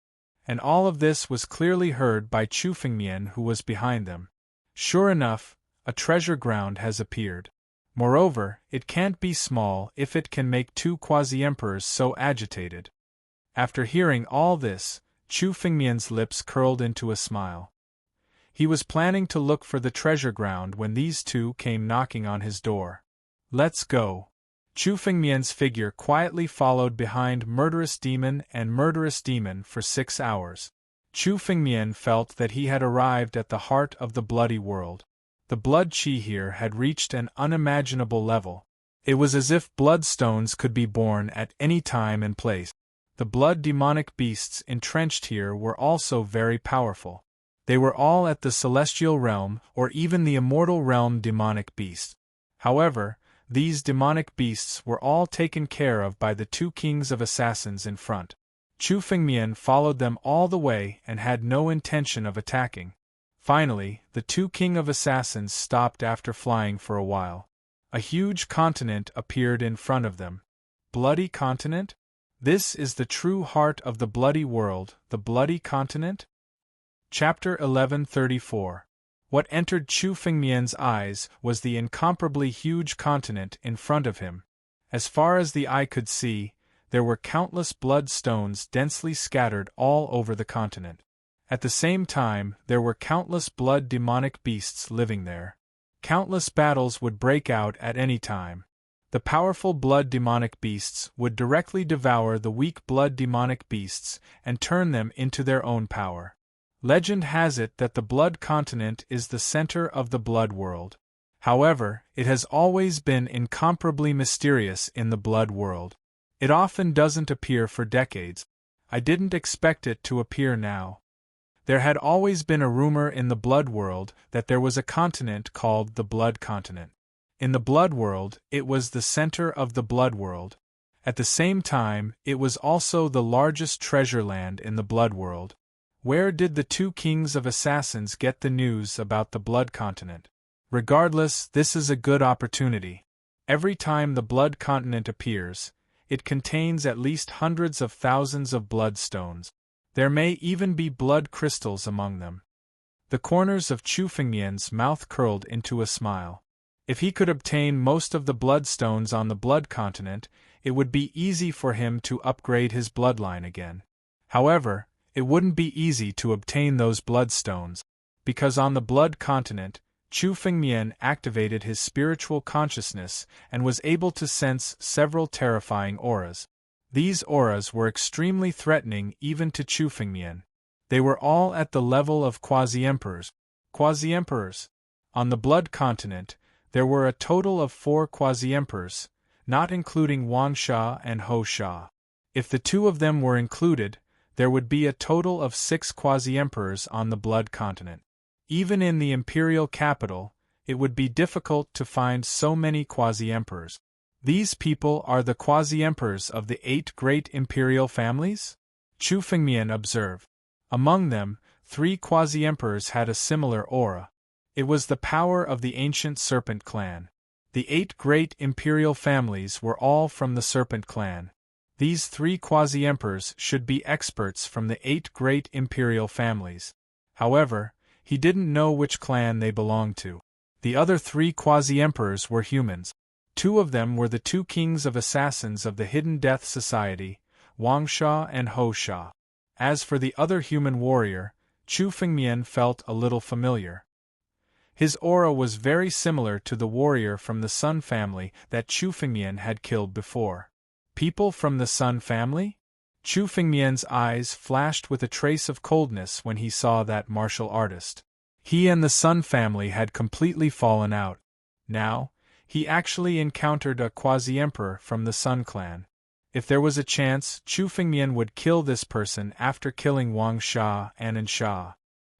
And all of this was clearly heard by Chu Fengmian, who was behind them. Sure enough, a treasure ground has appeared. Moreover, it can't be small if it can make two quasi-emperors so agitated. After hearing all this, Chu Fengmian's lips curled into a smile. He was planning to look for the treasure ground when these two came knocking on his door. Let's go. Chu Fengmian's figure quietly followed behind Murderous Demon and Murderous Demon for 6 hours. Chu Fengmian felt that he had arrived at the heart of the bloody world. The blood qi here had reached an unimaginable level. It was as if bloodstones could be born at any time and place. The blood demonic beasts entrenched here were also very powerful. They were all at the celestial realm or even the immortal realm demonic beasts. However, these demonic beasts were all taken care of by the two kings of assassins in front. Chu Fengmian followed them all the way and had no intention of attacking. Finally, the two king of assassins stopped after flying for a while. A huge continent appeared in front of them. Bloody continent? This is the true heart of the bloody world, the bloody continent? Chapter 1134. What entered Chu Fengmian's eyes was the incomparably huge continent in front of him. As far as the eye could see, there were countless blood stones densely scattered all over the continent. At the same time, there were countless blood demonic beasts living there. Countless battles would break out at any time. The powerful blood demonic beasts would directly devour the weak blood demonic beasts and turn them into their own power. Legend has it that the blood continent is the center of the blood world. However, it has always been incomparably mysterious in the blood world. It often doesn't appear for decades. I didn't expect it to appear now. There had always been a rumor in the blood world that there was a continent called the blood continent. In the blood world, it was the center of the blood world. At the same time, it was also the largest treasure land in the blood world. Where did the two kings of assassins get the news about the blood continent? Regardless, this is a good opportunity. Every time the blood continent appears, it contains at least hundreds of thousands of bloodstones. There may even be blood crystals among them. The corners of Chu Fengmian's mouth curled into a smile. If he could obtain most of the bloodstones on the blood continent, it would be easy for him to upgrade his bloodline again. However, it wouldn't be easy to obtain those bloodstones, because on the blood continent, Chu Fengmian activated his spiritual consciousness and was able to sense several terrifying auras. These auras were extremely threatening even to Chu Fengmian. They were all at the level of quasi-emperors. Quasi-emperors. On the blood continent, there were a total of 4 quasi-emperors, not including Wang Sha and Ho Sha. If the two of them were included, there would be a total of 6 quasi-emperors on the blood continent. Even in the imperial capital, it would be difficult to find so many quasi-emperors. These people are the quasi-emperors of the 8 great imperial families? Chu Fengmian observed. Among them, 3 quasi-emperors had a similar aura. It was the power of the ancient serpent clan. The 8 great imperial families were all from the serpent clan. These 3 quasi-emperors should be experts from the 8 great imperial families. However, he didn't know which clan they belonged to. The other 3 quasi-emperors were humans. 2 of them were the 2 kings of assassins of the Hidden Death Society, Wang Sha and Ho Sha. As for the other human warrior, Chu Fengmian felt a little familiar. His aura was very similar to the warrior from the Sun family that Chu Fengmian had killed before. People from the Sun family? Chu Fengmian's eyes flashed with a trace of coldness when he saw that martial artist. He and the Sun family had completely fallen out. Now, he actually encountered a quasi-emperor from the Sun clan. If there was a chance, Chu Fengmian would kill this person after killing Wang Sha and Sha.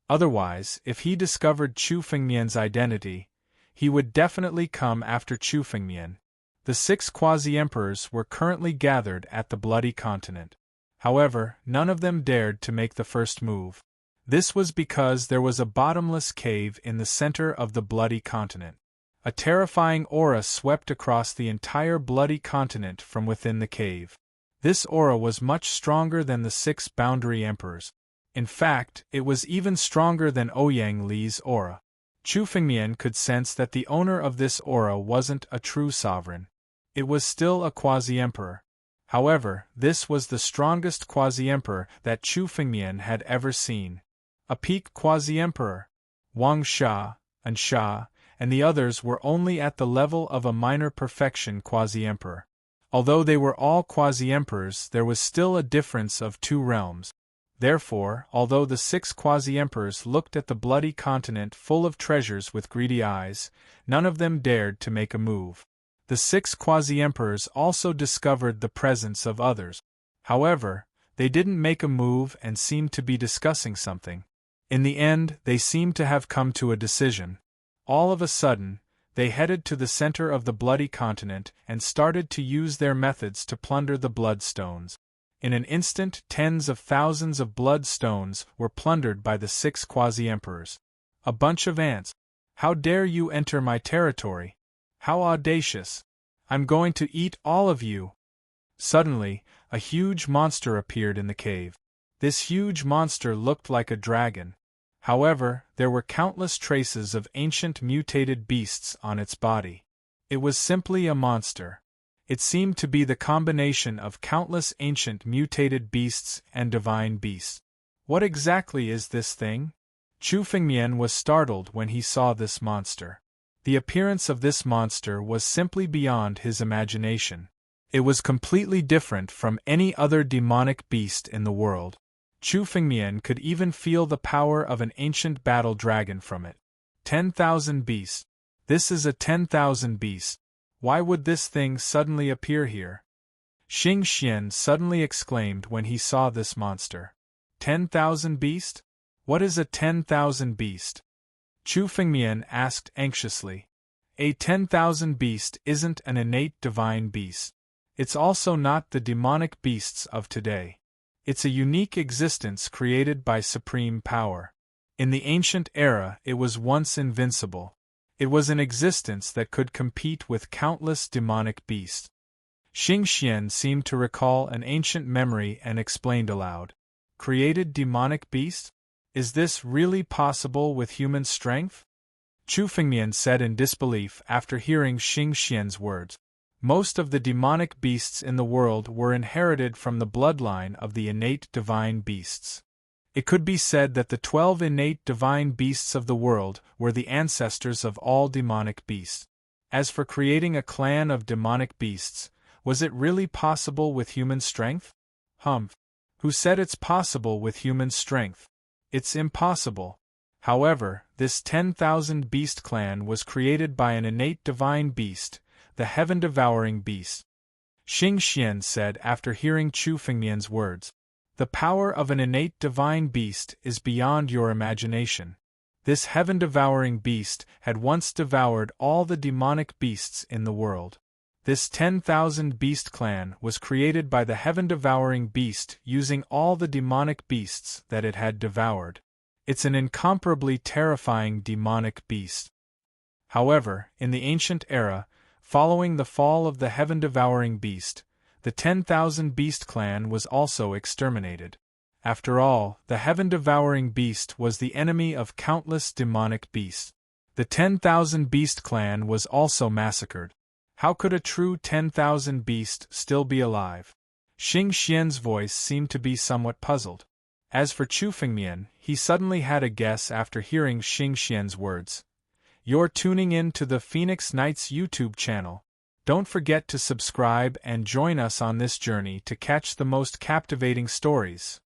Otherwise, if he discovered Chu Fengmian's identity, he would definitely come after Chu Fengmian. The 6 quasi-emperors were currently gathered at the bloody continent. However, none of them dared to make the first move. This was because there was a bottomless cave in the center of the bloody continent. A terrifying aura swept across the entire bloody continent from within the cave. This aura was much stronger than the 6 boundary emperors. In fact, it was even stronger than Ouyang Li's aura. Chu Fengmian could sense that the owner of this aura wasn't a true sovereign. It was still a quasi-emperor. However, this was the strongest quasi-emperor that Chu Fengmian had ever seen. A peak quasi-emperor. Wang Sha, and Sha, and the others were only at the level of a minor perfection quasi-emperor. Although they were all quasi-emperors, there was still a difference of 2 realms. Therefore, although the 6 quasi-emperors looked at the bloody continent full of treasures with greedy eyes, none of them dared to make a move. The 6 quasi-emperors also discovered the presence of others. However, they didn't make a move and seemed to be discussing something. In the end, they seemed to have come to a decision. All of a sudden, they headed to the center of the bloody continent and started to use their methods to plunder the bloodstones. In an instant, tens of thousands of bloodstones were plundered by the 6 quasi-emperors. A bunch of ants. How dare you enter my territory? How audacious! I'm going to eat all of you! Suddenly, a huge monster appeared in the cave. This huge monster looked like a dragon. However, there were countless traces of ancient mutated beasts on its body. It was simply a monster. It seemed to be the combination of countless ancient mutated beasts and divine beasts. What exactly is this thing? Chu Fengmian was startled when he saw this monster. The appearance of this monster was simply beyond his imagination. It was completely different from any other demonic beast in the world. Chu Fengmian could even feel the power of an ancient battle dragon from it. 10,000 beasts. This is a 10,000 beast. Why would this thing suddenly appear here? Xing Xian suddenly exclaimed when he saw this monster. 10,000 beast? What is a 10,000 beast? Chu Fengmian asked anxiously. A 10,000 beast isn't an innate divine beast. It's also not the demonic beasts of today. It's a unique existence created by supreme power. In the ancient era, it was once invincible. It was an existence that could compete with countless demonic beasts. Xing Xian seemed to recall an ancient memory and explained aloud. Created demonic beast? Is this really possible with human strength? Chu Fengmian said in disbelief after hearing Xing Xian's words. Most of the demonic beasts in the world were inherited from the bloodline of the innate divine beasts. It could be said that the 12 innate divine beasts of the world were the ancestors of all demonic beasts. As for creating a clan of demonic beasts, was it really possible with human strength? Humph. Who said it's possible with human strength? It's impossible. However, this 10,000 beast clan was created by an innate divine beast, the heaven-devouring beast. Xing Xian said after hearing Chu Fengmian's words. The power of an innate divine beast is beyond your imagination. This heaven-devouring beast had once devoured all the demonic beasts in the world. This 10,000 beast clan was created by the heaven-devouring beast using all the demonic beasts that it had devoured. It's an incomparably terrifying demonic beast. However, in the ancient era, following the fall of the heaven-devouring beast, the 10,000 beast clan was also exterminated. After all, the heaven-devouring beast was the enemy of countless demonic beasts. The 10,000 beast clan was also massacred. How could a true 10,000 beast still be alive? Xing Xian's voice seemed to be somewhat puzzled. As for Chu Fengmian, he suddenly had a guess after hearing Xing Xian's words. You're tuning in to the Phoenix Knights YouTube channel. Don't forget to subscribe and join us on this journey to catch the most captivating stories.